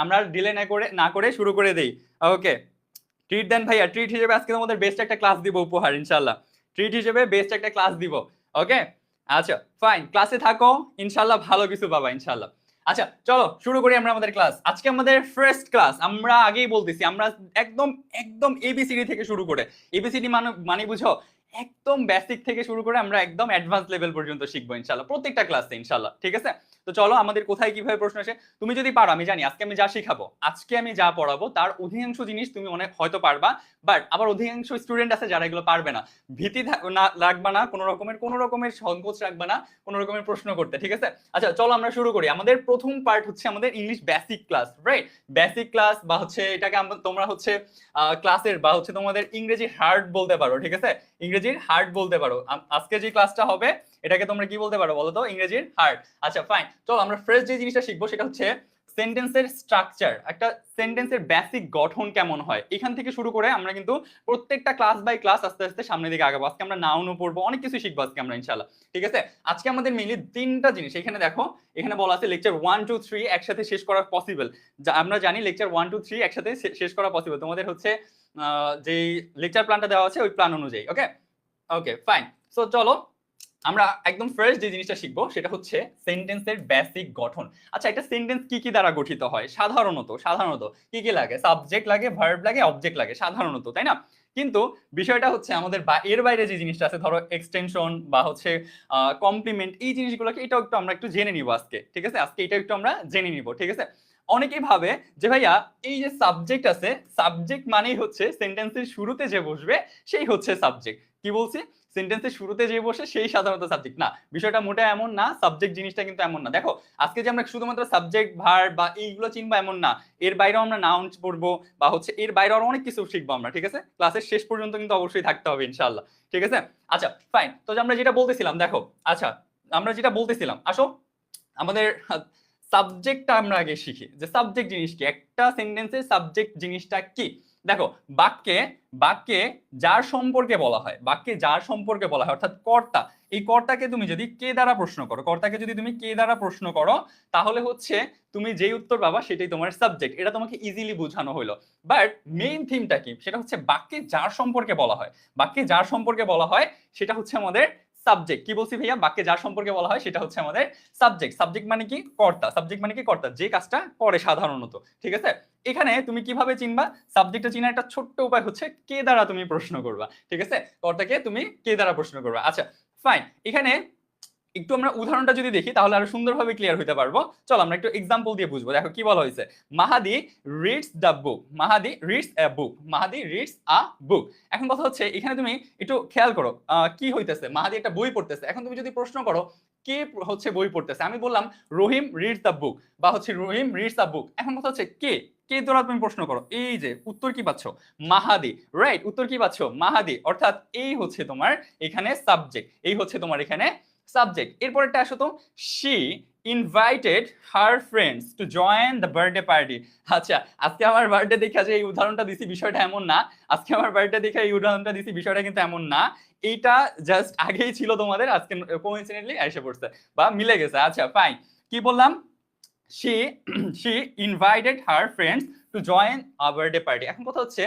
আমরা ডিলে না করে শুরু করে দেই। ওকে, ট্রিট দেন ভাইয়া। ট্রিট হিসেবে আজকে তোমাদের বেস্ট একটা ক্লাস দিব উপহার ইনশাল্লাহ। ট্রিট হিসেবে বেস্ট একটা ক্লাস দিব। ওকে, আচ্ছা ফাইন, ক্লাসে থাকো, ইনশাল্লাহ ভালো কিছু পাবা ইনশাল্লাহ। আচ্ছা চলো শুরু করি আমরা আমাদের ক্লাস। আজকে আমাদের ফার্স্ট ক্লাস। আমরা আগেই বলতেছি আমরা একদম একদম এবিসিডি থেকে শুরু করে, এবিসিডি মানে বুঝো, একদম বেসিক থেকে শুরু করে আমরা একদম অ্যাডভান্স লেভেল পর্যন্ত শিখবো ইনশাল্লাহ প্রত্যেকটা ক্লাসে ইনশাল্লাহ, ঠিক আছে? তো চলো আমাদের কোথায় কিভাবে প্রশ্ন আসে তুমি যদি পারো, আমি জানি আজকে আমি যা শিখাবো, আজকে আমি যা পড়াবো তার অধিকাংশ জিনিস তুমি অনেক হয়তো পারবা, বাট আবার অধিকাংশ স্টুডেন্ট আছে যারা এগুলো পারবে না। ভীতি না রাখবা না, কোনো রকমের সংকোচ রাখবা না কোনো রকমের প্রশ্ন করতে, ঠিক আছে? আচ্ছা চলো আমরা শুরু করি। আমাদের প্রথম পার্ট হচ্ছে আমাদের English basic class, right? Basic class বা হচ্ছে এটাকে তোমরা হচ্ছে ক্লাসের বা হচ্ছে তোমাদের ইংরেজি হার্ট বলতে পারো, ঠিক আছে? ইংরেজির হার্ট বলতে পারো। আজকে যে ক্লাসটা হবে এটাকে তোমরা কি বলতে পারো বলো তো? ইংরেজির হার্ট। আচ্ছা ফাইন, চলো আমরা ফার্স্ট যে জিনিসটা শিখবো সেটা হচ্ছে সেন্টেন্সের স্ট্রাকচার, একটা সেন্টেন্সের বেসিক গঠন কেমন হয়, এখান থেকে শুরু করে আমরা কিন্তু প্রত্যেকটা ক্লাস বাই ক্লাস আস্তে আস্তে সামনের দিকে আগাবো। আজকে আমরা নাউনও পড়বো, অনেক কিছু শিখবো আজকে আমরা ইনশাআল্লাহ, ঠিক আছে? আজকে আমাদের মেইনলি তিনটা জিনিস এখানে দেখো, এখানে বলা আছে লেকচার 1 2 3 একসাথে শেষ করা পসিবল। আমরা জানি লেকচার 1 2 3 একসাথে শেষ করা পসিবল, তোমাদের হচ্ছে যেই লেকচার প্ল্যানটা দেওয়া আছে ওই প্ল্যান অনুযায়ী। ওকে ওকে ফাইন, সো চলো আমরা একদম ফার্স্ট যে জিনিসটা শিখবো সেটা হচ্ছে সেন্টেন্সের বেসিক গঠন। আচ্ছা একটা সেন্টেন্স কি কি দ্বারা গঠিত হয়? সাধারণত কি কি লাগে? সাবজেক্ট লাগে, ভার্ব লাগে, অবজেক্ট লাগে সাধারণত, তাই না? কিন্তু বিষয়টা হচ্ছে আমাদের এর বাইরে যে জিনিসটা আছে, ধরো এক্সটেনশন বা হচ্ছে কমপ্লিমেন্ট, এই জিনিসগুলোকে এটাও একটু জেনে নিব আজকে, ঠিক আছে? আজকে এটা একটু আমরা জেনে নিব, ঠিক আছে? অনেকেই ভাবে যে ভাইয়া এই যে সাবজেক্ট আছে, সাবজেক্ট মানেই হচ্ছে সেন্টেন্সের শুরুতে যে বসবে সেই হচ্ছে সাবজেক্ট। কি বলছি? সেন্টেন্সের শুরুতে যে বসে সেই সাধারণত সাবজেক্ট না। বিষয়টা মোটে এমন না, সাবজেক্ট জিনিসটা কিন্তু এমন না। দেখো আজকে যে আমরা শুধুমাত্র সাবজেক্ট ভার্ব বা এইগুলো চিনবো এমন না, এর বাইরেও আমরা নাউন পড়বো বা হচ্ছে এর বাইরে আরো অনেক কিছু শিখবো আমরা, ঠিক আছে? ক্লাসের শেষ পর্যন্ত কিন্তু অবশ্যই থাকতে হবে ইনশাআল্লাহ, ঠিক আছে? আচ্ছা ফাইন, তো আমরা যেটা বলতেছিলাম দেখো, আচ্ছা আমরা যেটা বলতেছিলাম, আসো আমাদের সাবজেক্টটা আমরা আগে শিখি যে সাবজেক্ট জিনিস কি, একটা সেন্টেন্সের সাবজেক্ট জিনিসটা কি। দেখো বাক্যে বাক্যে যার সম্পর্কে বলা হয়, বাক্যে যার সম্পর্কে বলা হয় অর্থাৎ কর্তা, এই কর্তাকে তুমি যদি কে দ্বারা প্রশ্ন করো, কর্তাকে যদি তুমি কে দ্বারা প্রশ্ন করো, তাহলে হচ্ছে তুমি যেই উত্তর পাবা সেটাই তোমার সাবজেক্ট। এটা তোমাকে ইজিলি বোঝানো হলো। বাট মেইন থিমটা কি, সেটা হচ্ছে বাক্যে যার সম্পর্কে বলা হয়, বাক্যে যার সম্পর্কে বলা হয় সেটা হচ্ছে আমাদের সাবজেক্ট। কি বলছি ভাইয়া? বাক্যে যার সম্পর্কে বলা হয় সেটা হচ্ছে আমাদের সাবজেক্ট। সাবজেক্ট মানে কি? কর্তা। সাবজেক্ট মানে কি? কর্তা, যে কাজটা করে সাধারণত, ঠিক আছে? এখানে তুমি কিভাবে চিনবা সাবজেক্টটা? চিনার একটা ছোট্ট উপায় হচ্ছে কে দ্বারা তুমি প্রশ্ন করবা, ঠিক আছে? কর্তাকে তুমি কে দ্বারা প্রশ্ন করবা। আচ্ছা ফাইন, এখানে একটু আমরা উদাহরণটা যদি দেখি তাহলে আরো সুন্দরভাবে ক্লিয়ার হইতে পারবো। চলো আমরা একটু এক্সাম্পল দিয়ে বুঝবো। দেখো কি বলা হয়েছে, Mahadi reads the book, Mahadi reads a book, Mahadi reads a book. এখন কথা হচ্ছে এখানে তুমি একটু খেয়াল করো কি হইতেছে, মাহাদি একটা বই পড়তেছে। এখন তুমি যদি প্রশ্ন করো কে হচ্ছে বই পড়তেছে, আমি বললাম রহিম রিডস দ্য বুক বা হচ্ছে রহিম রিডস দ্য বুক। এখন কথা হচ্ছে কে, কে দ্বারা তুমি প্রশ্ন করো, এই যে উত্তর কি পাচ্ছ, মাহাদি, রাইট? উত্তর কি পাচ্ছ, মাহাদি, অর্থাৎ এই হচ্ছে তোমার এখানে সাবজেক্ট, এই হচ্ছে তোমার এখানে সাবজেক্ট। এরপরটা আসো তো, she invited her friends to join the birthday party. আচ্ছা আজকে আমার বার্থডে দেখে যে এই উদাহরণটা দিছি বিষয়টা এমন না, আজকে আমার বার্থডে দেখে এই উদাহরণটা দিছি বিষয়টা কিন্তু এমন না, এইটা জাস্ট আগেই ছিল তোমাদের, আজকে কোইন্সিডেন্টলি এসে পড়ছে বা মিলে গেছে। আচ্ছা ফাইন, কি বললাম, she she invited her friends to join a birthday party। এখন কথা হচ্ছে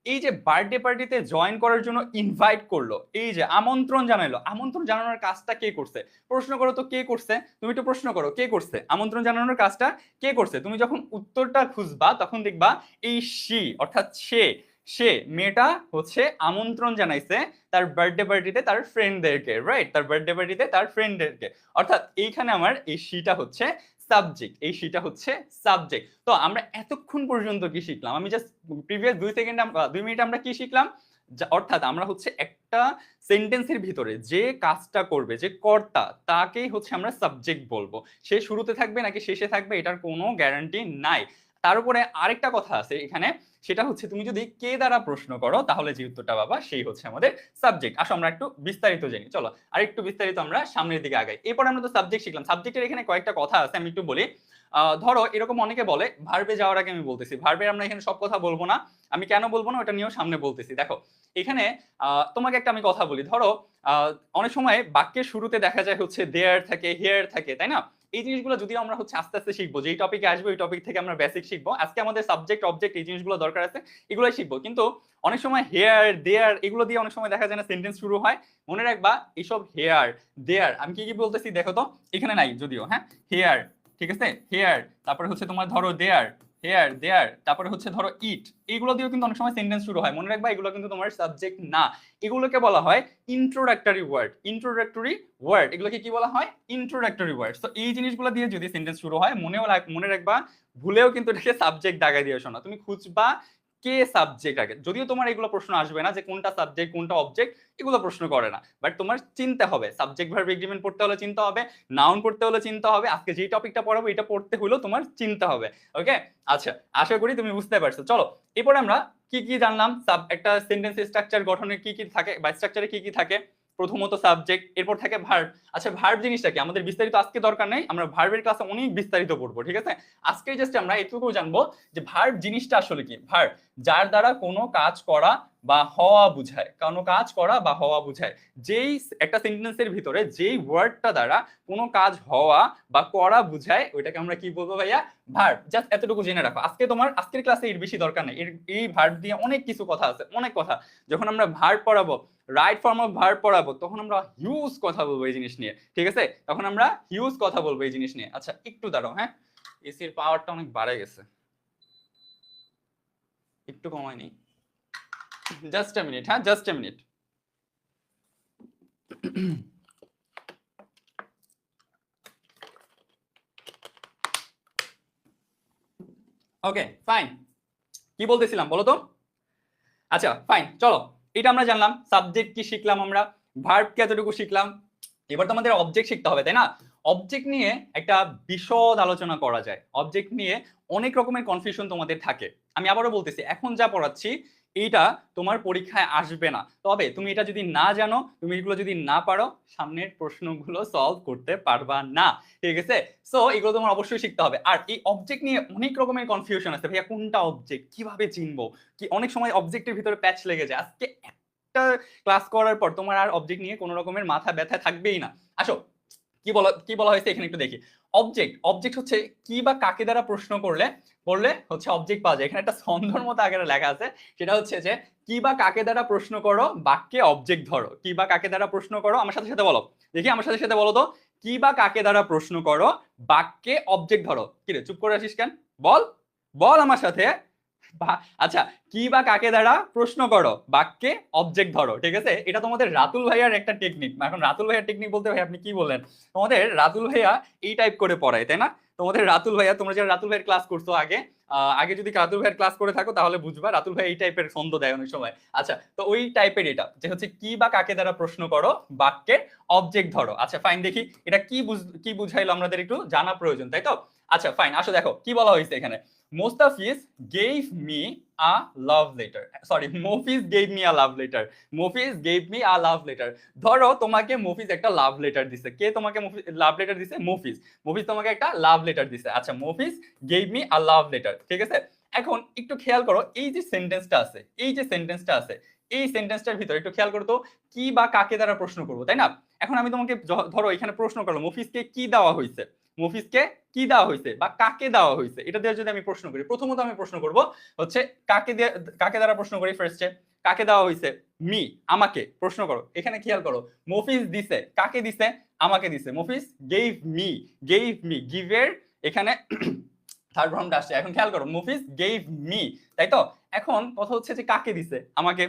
এই যে বার্থডে পার্টিতে জয়েন করার জন্য ইনভাইট করলো, এই যে আমন্ত্রণ জানাইলো, আমন্ত্রণ জানানোর কাজটা কে করছে? প্রশ্ন করো তো কে করছে, তুমি একটু প্রশ্ন করো কে করছে আমন্ত্রণ জানানোর কাজটা, কে করছে? তুমি যখন উত্তরটা খুঁজবা তখন দেখবা এই she অর্থাৎ সে মেয়েটা হচ্ছে আমন্ত্রণ জানাইছে তার বার্থডে পার্টিতে তার ফ্রেন্ডদেরকে, রাইট? তার বার্থডে পার্টিতে তার ফ্রেন্ডদেরকে, অর্থাৎ এইখানে আমার এই শিটা হচ্ছে সাবজেক্ট, এই শিটা হচ্ছে সাবজেক্ট। তো আমরা এতক্ষণ পর্যন্ত কি শিখলাম? আমি জাস্ট প্রিভিয়াস 2 মিনিট আমরা কি শিখলাম? অর্থাৎ আমরা হচ্ছে একটা সেন্টেন্সের ভিতরে যে কাজটা করবে, যে কর্তা, তাকেই হচ্ছে আমরা সাবজেক্ট বলবো। সে শুরুতে থাকবে নাকি শেষে থাকবে এটার কোনো গ্যারান্টি নাই। তার উপরে আরেকটা কথা আছে এখানে, সেটা হচ্ছে তুমি যদি কে দ্বারা প্রশ্ন করো তাহলে যে উত্তরটা পাবা সেই হচ্ছে আমাদের সাবজেক্ট। আসো আমরা একটু বিস্তারিত জানি, চলো আর একটু বিস্তারিত আমরা সামনের দিকে আগাই। এরপর আমরা তো সাবজেক্ট শিখলাম, সাবজেক্টের এখানে কয়েকটা কথা আছে আমি একটু বলি। ধরো এরকম অনেকে বলে, ভার্বে যাওয়ার আগে আমি বলতেছি, ভার্বে আমরা এখানে সব কথা বলবো না, আমি কেন বলবো না ওটা নিয়েও সামনে বলতেছি। দেখো এখানে তোমাকে একটা আমি কথা বলি, ধরো অনেক সময় বাক্যের শুরুতে দেখা যায় হচ্ছে দেয়ার থাকে, হেয়ার থাকে, তাই না? এই জিনিসগুলো যদি আমরা হচ্ছে আস্তে আস্তে শিখবো, যেই টপিকে আসবে ওই টপিক থেকে আমরা বেসিক শিখবো। আজকে আমাদের সাবজেক্ট অবজেক্ট এই জিনিসগুলো দরকার আছে, এগুলোই শিখবো। কিন্তু অনেক সময় হেয়ার দেয়ার এগুলো দিয়ে অনেক সময় দেখা যায় না সেন্টেন্স শুরু হয়। মনে রাখবা এইসব হেয়ার দেয়ার আমি কি কি বলতেছি দেখো তো, এখানে নাই যদিও, হ্যাঁ হেয়ার, ঠিক আছে হেয়ার, তারপরে হচ্ছে তোমার ধরো দেয়ার, হেয়ার দেয়ার, তারপরে হচ্ছে ধরো ইট, এইগুলো দিয়েও কিন্তু অনেক সময় সেন্টেন্স শুরু হয়। মনে রাখবা এগুলো কিন্তু তোমার সাবজেক্ট না, এগুলোকে বলা হয় ইন্ট্রোডাক্টরি ওয়ার্ড। ইন্ট্রোডাক্টরি ওয়ার্ড এগুলোকে কি বলা হয়? Introductory word. তো এই জিনিসগুলো দিয়ে যদি সেন্টেন্স শুরু হয় মনে রাখবা ভুলেও কিন্তু এটাকে সাবজেক্ট দাগায় দিও না, তুমি খুঁজবা কে সাবজেক্ট আগে। যদিও তোমার এগুলো প্রশ্ন আসবে না যে কোনটা সাবজেক্ট কোনটা অবজেক্ট, এগুলো প্রশ্ন করে না, বাট তোমার চিনতে হবে সাবজেক্ট ভার্ব এগ্রিমেন্ট পড়তে হলে চিনতে হবে, নাউন পড়তে হলে চিনতে হবে, আজকে যে টপিকটা পড়াবো এটা পড়তে হলেও তোমার চিনতে হবে। ওকে, আচ্ছা আশা করি তুমি বুঝতে পারছো। চলো এরপরে আমরা কি কি জানলাম, একটা সেন্টেন্স স্ট্রাকচার গঠনে কি কি থাকে বা স্ট্রাকচারে কি কি থাকে। প্রথমত সাবজেক্ট, এরপর থাকে ভার্ব। আচ্ছা ভার্ব জিনিসটা কি আমাদের বিস্তারিত আজকে দরকার নেই, আমরা ভার্বের ক্লাসে অনেক বিস্তারিত পড়বো, ঠিক আছে। আজকে জাস্ট আমরা এটুকু জানবো যে ভার্ব জিনিসটা আসলে কি। ভার্ব যার দ্বারা কোনো কাজ করা বা হওয়া বুঝায়, কোনো কাজ করা বা হওয়া বুঝায়। যেই একটা সেন্টেন্সের ভিতরে যেই ওয়ার্ডটা দ্বারা কোনো কাজ হওয়া বা করা বুঝায় ওইটাকে আমরা কি বলবো ভাইয়া? ভার্ব। জাস্ট এতটুকু জেনে রাখো, আজকে তোমার আজকের ক্লাসে এর বেশি দরকার নেই। এই ভার্ব দিয়ে অনেক কিছু কথা আছে, অনেক কথা। যখন আমরা ভার্ব পড়াবো, রাইট ফর্ম অফ ভার্ব পড়াবো, তখন আমরা হিউজ কথা বলবো এই জিনিস নিয়ে, ঠিক আছে। তখন আমরা হিউজ কথা বলবো এই জিনিস নিয়ে। আচ্ছা একটু দাঁড়াও, হ্যাঁ এসির পাওয়ারটা অনেক বাড়ে গেছে, একটু কমাই নেই, জাস্ট এ মিনিট, হ্যাঁ just a minute. Okay fine, কি বলতেছিলাম বলো তো? আচ্ছা ফাইন, চলো এটা আমরা জানলাম সাবজেক্ট কি শিখলাম, আমরা ভার্ব কি এতটুকু শিখলাম। এবার তো আমাদের অবজেক্ট শিখতে হবে, তাই না? অবজেক্ট নিয়ে একটা বিশদ আলোচনা করা যায়। অবজেক্ট নিয়ে অনেক রকমের কনফিউশন তোমাদের থাকে। আমি আবারও বলতেছি, এখন যা পড়াচ্ছি এইটা তোমার পরীক্ষায় আসবে না, তবে তুমি এটা যদি না জানো, তুমি এগুলো যদি না পারো, সামনের প্রশ্নগুলো সলভ করতে পারবা না, ঠিক আছে। সো এগুলো তোমার অবশ্যই শিখতে হবে। আর এই অবজেক্ট নিয়ে অনেক রকমের কনফিউশন আছে, ভাইয়া কোনটা অবজেক্ট, কিভাবে চিনবো, কি অনেক সময় অবজেক্টের ভিতরে প্যাচ লেগে যায়। আজকে একটা ক্লাস করার পর তোমার আর অবজেক্ট নিয়ে কোনো রকমের মাথা ব্যথা থাকবেই না। আসো কি বলা হয়েছে এখানে একটু দেখি। অবজেক্ট, অবজেক্ট হচ্ছে কি বা কাকে দ্বারা প্রশ্ন করলে হচ্ছে অবজেক্ট পাওয়া যায়। এখানে একটা ছন্দর মতো আগে লেখা আছে, সেটা হচ্ছে যে কি বা কাকে দ্বারা প্রশ্ন করো বাক্যে অবজেক্ট ধরো। কি বা কাকে দ্বারা প্রশ্ন করো, আমার সাথে সাথে বলো দেখি, আমার সাথে সাথে বলো তো, কি বা কাকে দ্বারা প্রশ্ন করো বাক্যে অবজেক্ট ধরো। কি রে চুপ করে আসিস কেন, বল বল আমার সাথে। আচ্ছা কি বা কাকে দ্বারা প্রশ্ন করো বাক্যে অবজেক্ট ধরো, ঠিক আছে। এটা তোমাদের রাতুল ভাইয়ার একটা টেকনিক। এখন রাতুল ভাইয়ার টেকনিক বলতে ভাই আপনি কি বললেন, তোমাদের রাতুল ভাইয়া এই টাইপ করে পড়ায়, তাই না? তোমাদের রাতুল ভাইয়া, তোমরা যারা রাতুল ভাইয়ের ক্লাস করছো আগে আগে যদি রাতুল ভাইয়ের ক্লাস করে থাকো তাহলে বুঝবা রাতুল ভাই এই টাইপের ছন্দ দেয় অনেক সময়। আচ্ছা তো ওই টাইপের এটা যে হচ্ছে কি বা কাকে দ্বারা প্রশ্ন করো বাক্যের অবজেক্ট ধরো। আচ্ছা ফাইন, দেখি এটা কি বুঝাইলো আমাদের একটু জানা প্রয়োজন, তাই তো? আচ্ছা ফাইন, আসো দেখো কি বলা হয়েছে এখানে। Mustafiz gave me a love letter, sorry Mofiz gave me a love letter, Mofiz gave me a love letter. ধরো তোমাকে মফিজ একটা লাভ লেটার দিছে। কে তোমাকে লাভ লেটার দিছে? মফিজ। মফিজ তোমাকে একটা লাভ লেটার দিছে। আচ্ছা Mofiz gave me a love letter, ঠিক আছে। এখন একটু খেয়াল করো এই যে সেন্টেন্সটা আছে, এই যে সেন্টেন্সটা আছে, এই সেন্টেন্সটার ভিতরে একটু খেয়াল করো তো কি বা কাকে দ্বারা প্রশ্ন করবো, তাই না? এখন আমি তোমাকে ধরো এখানে প্রশ্ন করলাম মফিজকে কি দেওয়া হয়েছে, মফিজকে কি দেওয়া হয়েছে বা কাকে দেওয়া হয়েছে, এটা দিয়ে যদি আমি প্রশ্ন করি, প্রথমত আমি প্রশ্ন করব হচ্ছে কাকে দ্বারা প্রশ্ন করি ফার্স্টে, কাকে দেওয়া হয়েছে? মি, আমাকে প্রশ্ন করো। এখানে খেয়াল করো মফিজ দিছে, কাকে দিছে? আমাকে দিছে। মফিজ গেভ মি গিভের এখানে থার্ড ফর্মটা আসছে। এখন খেয়াল করো মফিজ গেভ মি, তাই তো? এখন কথা হচ্ছে যে কাকে দিছে? আমাকে,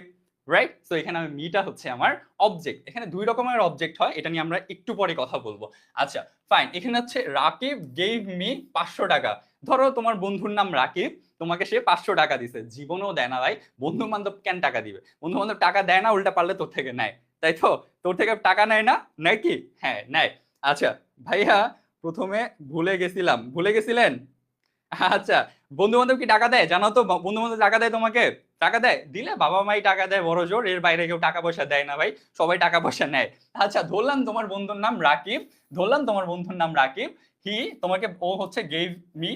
রাইট। সো এখানে আমি মিটা হচ্ছে আমার অবজেক্ট। এখানে দুই রকমের অবজেক্ট হয়, এটা নিয়ে আমরা একটু পরে কথা বলবো। আচ্ছা ফাইন, এখানে হচ্ছে রাকিব গেভ মি 500 টাকা। ধরো তোমার বন্ধুর নাম রাকিব, তোমাকে সে 500 টাকা দিছে। জীবনেও দেয় না ভাই, বন্ধু বান্ধব কেন টাকা দিবে? বন্ধু বান্ধব টাকা দেয় না, উল্টা পারলে তোর থেকে নেয়, তাই তো? তোর থেকে টাকা নেয় না, নেয় কি? হ্যাঁ নেয়। আচ্ছা ভাইয়া প্রথমে ভুলে গেছিলেন। আচ্ছা বন্ধু বান্ধব কি টাকা দেয় জানো তো? বন্ধু বান্ধব টাকা দেয় তোমাকে? টাকা দেয়? দিলে বাবা মাই টাকা দেয় বড় জোর, এর বাইরে কেউ টাকা পয়সা দেয় না ভাই, সবাই টাকা পয়সা নেয়। আচ্ছা ধরলাম তোমার বন্ধুর নাম রাকিব, হি তোমাকে, ও হচ্ছে গেভ মি,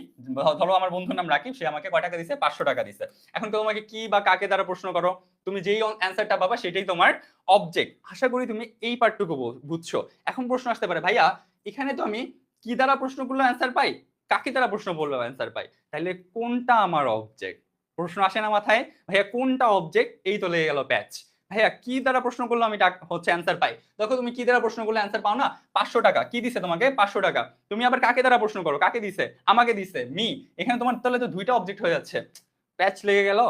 ধরো আমার বন্ধুর নাম রাকিব, সে আমাকে কয় টাকা দিছে? 500 টাকা দিছে। এখন তোমাকে কি বা কাকে দ্বারা প্রশ্ন করো, তুমি যেই অ্যান্সারটা পাবা সেটাই তোমার অবজেক্ট। আশা করি তুমি এই পার্টটুকু বুঝছো। এখন প্রশ্ন আসতে পারে ভাইয়া এখানে তো আমি কি দ্বারা প্রশ্ন করলে অ্যান্সার পাই, কাকে দ্বারা প্রশ্ন বললে অ্যান্সার পাই, তাহলে কোনটা আমার অবজেক্ট? প্রশ্ন আসে না মাথায়, ভাইয়া কোনটা অবজেক্ট? এই তো লেগে গেল প্যাচ। ভাইয়া কি দ্বারা প্রশ্ন করলে আমি হচ্ছে অ্যান্সার পাই? দেখো তুমি কি দ্বারা প্রশ্ন করলে অ্যান্সার পাও না, 500 টাকা কি দিছে তোমাকে, 500 টাকা। তুমি আবার কাকে দ্বারা প্রশ্ন করো, কাকে দিছে, আমাকে দিছে, মি। এখানে তোমার তাহলে তো দুইটা অবজেক্ট হয়ে যাচ্ছে, প্যাচ লেগে গেল,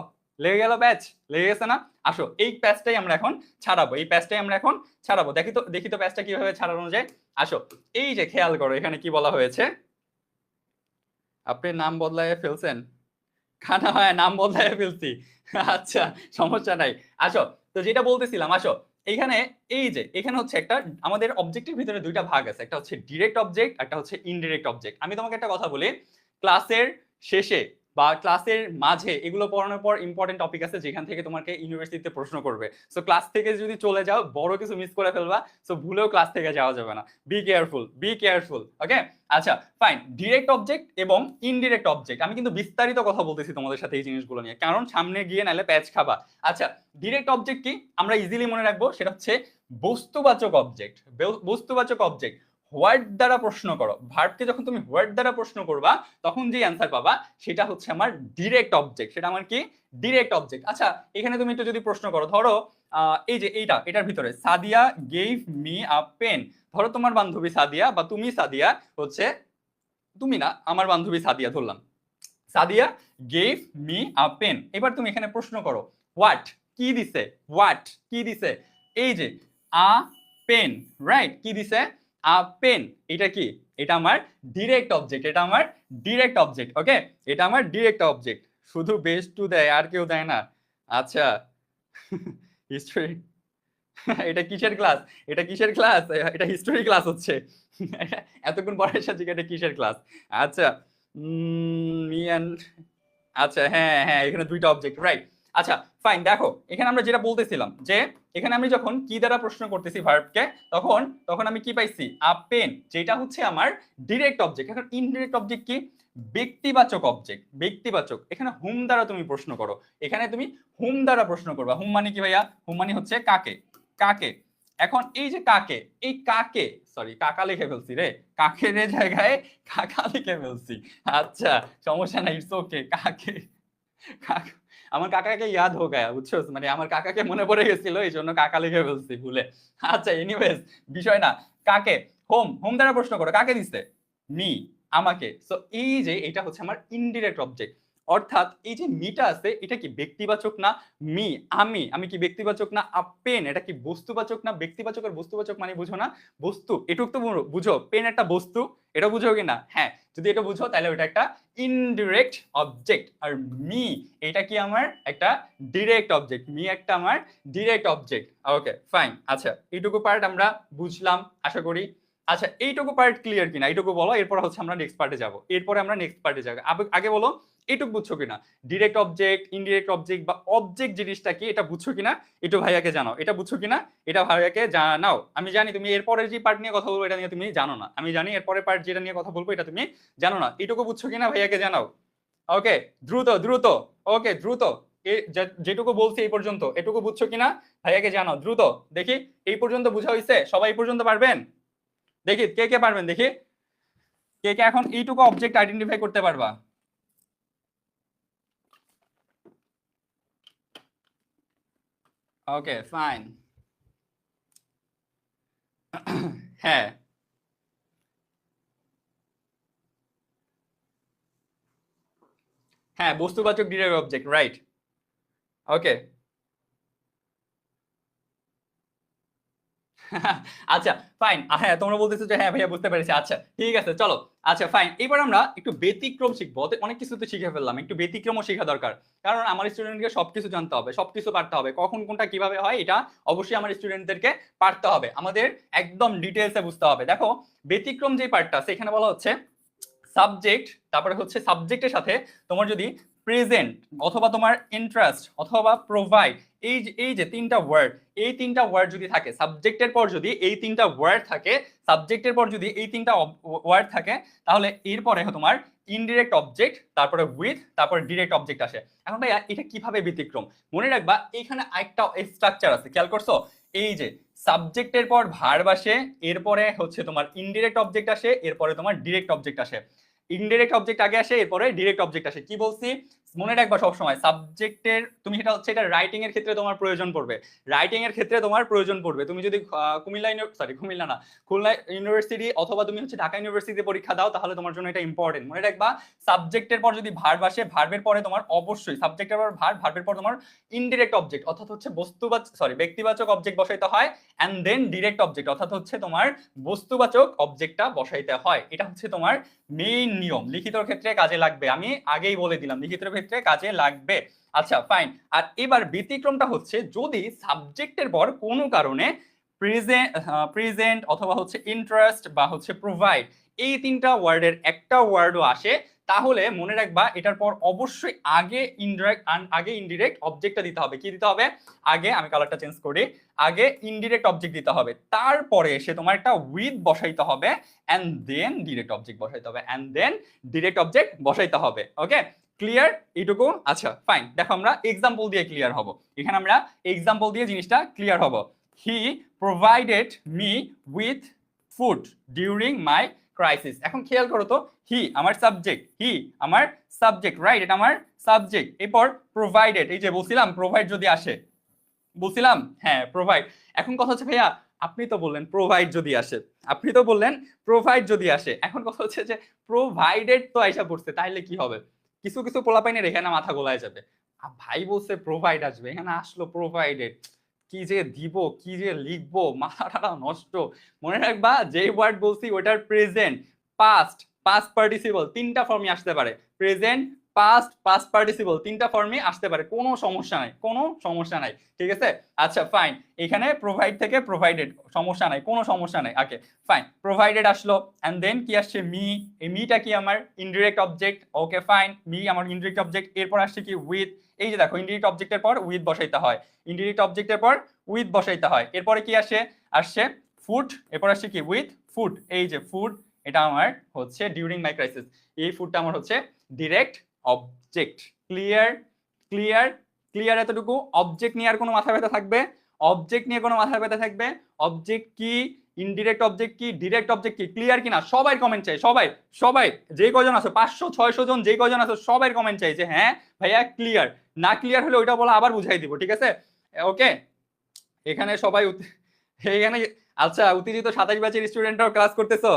লেগে গেল প্যাচ, লেগে গেছে না? আসো এই প্যাচটাই আমরা এখন ছাড়াবো, এই প্যাচটাই আমরা এখন ছাড়াবো। দেখি তো প্যাচটা কিভাবে ছাড়ানো যায়। আসো এই যে খেয়াল করো এখানে কি বলা হয়েছে, আপনি নাম বদলায় ফেলছেন, খানা হয় নাম বদলায় ফেলছি, আচ্ছা সমস্যা নাই। আসো তো যেটা বলতেছিলাম, আসো এইখানে এই যে এখানে হচ্ছে একটা আমাদের অবজেক্টের ভিতরে দুইটা ভাগ আছে, একটা হচ্ছে ডিরেক্ট অবজেক্ট, একটা হচ্ছে ইনডিরেক্ট অবজেক্ট। আমি তোমাকে একটা কথা বলি, ক্লাসের শেষে বা ক্লাসের মাঝে এগুলো পড়ানোর পর ইম্পর্টেন্ট টপিক আছে যেখান থেকে তোমাকে ইউনিভার্সিটিতে প্রশ্ন করবে। সো ক্লাস থেকে যদি চলে যাও বড় কিছু মিস করে ফেলবা, সো ভুলেও ক্লাস থেকে যাওয়া যাবে না। বি কেয়ারফুল, বি কেয়ারফুল, ওকে? আচ্ছা ফাইন, ডিরেক্ট অবজেক্ট এবং ইনডিরেক্ট অবজেক্ট, আমি কিন্তু বিস্তারিত কথা বলতেছি তোমাদের সাথে এই জিনিসগুলো নিয়ে, কারণ সামনে গিয়ে নাহলে প্যাচ খাবা। আচ্ছা ডিরেক্ট অবজেক্ট কি আমরা ইজিলি মনে রাখবো, সেটা হচ্ছে বস্তুবাচক অবজেক্ট। বস্তুবাচক অবজেক্ট, হোয়াট দ্বারা প্রশ্ন করো, ভার্বকে যখন তুমি হোয়াট দ্বারা প্রশ্ন করবা তখন যে অ্যান্সার পাবা সেটা হচ্ছে আমার ডিরেক্ট অবজেক্ট, সেটা আমার কি ডিরেক্ট অবজেক্ট। আচ্ছা এখানে তুমি একটু যদি প্রশ্ন করো, ধরো এই যে এটার ভিতরে Sadia gave me a pen, ধরো তোমার বান্ধবী সাদিয়া বা তুমি সাদিয়া হচ্ছে, তুমি না আমার বান্ধবী সাদিয়া ধরলাম, Sadia gave me a pen. এবার তুমি এখানে প্রশ্ন করো হোয়াট কি দিছে, হোয়াট কি দিছে, এই যে আ পেন, রাইট, কি দিছে আ পেন, এটা কি, এটা আমার ডিরেক্ট অবজেক্ট, এটা আমার ডিরেক্ট অবজেক্ট, ওকে? এটা আমার ডিরেক্ট অবজেক্ট। শুধু বেস টু দেয় আর কেউ দেয় না। আচ্ছা হিস্ট্রি এটা কিসের ক্লাস, এটা কিসের ক্লাস, এটা হিস্টোরি ক্লাস হচ্ছে এতক্ষণ পড়ার সাথে এটা কিসের ক্লাস? আচ্ছা মি অ্যান্ড, আচ্ছা হ্যাঁ হ্যাঁ এখানে দুইটা অবজেক্ট, রাইট। আচ্ছা ফাইন, দেখো এখানে আমরা যেটা বলতেছিলাম যে এখানে আমি যখন কি দ্বারা প্রশ্ন করতেছি ভার্বকে, তখন তখন আমি কি পাইছি, আ পেন, যেটা হচ্ছে আমার ডিরেক্ট অবজেক্ট। এখন ইনডিরেক্ট অবজেক্ট কি, ব্যক্তিবাচক অবজেক্ট, ব্যক্তিবাচক। এখানে হুম দ্বারা তুমি প্রশ্ন করো, এখানে তুমি হুম দ্বারা প্রশ্ন করবা। হুম মানে কি ভাইয়া, হুম মানে হচ্ছে কাকে, কাকে। এখন এই যে কাকে, এই কাকে, সরি কাকা লিখে ফেলছি রে, কাকের জায়গায় কাকা লিখে ফেলছি। আচ্ছা সমস্যা নাই, ইটস ওকে। কাকে, আমার কাকাকে ইয়াদ হো গায়া, বুঝছো, মানে আমার কাকাকে মনে পড়ে গেছিল এই জন্য কাকা লিখে ফেলছি ভুলে। আচ্ছা এনিওয়েজ বিষয় না, কাকে, হোম, হোম দ্বারা প্রশ্ন করো, কাকে দিচ্ছে, মি, আমাকে। সো এই যে এটা হচ্ছে আমার ইনডিরেক্ট অবজেক্ট, অর্থাৎ এই যে মিটা আছে এটা কি ব্যক্তিবাচক না, মি, আমি, আমি কি ব্যক্তিবাচক না, পেন এটা কি বস্তুবাচক না, ব্যক্তিবাচক আর বস্তুবাচক মানে বুঝো না, বস্তু, এটুক তো বুঝো, পেন একটা বস্তু, এটা বুঝো কি না? হ্যাঁ যদি এটা বুঝো তাহলে ওটা একটা ইনডিরেক্ট অবজেক্ট। আর মি এটা কি আমার একটা ডিরেক্ট অবজেক্ট, মি একটা আমার ডিরেক্ট অবজেক্ট, ওকে ফাইন। আচ্ছা এইটুকু পার্ট আমরা বুঝলাম আশা করি। আচ্ছা এইটুকু পার্ট ক্লিয়ার কিনা এইটুকু বলো, এরপর হচ্ছে আমরা নেক্সট পার্টে যাব, এরপরে আমরা নেক্সট পার্টে যাব। আগে বলো এইটুকু বুঝছো কিনা, ডিরেক্ট অবজেক্ট, ইনডিরেক্ট অবজেক্ট বা অবজেক্ট জিনিসটা কি এটা বুঝছো কিনা, একটু ভাইয়াকে জানাও, এটা বুঝছো কিনা, এটা ভাইয়াকে জানাও। আমি জানি তুমি এরপরের যে পার্ট নিয়ে কথা বলবো এটা নিয়ে তুমি জানো না, আমি জানি এরপরের পার্ট যেটা নিয়ে কথা বলবো এটা তুমি জানো না, এইটুকু বুঝছো কিনা ভাইয়াকে জানাও। ওকে দ্রুত দ্রুত, ওকে দ্রুত, যেটুকু বলছি এই পর্যন্ত এটুকু বুঝছো কিনা ভাইয়াকে জানাও দ্রুত। দেখি এই পর্যন্ত বুঝা হয়েছে, সবাই এই পর্যন্ত পারবেন? দেখি কে কে পারবেন, দেখি কে কে এখন এইটুকু অবজেক্ট আইডেন্টিফাই করতে পারবা। ওকে ফাইন হ্যাঁ হ্যাঁ বস্তুবাচক ডিরেক্ট অবজেক্ট, রাইট। ওকে আচ্ছা ফাইন, হ্যাঁ তোমরা বলতেছো যে হ্যাঁ ভাইয়া বুঝতে পেরেছি, আচ্ছা ঠিক আছে চলো। আচ্ছা ফাইন, এবার আমরা একটু ব্যতিক্রম শিখবো, অনেক কিছু তো শিখে ফেললাম, একটু ব্যতিক্রমও শেখা দরকার, কারণ আমার স্টুডেন্টকে সবকিছু জানতে হবে, সবকিছু পারতে হবে, কখন কোনটা কিভাবে হয় এটা অবশ্যই আমার স্টুডেন্টদেরকে পারতে হবে, আমাদের একদম ডিটেলসে বুঝতে হবে। দেখো ব্যতিক্রম যে পার্টটা সেখানে বলা হচ্ছে সাবজেক্ট, তারপরে হচ্ছে সাবজেক্টের সাথে তোমার যদি প্রেজেন্ট অথবা তোমার ইন্টারেস্ট অথবা প্রোভাইড, এই যে তিনটা ওয়ার্ড, এই তিনটা ওয়ার্ড যদি থাকে, সাবজেক্টের পর যদি এই তিনটা ওয়ার্ড থাকে, সাবজেক্টের পর যদি এই তিনটা ওয়ার্ড থাকে তাহলে এরপরে তোমার ইনডিরেক্ট অবজেক্ট, তারপরে উইথ, তারপরে ডিরেক্ট অবজেক্ট আসে। এখন ভাইয়া এটা কিভাবে ব্যতিক্রম? মনে রাখবা এখানে একটা স্ট্রাকচার আছে, খেয়াল করছো? এই যে সাবজেক্টের পর ভার্ব আসে, এরপরে হচ্ছে তোমার ইনডিরেক্ট অবজেক্ট আসে, এরপরে তোমার ডিরেক্ট অবজেক্ট আসে। ইনডিরেক্ট অবজেক্ট আগে আসে, এরপরে ডিরেক্ট অবজেক্ট আসে। কি বলছি মনে রাখবা সবসময়, সাবজেক্টের তুমি এটা হচ্ছে এটা রাইটিং এর ক্ষেত্রে তোমার প্রয়োজন পড়বে, রাইটিং এর ক্ষেত্রে তোমার প্রয়োজন পড়বে। তুমি যদি কুমিল্লা না, খুলনা ইউনিভার্সিটি অথবা তুমি হচ্ছে ঢাকা ইউনিভার্সিটিতে পরীক্ষা দাও তাহলে তোমার জন্য এটা ইম্পর্টেন্ট। মনে রাখবা সাবজেক্টের পর যদি ভার্ব আসে, ভার্বের পরে তোমার অবশ্যই সাবজেক্টের পর ভার্ব, ভার্বের পর তোমার ইনডিরেক্ট অবজেক্ট অর্থাৎ হচ্ছে ব্যক্তিবাচক অবজেক্ট বসাইতে হয়, এন্ড দেন ডিরেক্ট অবজেক্ট অর্থাৎ হচ্ছে তোমার বস্তুবাচক অবজেক্টটা বসাইতে হয়। এটা হচ্ছে তোমার মেইন নিয়ম, লিখিতর ক্ষেত্রে কাজে লাগবে, আমি আগেই বলে দিলাম লিখিতর ক্ষেত্রে কাজে লাগবে। আচ্ছা ফাইন। আর এবার ব্যতিক্রমটা হচ্ছে যদি সাবজেক্টের পর কোনো কারণে প্রেজেন্ট অথবা হচ্ছে ইন্টারেস্ট বা হচ্ছে প্রোভাইড এই তিনটা ওয়ার্ডের একটা ওয়ার্ডও আসে, তাহলে মনে রাখবা এটার পর অবশ্যই আগে ইনডিরেক্ট অবজেক্টটা দিতে হবে। কি দিতে হবে? আগে, আমি কালারটা চেঞ্জ করি, আগে ইনডিরেক্ট অবজেক্ট দিতে হবে, তারপরে এসে তোমার একটা উইথ বসাইতে হবে, এন্ড দেন ডিরেক্ট অবজেক্ট বসাইতে হবে, এন্ড দেন ডিরেক্ট অবজেক্ট বসাইতে হবে। ওকে, ক্লিয়ার এইটুকু? আচ্ছা ফাইন, দেখো আমরা এক্সাম্পল দিয়ে ক্লিয়ার হব। এখানে আমরা এক্সাম্পল দিয়ে জিনিসটা ক্লিয়ার হব। He provided me with food during my crisis. এখন খেয়াল করো তো, হি আমার সাবজেক্ট, হি আমার সাবজেক্ট, রাইট? এটা আমার সাবজেক্ট। এরপর প্রোভাইডেড, এই যে বলছিলাম প্রোভাইড যদি আসে, বলছিলাম হ্যাঁ প্রোভাইড। এখন কথা হচ্ছে ভাইয়া আপনি তো বললেন প্রোভাইড যদি আসে, আপনি তো বললেন প্রোভাইড যদি আসে, এখন কথা হচ্ছে যে প্রোভাইডেড তো আইসা পড়ছে, তাইলে কি হবে? কিছু কিছু পোলাপাইনের এখানে মাথা গোলায় যাবে, ভাই বলছে প্রোভাইড আসবে, এখানে আসলো প্রোভাইডেড, কি যে দিব, কি যে লিখবো, মাথাটা নষ্ট। মনে রাখবা যে ওয়ার্ড বলছি ওটার প্রেজেন্ট, পাস্ট, পাস্ট পার্টিসিপল তিনটা ফর্মে আসতে পারে, প্রেজেন্ট, পাস্ট, পাস্ট পার্টিসিপল তিনটা ফর্মে আসতে পারে, কোনো সমস্যা নাই, কোনো সমস্যা নাই, ঠিক আছে? আচ্ছা ফাইন, এখানে প্রোভাইড থেকে প্রোভাইডেড, সমস্যা নাই, কোনো সমস্যা নাই। ওকে ফাইন, প্রোভাইডেড আসলো, এন্ড দেন কি আসছে? মি। এই মিটা কি? আমার indirect object. Okay fine, me আমার ইনডিরেক্ট অবজেক্ট। এরপর আসছে কি? উইথ। এই যে দেখো ইনডিরেক্ট অবজেক্টের পর উইথ বসাইতে হয়, ইনডিরেক্ট অবজেক্টের পর উইথ বসাইতে হয়। এরপরে কি আসে? আসছে ফুড। এরপর আসছে কি? With food. এই যে ফুড, এটা আমার হচ্ছে ডিউরিং মাই ক্রাইসিস, এই ফুডটা আমার হচ্ছে direct object. Clear? Clear? Clear এতটুকু? অবজেক্ট নিয়ে আর কোনো মাথা ব্যথা থাকবে? অবজেক্ট নিয়ে কোনো মাথা ব্যথা থাকবে? অবজেক্ট কি, ইনডিরেক্ট অবজেক্ট কি, ডিরেক্ট অবজেক্ট কি, ক্লিয়ার কিনা? সবাই কমেন্ট চাই, সবাই সবাই, যে কজন আছো 500-600 জন যে কজন আছো সবাই কমেন্ট চাই যে হ্যাঁ ভাইয়া ক্লিয়ার। না ক্লিয়ার হলে ওইটা বলা আবার বুঝাই দিব, ঠিক আছে? ওকে, এখানে সবাই এখানে আচ্ছা উত্তেজিত 27 ব্যাচের স্টুডেন্টরাও ক্লাস করতেছো?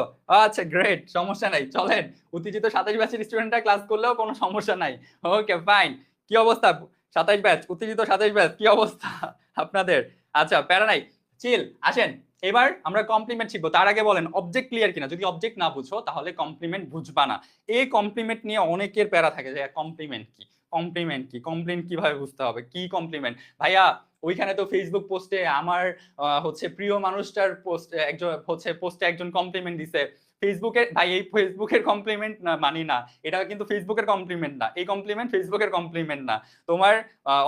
আচ্ছা গ্রেট, সমস্যা নাই, চলেন উত্তেজিত 27 ব্যাচের স্টুডেন্টরা ক্লাস করলেও কোনো সমস্যা নাই। ওকে ফাইন, কি অবস্থা 27 ব্যাচ, উত্তেজিত 27 ব্যাচ, কি অবস্থা আপনাদের? আচ্ছা প্যারা নাই, চিল। আসেন এবার আমরা কমপ্লিমেন্ট শিখবো। তার আগে বলেন অবজেক্ট ক্লিয়ার কিনা? যদি অবজেক্ট না বুঝো তাহলে কমপ্লিমেন্ট বুঝবা না। এই কমপ্লিমেন্ট নিয়ে অনেকের প্যারা থাকে যে কমপ্লিমেন্ট কি, কমপ্লিমেন্ট কি, কমপ্লিমেন্ট কিভাবে বুঝতে হবে, কি কমপ্লিমেন্ট? ভাইয়া ওইখানে তো ফেসবুক পোস্টে আমার হচ্ছে প্রিয় মানুষটার পোস্ট একজন হচ্ছে পোস্টে একজন কমপ্লিমেন্ট দিছে, ফেসবুকের, ভাই এই ফেসবুকের কমপ্লিমেন্ট না মানি না, এটা কিন্তু ফেসবুকের কমপ্লিমেন্ট না, এই কমপ্লিমেন্ট ফেসবুকের কমপ্লিমেন্ট না। তোমার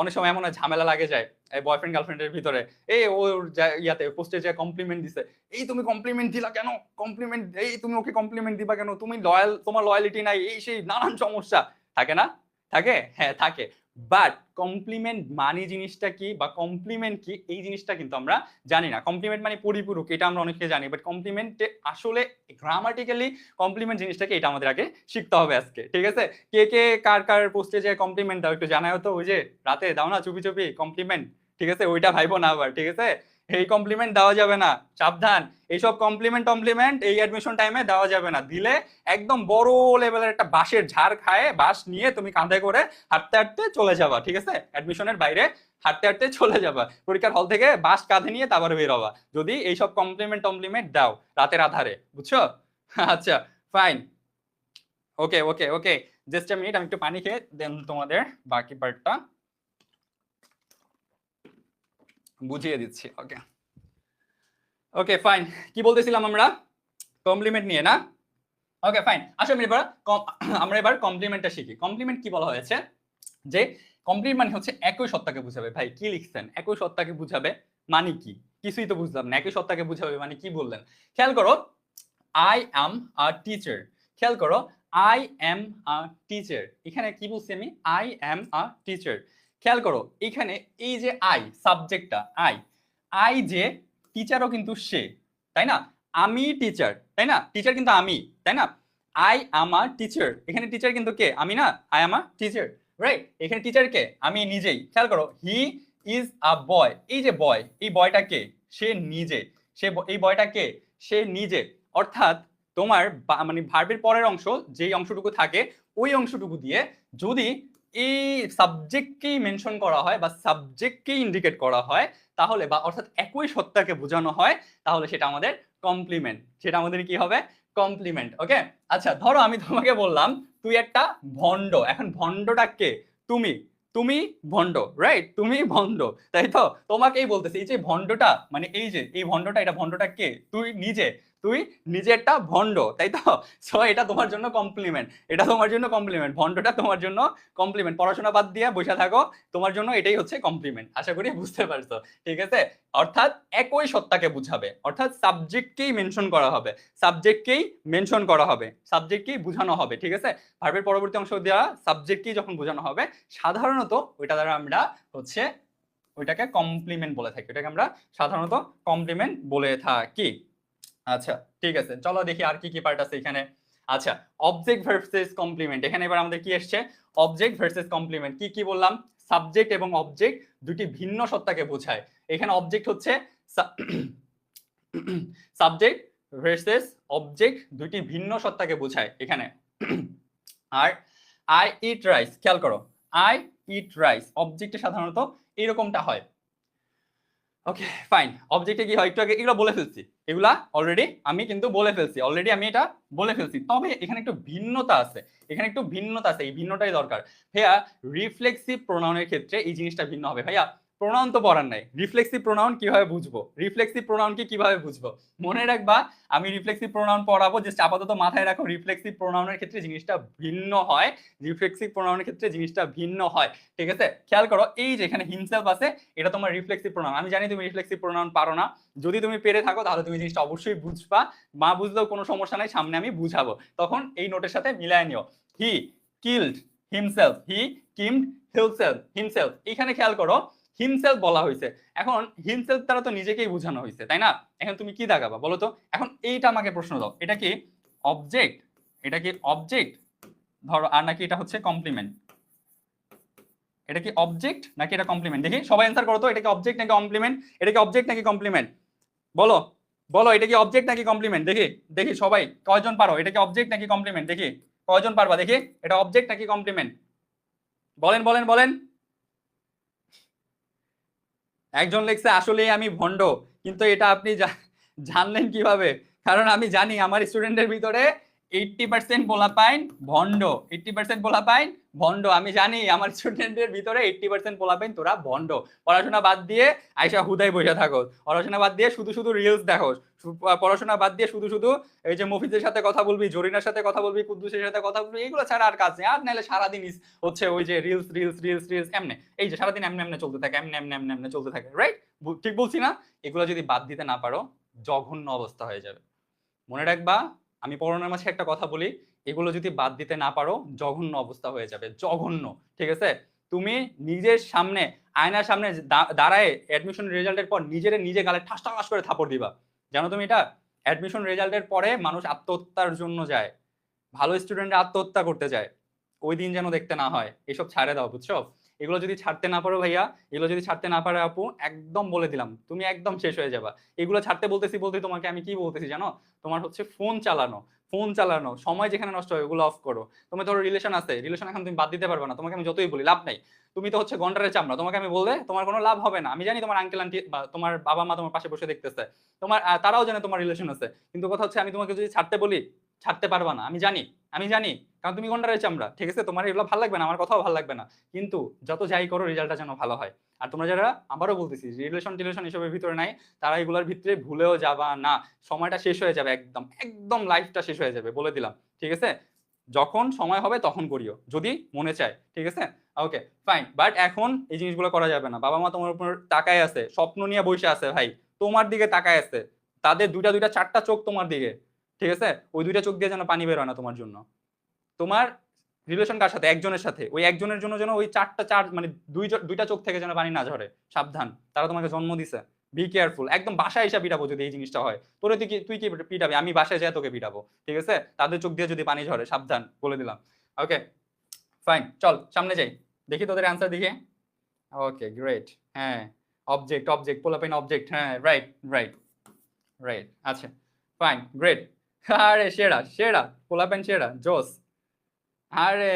অনেক সময় এমন ঝামেলা লাগে যায় বয়ফ্রেন্ড গার্লফ্রেন্ডের ভিতরে, এই ওর ইয়াতে পোস্টে যে কমপ্লিমেন্ট দিছে, এই তুমি কমপ্লিমেন্ট দিলা কেন, কমপ্লিমেন্ট, এই তুমি ওকে কমপ্লিমেন্ট দিবা কেন, তুমি লয়াল, তোমার লয়ালিটি নাই, এই সেই নানান সমস্যা থাকে না? থাকে, হ্যাঁ থাকে। বাট কমপ্লিমেন্ট মানে জিনিসটা কি বা কমপ্লিমেন্ট কি এই জিনিসটা কিন্তু আমরা জানি না। কমপ্লিমেন্ট মানে পরিপূরক, এটা আমরা অনেকে জানি, বাট কমপ্লিমেন্টে আসলে গ্রামাটিক্যালি কমপ্লিমেন্ট জিনিসটাকে এটা আমাদের আগে শিখতে হবে আজকে, ঠিক আছে? কে কে কার কার পোস্টে যে কমপ্লিমেন্ট দাও একটু জানাও তো, ওই যে রাতে দাও না চুপি চুপি কমপ্লিমেন্ট, ঠিক আছে? ওইটা ভাইবো না আবার, ঠিক আছে? এই কমপ্লিমেন্ট দেওয়া যাবে না, সাবধান। এইসব কমপ্লিমেন্ট এই অ্যাডমিশন টাইমে দেওয়া যাবে না, দিলে একদম বড় লেভেলের একটা বাঁশের ঝাড় খায়, বাঁশ নিয়ে তুমি কাঁধে করে হাঁটতে হাঁটতে চলে যাবা, ঠিক আছে? অ্যাডমিশনের বাইরে হাঁটতে হাঁটতে চলে যাবা, পরীক্ষার হল থেকে বাঁশ কাঁধে নিয়ে তারপর বের হবা, যদি এইসব কমপ্লিমেন্ট দাও রাতের আধারে, বুঝছো? আচ্ছা fine, okay okay okay, just a minute, আমি একটু পানি খেয়ে দেন তোমাদের বাকি পার্টটা বুঝিয়ে দিচ্ছি। ওকে ওকে ফাইন, কি বলতেছিলাম আমরা? কমপ্লিমেন্ট নিয়ে না? ওকে ফাইন, আসলে আমরা এবার কমপ্লিমেন্টটা শিখি। কমপ্লিমেন্ট কি বলা হয়েছে যে কমপ্লিমেন্ট মানে হচ্ছে একই সত্তাকে বুঝাবে। ভাই কি লিখছেন, একই সত্তাকে বুঝাবে মানে কি? কিছুই তো বুঝলাম না, একই সত্তাকে বুঝাবে মানে কি বললেন? খেয়াল করো, আই অ্যাম আ টিচার। খেয়াল করো, আই অ্যাম আ টিচার, এখানে কি বলছি আমি? I am a teacher. খেয়াল করো এখানে এই যে আই সাবজেক্টটা, আই আই যে টিচারও কিন্তু সে, তাই না? আমি টিচার, তাই না? টিচার কিন্তু আমি, তাই না? আই অ্যাম আ টিচার, এখানে টিচার কিন্তু কে? আমি না? I am a teacher, right? এখানে টিচার কে? আমি নিজেই। খেয়াল করো, হি ইজ আ বয়, এই যে বয়, এই বয়টা কে? সে নিজে। এই বয়টা কে? সে নিজে। অর্থাৎ তোমার মানে ভার্বের পরের অংশ যেই অংশটুকু থাকে ওই অংশটুকু দিয়ে যদি এই সাবজেক্টকেই মেনশন করা হয় বা সাবজেক্টকেই ইন্ডিকেট করা হয় তাহলে, বা অর্থাৎ একই সত্তাকে বোঝানো হয়, তাহলে সেটা আমাদের কমপ্লিমেন্ট। সেটা আমাদের কি হবে? কমপ্লিমেন্ট। ওকে, আচ্ছা ধরো আমি তোমাকে বললাম তুই একটা ভণ্ড। এখন ভণ্ডটা কে? তুমি। তুমি ভণ্ড, রাইট? তুমি ভণ্ড, তাই তো? তোমাকেই বলতেছি এই যে ভণ্ডটা, মানে এই যে এই ভণ্ডটা, এটা ভণ্ডটা কে? তুই নিজে। তুই নিজে একটা ভণ্ড, তাই তো? সো এটা তোমার জন্য কমপ্লিমেন্ট, এটা তোমার জন্য কমপ্লিমেন্ট, ভণ্ডটা তোমার জন্য কমপ্লিমেন্ট। পড়াশোনা বাদ দিয়ে বসে থাকো, তোমার জন্য এটাই হচ্ছে কমপ্লিমেন্ট। আশা করি বুঝতে পারছো, ঠিক আছে? অর্থাৎ একই সত্তাকে বুঝাবে, অর্থাৎ সাবজেক্টকেই মেনশন করা হবে, সাবজেক্টকেই মেনশন করা হবে, সাবজেক্টকেই বোঝানো হবে, ঠিক আছে? ভার্বের পরবর্তী অংশ দেওয়া সাবজেক্টকেই যখন বোঝানো হবে, সাধারণত ওইটা দ্বারা আমরা হচ্ছে ওইটাকে কমপ্লিমেন্ট বলে থাকি, ওইটাকে আমরা সাধারণত কমপ্লিমেন্ট বলে থাকি। আচ্ছা ঠিক আছে, চলো দেখি আর কি কি পার্ট আছে এখানে। আচ্ছা, অবজেক্ট ভার্সেস কমপ্লিমেন্ট, এখানে এবার আমাদের কি এসছে? Object versus complement. কি কি বললাম? সাবজেক্ট এবং অবজেক্ট দুটি ভিন্ন সত্তাকে বোঝায়। এখানে অবজেক্ট হচ্ছে সাবজেক্ট ভার্সেস অবজেক্ট দুটি ভিন্ন সত্তাকে বোঝায় এখানে। আর আই ইট রাইস, খেয়াল করো, আই ইট রাইস অবজেক্টে সাধারণত এরকমটা হয়। ওকে ফাইন, অবজেক্টে কি হয় একটু আগে এগুলো বলে ফেলছি, এগুলা অলরেডি আমি কিন্তু বলে ফেলছি, অলরেডি আমি এটা বলে ফেলছি। তবে এখানে একটু ভিন্নতা আছে, এখানে একটু ভিন্নতা আছে, এই ভিন্নটাই দরকার। ভাইয়া রিফ্লেক্সিভ প্রোনাউনের ক্ষেত্রে এই জিনিসটা ভিন্ন হবে। ভাইয়া প্রোনাউন তো পড়ার নাই, রিফ্লেক্সিভ প্রোনাউন কিভাবে বুঝবো? রিফ্লেক্সিভ প্রোনাউনকে কিভাবে বুঝবো? মনে রাখবা আমি রিফ্লেক্সিভ প্রোনাউন পড়াবো, জাস্ট আপাতত মাথায় রাখো রিফ্লেক্সিভ প্রোনাউনের ক্ষেত্রে জিনিসটা ভিন্ন হয়, রিফ্লেক্সিভ প্রোনাউনের ক্ষেত্রে জিনিসটা ভিন্ন হয়, ঠিক আছে? খেয়াল করো এই যে এখানে হিমসেলফ আছে, এটা তোমার রিফ্লেক্সিভ প্রোনাউন। আমি জানি তুমি রিফ্লেক্সিভ প্রোনাউন পারো না, যদি তুমি পেরে থাকো তাহলে তুমি জিনিসটা অবশ্যই বুঝবা, মা বুঝলেও কোনো সমস্যা নাই, সামনে আমি বুঝাবো, তখন এই নোটের সাথে মিলায় নিও। হি কিলড হিমসেলফ, হি কিমড হিমসেলফ, এখানে খেয়াল করো হিমসেলফ বলা হয়েছে। এখন হিমসেলফ দ্বারা তো নিজেকেই বোঝানো হয়েছে, তাই না? এখন তুমি কি দেখাবা বলো তো? এখন এইটা আমাকে প্রশ্ন দাও, এটা কি অবজেক্ট? এটা কি অবজেক্ট ধরো, আর নাকি এটা হচ্ছে কমপ্লিমেন্ট? এটা কি অবজেক্ট নাকি এটা কমপ্লিমেন্ট? দেখি সবাই অ্যান্সার করো তো, এটা কি অবজেক্ট নাকি কমপ্লিমেন্ট? এটা কি অবজেক্ট নাকি কমপ্লিমেন্ট? বলো বলো, এটা কি অবজেক্ট নাকি কমপ্লিমেন্ট? দেখি দেখি সবাই কয়জন পারো, এটা কি অবজেক্ট নাকি কমপ্লিমেন্ট? দেখি কয়জন পারবা, দেখি এটা অবজেক্ট নাকি কমপ্লিমেন্ট? বলেন বলেন বলেন। একজন লিখছে আসলে আমি ভণ্ড, কিন্তু এটা আপনি জানলেন কিভাবে? কারণ আমি জানি আমার স্টুডেন্টের ভিতরে 80% পোলাপাইন ভণ্ড, 80% পোলাপাইন ভণ্ড। আমি জানি আমার স্টুডেন্টের ভিতরে 80% পোলাপাইন তোরা ভণ্ড। পড়াশোনা বাদ দিয়ে আয়সা হুদাই বসে থাকো, পড়াশোনা বাদ দিয়ে শুধু শুধু রিলস দেখো, পড়াশোনা বাদ দিয়ে শুধু শুধু এই যে মফিজের সাথে কথা বলবি, জরিনার সাথে কথা বলবি, কুদ্দুসের সাথে কথা বলবি, এগুলো ছাড়া আর কাজ নেই। আর নাহলে সারাদিন হচ্ছে ওই যে রিলস রিলস রিলস রিলস এমনে, এই যে সারাদিন এমনি এমনি চলতে থাকে, এমনি এমনি এমনি এমনি চলতে থাকে, রাইট? ঠিক বলছি না? এগুলো যদি বাদ দিতে না পারো জঘন্য অবস্থা হয়ে যাবে। মনে রাখবা আমি পড়ানোর মাঝে একটা কথা বলি, এগুলো যদি বাদ দিতে না পারো জঘন্য অবস্থা হয়ে যাবে, জঘন্য, ঠিক আছে? তুমি নিজের সামনে আয়নার সামনে দাঁড়ায় অ্যাডমিশন রেজাল্টের পর নিজে গালে ঠাস ঠাস করে থাপড় দিবা। জানো তুমি এটা? অ্যাডমিশন রেজাল্টের পরে মানুষ আত্মহত্যার জন্য যায়, ভালো স্টুডেন্টরা আত্মহত্যা করতে যায়, ওই দিন যেন দেখতে না হয়। এসব ছাড়ে দাও, বুঝছো? এগুলো যদি ছাড়তে না পারো ভাইয়া, এগুলো যদি ছাড়তে না পারে আপু, একদম বলে দিলাম তুমি একদম শেষ হয়ে যাবা। এগুলো ছাড়তে বলতেছি বলতে তোমাকে আমি কি বলতেছি জানো? তোমার হচ্ছে ফোন চালানো, ফোন চালানো, সময় যেখানে নষ্ট হয় ওগুলো অফ করো। তুমি ধরো রিলেশন আছে, রিলেশন এখন তুমি বাদ দিতে পারবে না, তোমাকে আমি যতই বলি লাভ নাই। তুমি তো হচ্ছে গন্ডারের চামড়া, তোমাকে আমি বললে তোমার কোনো লাভ হবে না। আমি জানি তোমার আঙ্কেল আন্টি বা তোমার বাবা মা তোমার পাশে বসে দেখতেছে, তোমার তারাও জানে তোমার রিলেশন আছে, কিন্তু কথা হচ্ছে আমি তোমাকে যদি ছাড়তে বলি ছাড়তে পারবা না। আমি জানি, আমি জানি, কারণ তুমি গন্ডারের চামড়া, ঠিক আছে? তোমার এগুলো ভালো লাগবে না, আমার কথাও ভালো লাগবে না, কিন্তু যত যাই করো রেজাল্টটা যেন ভালো হয়। আর তোমরা যারা, আবারও বলতেছি, রিলেশন টিলেশন এসবের ভিতরে নাই, তারা এগুলোর ভিতরে ভুলেও যাবা না। সময়টা শেষ হয়ে যাবে, একদম একদম লাইফটা শেষ হয়ে যাবে, বলে দিলাম, ঠিক আছে? যখন সময় হবে তখন করিও যদি মনে চায়, ঠিক আছে? ওকে ফাইন, বাট এখন এই জিনিসগুলো করা যাবে না। বাবা মা তোমার উপর তাকায় আছে, স্বপ্ন নিয়ে বসে আছে ভাই, তোমার দিকে তাকায় আছে, তাদের দুইটা দুইটা চারটা চোখ তোমার দিকে, ঠিক আছে? ওই দুইটা চোখ দিয়ে যেন পানি বের হয় না তোমার জন্য। তোমার রিলেশন কার সাথে? একজনের সাথে। ওই একজনের জন্য যেন ওই চার মানে দুইটা চোখ থেকে যেন পানি না ঝরে। সাবধান, তারা তোমাকে জন্ম দিছে। Be careful. একদম বাসায় এসে পিটাবো যদি এই জিনিসটা হয়। তোরে তুই কি পিটাবি? আমি বাসায় যেয়ে তোকে পিটাবো। ঠিক আছে? তাদের চোখ দিয়ে যদি পানি ঝরে, সাবধান, বলে দিলাম। ওকে, ফাইন, চল সামনে যাই, দেখি তোদের অ্যান্সার দিকে। ওকে, গ্রেট। হ্যাঁ, অবজেক্ট অবজেক্ট, পোলাপাইন অবজেক্ট, হ্যাঁ, রাইট রাইট রাইট। আচ্ছা, ফাইন, গ্রেট। আরে সেরা সেরা, পোলাপাইন সেরা, জোস। আরে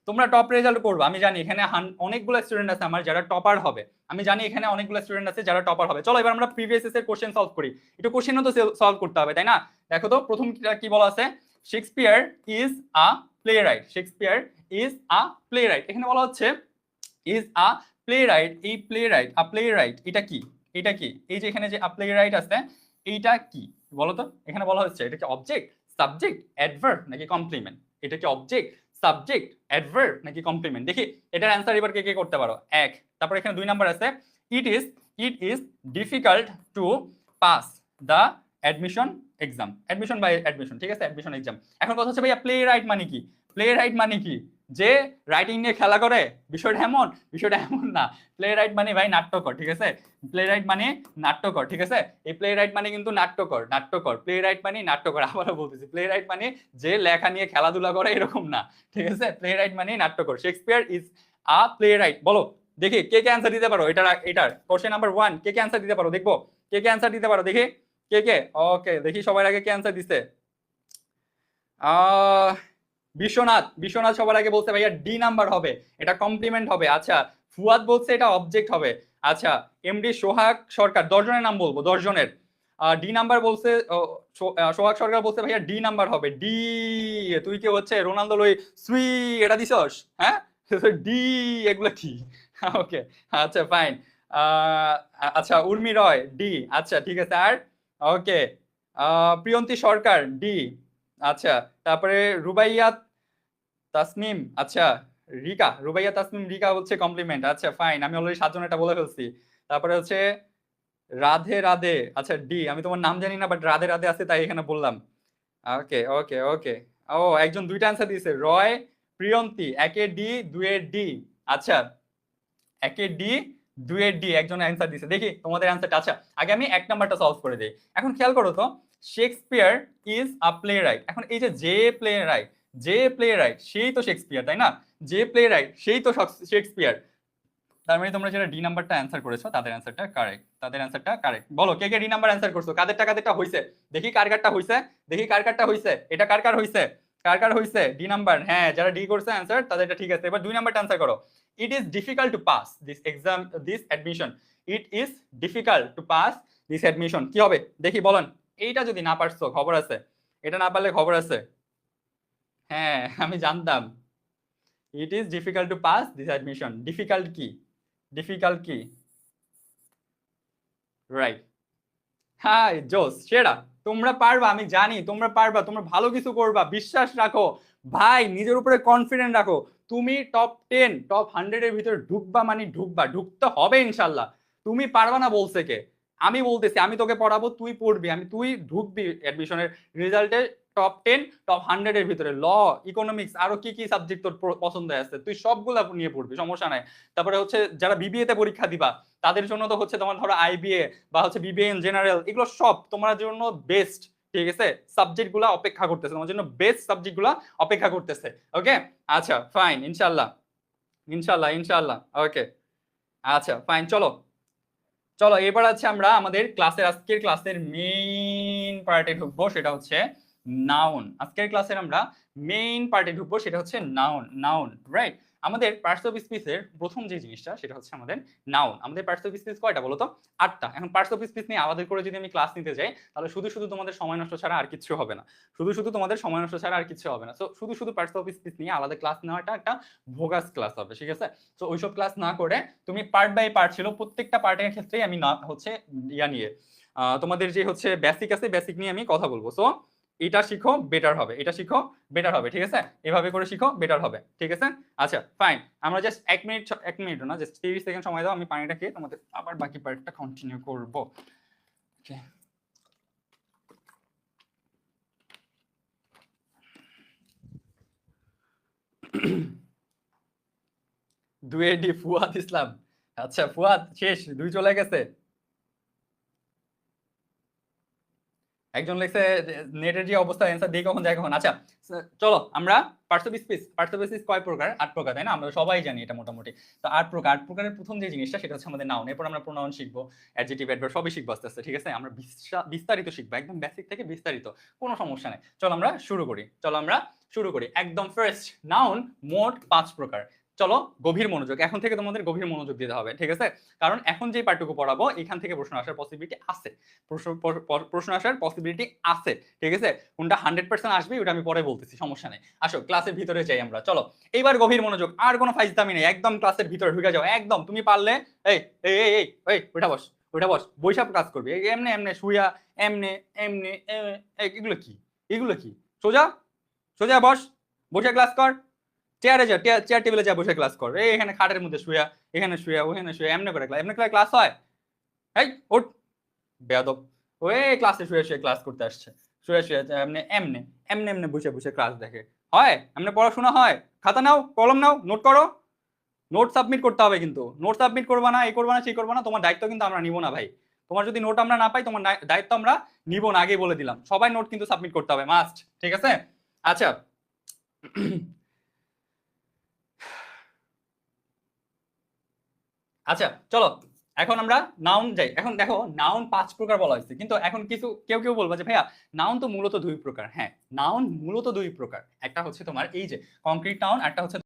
তোমরা টপ রেজাল্ট করবে আমি জানি, এখানে অনেকগুলো স্টুডেন্ট আছে আমার যারা টপার হবে। আমি জানি এখানে অনেকগুলো স্টুডেন্ট আছে যারা টপার হবে। চলো এবার আমরা প্রিভিয়াস এর কোশ্চেন সলভ করি। একটু কোশ্চেনও তো সলভ করতে হবে, তাই না? দেখো তো প্রথম কি বলা আছে, Shakespeare is a play right. Shakespeare is a play right, এখানে বলা হচ্ছে ইজ আ প্লে রাইট। এই প্লে রাইট, আ প্লে রাইট, এটা কি? এটা কি? এই যে এখানে যে আ প্লে রাইট আছে, এইটা কি বলো তো? এখানে বলা হচ্ছে এটা কি অবজেক্ট, সাবজেক্ট, অ্যাডভার্ব নাকি কমপ্লিমেন্ট? এটা কি অবজেক্ট, সাবজেক্ট, অ্যাডভার্ব নাকি কমপ্লিমেন্ট? দেখি এটার অ্যান্সার এবার কে কে করতে পারো। এক, তারপর এখানে 2 নাম্বার আছে, it is difficult to pass the admission exam. Admission by admission, ঠিক আছে, অ্যাডমিশন এক্সাম। এখন কথা হচ্ছে ভাইয়া প্লে রাইট মানে কি? প্লে রাইট মানে কি? যে রাইটিং নিয়ে খেলা করে? বিষয়টা এমন না। প্লে রাইট মানে ভাই নাট্যকর, ঠিক আছে? প্লে রাইট মানে নাট্যকর, ঠিক আছে? এই প্লে রাইট মানে কিন্তু নাট্যকর, নাট্যকর। প্লে রাইট মানে নাট্যকর, আবারও বলতেছি, প্লে রাইট মানে যে লেখা নিয়ে খেলাধুলা করে এরকম না, ঠিক আছে? প্লে রাইট মানে নাট্যকর। Shakespeare is a playwright. বলো দেখি কে কে অ্যান্সার দিতে পারো এটার কোশ্চেন নাম্বার 1, কে কে অ্যান্সার দিতে পারো, দেখবো কে কে অ্যান্সার দিতে পারো, দেখি কে কে। ওকে, দেখি সবার আগে কে অ্যান্সার দিছে। বিশ্বনাথ সবার আগে বলছে ভাইয়া ডি নাম্বার হবে, এটা কমপ্লিমেন্ট হবে। আচ্ছা, ফুয়াদ বলছে এটা অবজেক্ট হবে। আচ্ছা, এমডি সোহাগ সরকার, 10 জনের নাম বলবো, 10 জনের। ডি নাম্বার বলছে, সোহাগ সরকার বলছে ভাইয়া ডি নাম্বার হবে, ডি। তুই কি হচ্ছে রোনালদো লই সুই এটা দিছস? হ্যাঁ, ডি, এগুলো কি? ওকে, আচ্ছা ফাইন। আচ্ছা, উর্মি রয় ডি, আচ্ছা ঠিক আছে। আর ওকে, প্রিয়ন্তী সরকার ডি। আচ্ছা, তারপরে রুবাইয়া তাসমিম, আচ্ছা রুবাইয়া তাসমিম রিকা হচ্ছে কমপ্লিমেন্ট। আচ্ছা ফাইন, আমি অলরেডি 7 জন এটা বলে ফেলছি। তারপরে হচ্ছে রাধে রাধে, আচ্ছা ডি। আমি তোমার নাম জানি না, বাট রাধে রাধে আছে তাই এখানে বললাম। ওকে ওকে ওকে। ও, একজন 2টা অ্যান্সার দিয়েছে, রয় প্রিয়ন্তী, একে ডি 2 ডি। আচ্ছা, একে ডি 2 ডি, একজন অ্যান্সার দিয়েছে। দেখি তোমাদের অ্যান্সারটা। আচ্ছা, আগে আমি 1 নাম্বারটা সলভ করে দিই। এখন খেয়াল করো তো, Shakespeare is a play right. এখন এই যে প্লে রাইট, যে প্লে রাইট সেই তো শেক্সপিয়ার, তাই না? যে প্লে রাইট সেই তো শেক্সপিয়ার। তার মানে তোমরা যারা ডি নাম্বারটা অ্যান্সার করেছো তাদের অ্যান্সারটা কারেক্ট, তাদের অ্যান্সারটা কারেক্ট। বলো কে কে ডি নাম্বার অ্যান্সার করছো, কাদেরটা হইছে, দেখি কারটা হইছে, দেখি কারটা হইছে, এটা কার হইছে, কার হইছে ডি নাম্বার। হ্যাঁ, যারা ডি করছে অ্যান্সার তাদেরটা ঠিক আছে। এবার 2 নাম্বারটা অ্যান্সার করো। ইট is difficult to pass this exam, this admission. It is difficult to pass this admission, কি হবে দেখি বলেন। এইটা যদি না পারছো খবর আছে, এটা না পারলে খবর আছে। হ্যাঁ, আমি জানতাম। ইট is difficult to pass this admission, difficult কি? ডিফিকাল্ট কি? রাইট। হ্যাঁ, জোস, সেরা। তোমরা পারবা, আমি জানি তোমরা পারবা, তোমরা ভালো কিছু করবা, বিশ্বাস রাখো ভাই, নিজের উপরে কনফিডেন্ট রাখো। তুমি টপ 10 টপ 100 এর ভিতরে ঢুকবা, মানে ঢুকবা, ঢুকতে হবে ইনশাল্লাহ। তুমি পারবা না বলছে কে? আমি বলতেছি, আমি তোকে পড়াবো, তুই পড়বি, তুই ঢুকবি অ্যাডমিশনের রেজাল্টে টপ 10 টপ 100 এর ভিতরে। ল, ইকোনমিক্স, আরো কি কি সাবজেক্ট তোর পছন্দ আছে তুই সবগুলা নিয়ে পড়বি, সমস্যা নাই। তারপরে হচ্ছে যারা বিবিএ তে পরীক্ষা দিবা তাদের জন্য তো হচ্ছে তোমার ধরো আইবিএ বা হচ্ছে বিবিএ ইন জেনারেল, এগুলো সব তোমার জন্য বেস্ট, ঠিক আছে? সাবজেক্ট গুলা অপেক্ষা করতেছে তোমার জন্য, বেস্ট সাবজেক্ট গুলা অপেক্ষা করতেছে। ওকে, আচ্ছা ফাইন, ইনশাল্লাহ ইনশাল্লাহ ইনশাল্লাহ। ওকে, আচ্ছা ফাইন, চলো চলো এবার আছে আমরা আমাদের আজকের ক্লাসের মেইন পার্টে ঢুকবো, সেটা হচ্ছে নাউন। আজকের ক্লাসের আমরা মেইন পার্টে ঢুকবো, সেটা হচ্ছে নাউন। Noun, right? আমাদের পার্টস অফ স্পিচের প্রথম যে জিনিসটা সেটা হচ্ছে আমাদের নাউন। আমাদের পার্টস অফ স্পিচ কয়টা বলো তো? 8টা। এখন পার্টস অফ স্পিচ নিয়ে আলাদা করে যদি আমি ক্লাস নিতে যাই, তাহলে শুধু তোমাদের সময় নষ্ট ছাড়া আর কিছু হবে না। শুধু তোমাদের সময় নষ্ট ছাড়া আর কিছু হবে না। সো শুধু পার্টস অফ স্পিচ নিয়ে আলাদা ক্লাস নেওয়াটা একটা ভোগাস ক্লাস হবে, ঠিক আছে? তো ওইসব ক্লাস না করে তুমি পার্ট বাই পার্ট ছিল, প্রত্যেকটা পার্টের ক্ষেত্রেই আমি না হচ্ছে ইয়া নিয়ে তোমাদের যে হচ্ছে বেসিক আছে, বেসিক নিয়ে আমি কথা বলবো। সো এটা শিখো বেটার হবে, এটা শিখো বেটার হবে, ঠিক আছে? এভাবে করে শিখো বেটার হবে, ঠিক আছে? আচ্ছা ফাইন, আমরা জাস্ট 1 মিনিট না, জাস্ট 30 সেকেন্ড সময় দাও, আমি পানিটা খেয়ে তোমাদের আবার বাকি পার্টটা কন্টিনিউ করবো। ওকে, দুয়ে ডি ফুয়াদ ইসলাম। আচ্ছা ফুয়াদ শেষ, 2 চলে গেছে। একজন লিখছে নেটের যে অবস্থা, অ্যান্সার দিয়ে কখন যায় কখন। আচ্ছা চলো আমরা পার্থিব স্পিচ কয় প্রকার? 8 প্রকার, তাই না? আমরা সবাই জানি এটা মোটামুটি। তো 8 প্রকার, 8 প্রকারের প্রথম যে জিনিসটা সেটা হচ্ছে আমাদের নাউন। এরপর আমরা প্রোনাউন শিখবো, অ্যাডজেক্টিভ, অ্যাডভার্ব সবই শিখবো আস্তে আস্তে, ঠিক আছে? আমরা বিস্তারিত শিখবো, একদম বেসিক থেকে বিস্তারিত, কোনো সমস্যা নেই। চলো আমরা শুরু করি একদম ফার্স্ট। নাউন মোট 5 প্রকার। চলো গভীর মনোযোগ, এখন থেকে তোমাদের গভীর মনোযোগ দিতে হবে, ঠিক আছে? কারণ এখন যে পার্টটুকু পড়াবো এখান থেকে প্রশ্ন আসার পসিবিলিটি আছে, প্রশ্ন আসার পসিবিলিটি আছে, ঠিক আছে? কোনটা 100% আসবে ওটা আমি পরে বলতেছি, সমস্যা নেই। আসো ক্লাসের ভিতরে যাই আমরা, চলো এইবার গভীর মনোযোগ, আর কোনো ফাইজলামি নেই, একদম ক্লাসের ভিতরে ঢুকে যাও একদম। তুমি পারলে এই এই এই এই এই ওইটা বস বৈশাখ কাজ করবে, এমনে এমনে শুয়া, এমনে এমনে এগুলো কি, এগুলো কি? সোজা সোজা বস, বসে ক্লাস কর। চেয়ারে যা, চেয়ার টেবিলে যা বসে ক্লাস কর। এই এখানে খাটের মধ্যে শুয়া, এখানে শুয়া, ওখানে শুয়া, এমনি করে ক্লাস হয়? এই ওঠ বেয়াদব, ওই ক্লাসে শুয়ে শুয়ে ক্লাস করতে আসছে, শুয়ে শুয়ে এমনি এমনি এমনি এমনি বসে বসে ক্লাস দেখে হয়? এমনি পড়াশোনা হয়? খাতা নাও, কলম নাও, নোট করো। নোট সাবমিট করতে হবে, কিন্তু নোট সাবমিট করবা না, এই করবা না, সেই করবা না, তোমার দায়িত্ব কিন্তু আমরা নিব না ভাই। তোমার যদি নোট আমরা না পাই, তোমার দায়িত্ব আমরা নিব না, আগেই বলে দিলাম। সবাই নোট কিন্তু সাবমিট করতে হবে, মাস্ট, ঠিক আছে? আচ্ছা আচ্ছা চলো এখন আমরা নাউন যাই। এখন দেখো নাউন 5 প্রকার বলা হয়েছে, কিন্তু এখন কিছু কেউ বলবা যে ভাইয়া নাউন তো মূলত 2 প্রকার। হ্যাঁ, নাউন মূলত 2 প্রকার। একটা হচ্ছে তোমার এই যে কংক্রিট নাউন, একটা হচ্ছে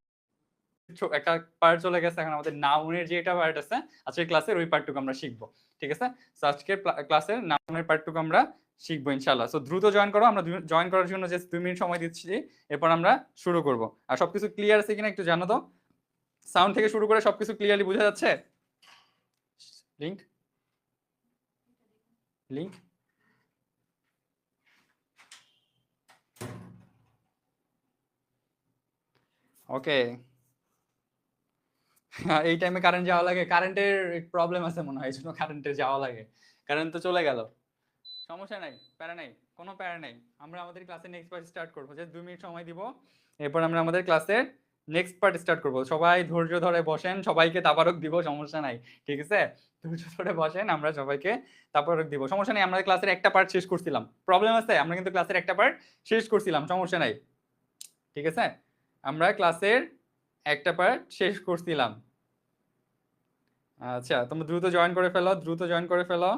একটা পার্ট চলে গেছে। এখন আমাদের নাউনের যে এটা পার্ট আছে, আজকের ক্লাসের ওই পার্টটুকু আমরা শিখবো, ঠিক আছে? সো আজকের ক্লাসের নাউনের পার্টটুকু আমরা শিখবো ইনশাআল্লাহ। সো দ্রুত জয়েন করো, আমরা জয়েন করার জন্য যে 2 মিনিট সময় দিচ্ছি, এরপর আমরা শুরু করব। আর সবকিছু ক্লিয়ার আছে কিনা একটু জানো তো? সাউন্ড থেকে শুরু করে সবকিছু ক্লিয়ারলি বোঝা যাচ্ছে? লিংক লিংক ওকে। এই টাইমে কারেন্ট যাওয়া লাগে, কারেন্টের প্রবলেম আছে মনে হয়, এই জন্য কারেন্টের যাওয়া লাগে। কারেন্ট তো চলে গেল, সমস্যা নাই, প্যারা নাই, কোনো প্যারা নাই। আমরা আমাদের ক্লাসে নেক্সট পার্ট স্টার্ট করবো, যে 2 মিনিট সময় দিব, এরপর আমরা আমাদের ক্লাসের নেক্সট পার্ট স্টার্ট করবো। সবাই ধৈর্য ধরে বসেন, সবাইকে তাবারক দিব, সমস্যা নাই, ঠিক আছে? ধৈর্য ধরে বসেন, আমরা সবাইকে তাবারক দিব, সমস্যা নেই। আমরা ক্লাসের একটা পার্ট শেষ করছিলাম, প্রবলেম আছে? আমরা কিন্তু ক্লাসের একটা পার্ট শেষ করছিলাম, সমস্যা নাই, ঠিক আছে? আমরা ক্লাসের একটা পার্ট শেষ করছিলাম। আচ্ছা তোমরা দ্রুত জয়েন করে ফেলো, দ্রুত জয়েন করে ফেলো।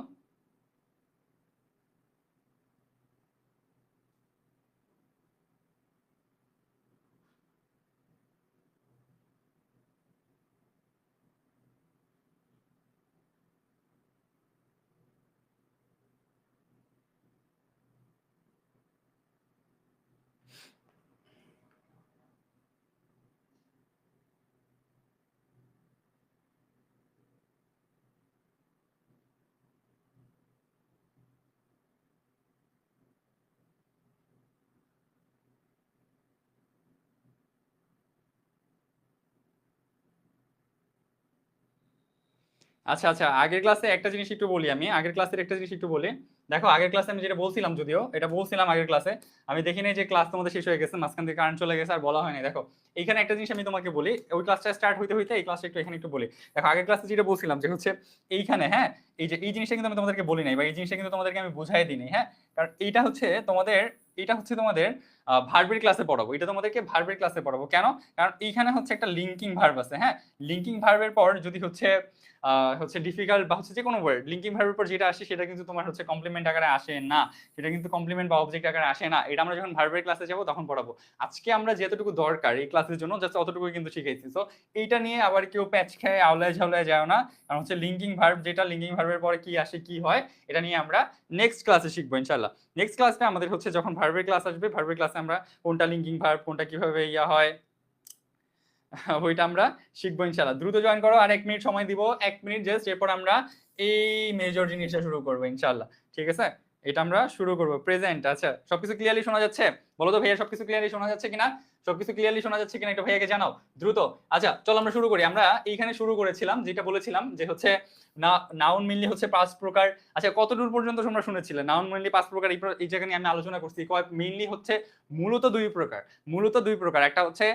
আচ্ছা আচ্ছা, আগের ক্লাসে একটা জিনিস একটু বলি, আমি আগের ক্লাসের একটা জিনিস একটু বলি। দেখো আগের ক্লাসে আমি যেটা বলছিলাম, যদিও এটা বলছিলাম আগের ক্লাসে, আমি দেখি নাই যে ক্লাস তোমাদের শেষ হয়ে গেছে, মাঝখান থেকে কারেন্ট চলে গেছে, আর বলা হয়নি। দেখো এইখানে একটা জিনিস আমি তোমাকে বলি, ওই ক্লাসটা স্টার্ট হইতে হইতে এই ক্লাসটা একটু এখানে একটু বলি। দেখো আগের ক্লাসে যেটা বলছিলাম যে হচ্ছে এইখানে, হ্যাঁ, এই যে এই জিনিসটা কিন্তু আমি তোমাদেরকে বলি নাই, বা এই জিনিসটা কিন্তু তোমাদেরকে আমি বুঝাই দিই নাই, হ্যাঁ? কারণ এইটা হচ্ছে তোমাদের ভার্বের ক্লাসে পড়াবো, এটা তোমাদেরকে ভার্বের ক্লাসে পড়াবো। কেন? কারণ এইখানে হচ্ছে একটা লিঙ্কিং ভার্ব আছে, হ্যাঁ? লিঙ্কিং ভার্বের পর যদি হচ্ছে ডিফিকাল্ট বা হচ্ছে যে কোনো ওয়ার্ড লিঙ্কিং ভার্বের পর যেটা আসে সেটা কিন্তু তোমার হচ্ছে কমপ্লিমেন্ট আকারে আসে না, সেটা কিন্তু কমপ্লিমেন্ট বা অবজেক্ট আকারে আসে না। এটা আমরা যখন ভার্বের ক্লাসে যাব তখন পড়াবো। আজকে আমরা যতটুকু দরকার এই ক্লাসের জন্য জাস্ট অতটুকুই কিন্তু শিখাইছি। সো এইটা নিয়ে আবার কেউ প্যাচ খেয়ে আওলায় ঝাওলায় যায় না, কারণ হচ্ছে লিঙ্কিং ভার্ব যেটা, লিঙ্কিং ভার্বের পরে কি আসে কি হয় এটা নিয়ে আমরা নেক্সট ক্লাসে শিখবো ইনশাআল্লাহ। নেক্সট ক্লাসটা আমাদের হচ্ছে যখন ভার্বের ক্লাস আসবে, ভার্বের ক্লাসে আমরা কোনটা লিঙ্কিং ভার্ব, কোনটা কিভাবে হয় ওইটা আমরা শিখবো ইনশাআল্লাহ। দ্রুত জয়েন করো, আর 1 মিনিট সময় দিব, 1 মিনিট জাস্ট, এরপর আমরা এই মেজর জিনিসটা শুরু করবো ইনশাআল্লাহ, ঠিক আছে? এটা আমরা শুরু করব প্রেজেন্ট। আচ্ছা সবকিছু ক্লিয়ারলি শোনা যাচ্ছে? বলো তো ভাইয়া সবকিছু ক্লিয়ারলি শোনা যাচ্ছে কিনা, সবকিছু ক্লিয়ারলি শোনা যাচ্ছে কিনা একটু ভাইয়াকে জানাও দ্রুত। আচ্ছা চলো আমরা শুরু করি। আমরা এইখানে শুরু করেছিলাম, যেটা বলেছিলাম যে হচ্ছে নাউন মেইনলি হচ্ছে 5 প্রকার। আচ্ছা কতদূর পর্যন্ত তোমরা শুনেছিলে? নাউন মেইনলি 5 প্রকার, এই জায়গা নিয়ে আমি আলোচনা করছি। মেইনলি হচ্ছে মূলত 2 প্রকার, মূলত 2 প্রকার। একটা হচ্ছে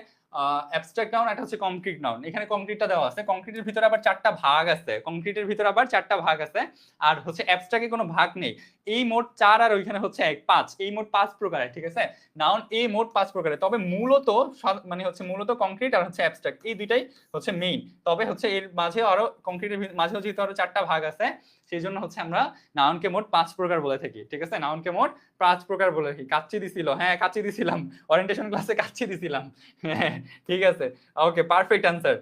অ্যাবস্ট্রাক্ট নাউন, একটা হচ্ছে কংক্রিট নাউন। এখানে কংক্রিটটা দেওয়া আছে, কংক্রিটের ভিতরে আবার 4টা ভাগ আছে, কংক্রিটের ভিতরে আবার 4টা ভাগ আছে, আর হচ্ছে অ্যাবস্ট্রাক্টে কোনো ভাগ নেই। এই মোট 4 আর ওইখানে হচ্ছে 1 5, এই মোট 5 প্রকারের, ঠিক আছে? নাউন এই মোট 5 প্রকারের, তবে মূলত মানে হচ্ছে মূলত কংক্রিট আর হচ্ছে অ্যাবস্ট্রাক্ট এই দুইটাই হচ্ছে মেইন। তবে হচ্ছে এর মাঝে আরো কংক্রিটের মাঝেও যেহেতু আরো 4টা ভাগ আছে, সেই জন্য হচ্ছে আমরা নাউনকে মোট 5 প্রকার বলে থাকি, ঠিক আছে? নাউনকে মোট 5 প্রকার বলে থাকি। কাচ্চি দিছিল, হ্যাঁ কাচ্চি দিছিলাম, ওরিয়েন্টেশন ক্লাসে কাচ্চি দিছিলাম। হ্যাঁ ঠিক আছে, ওকে পারফেক্ট অ্যান্সার।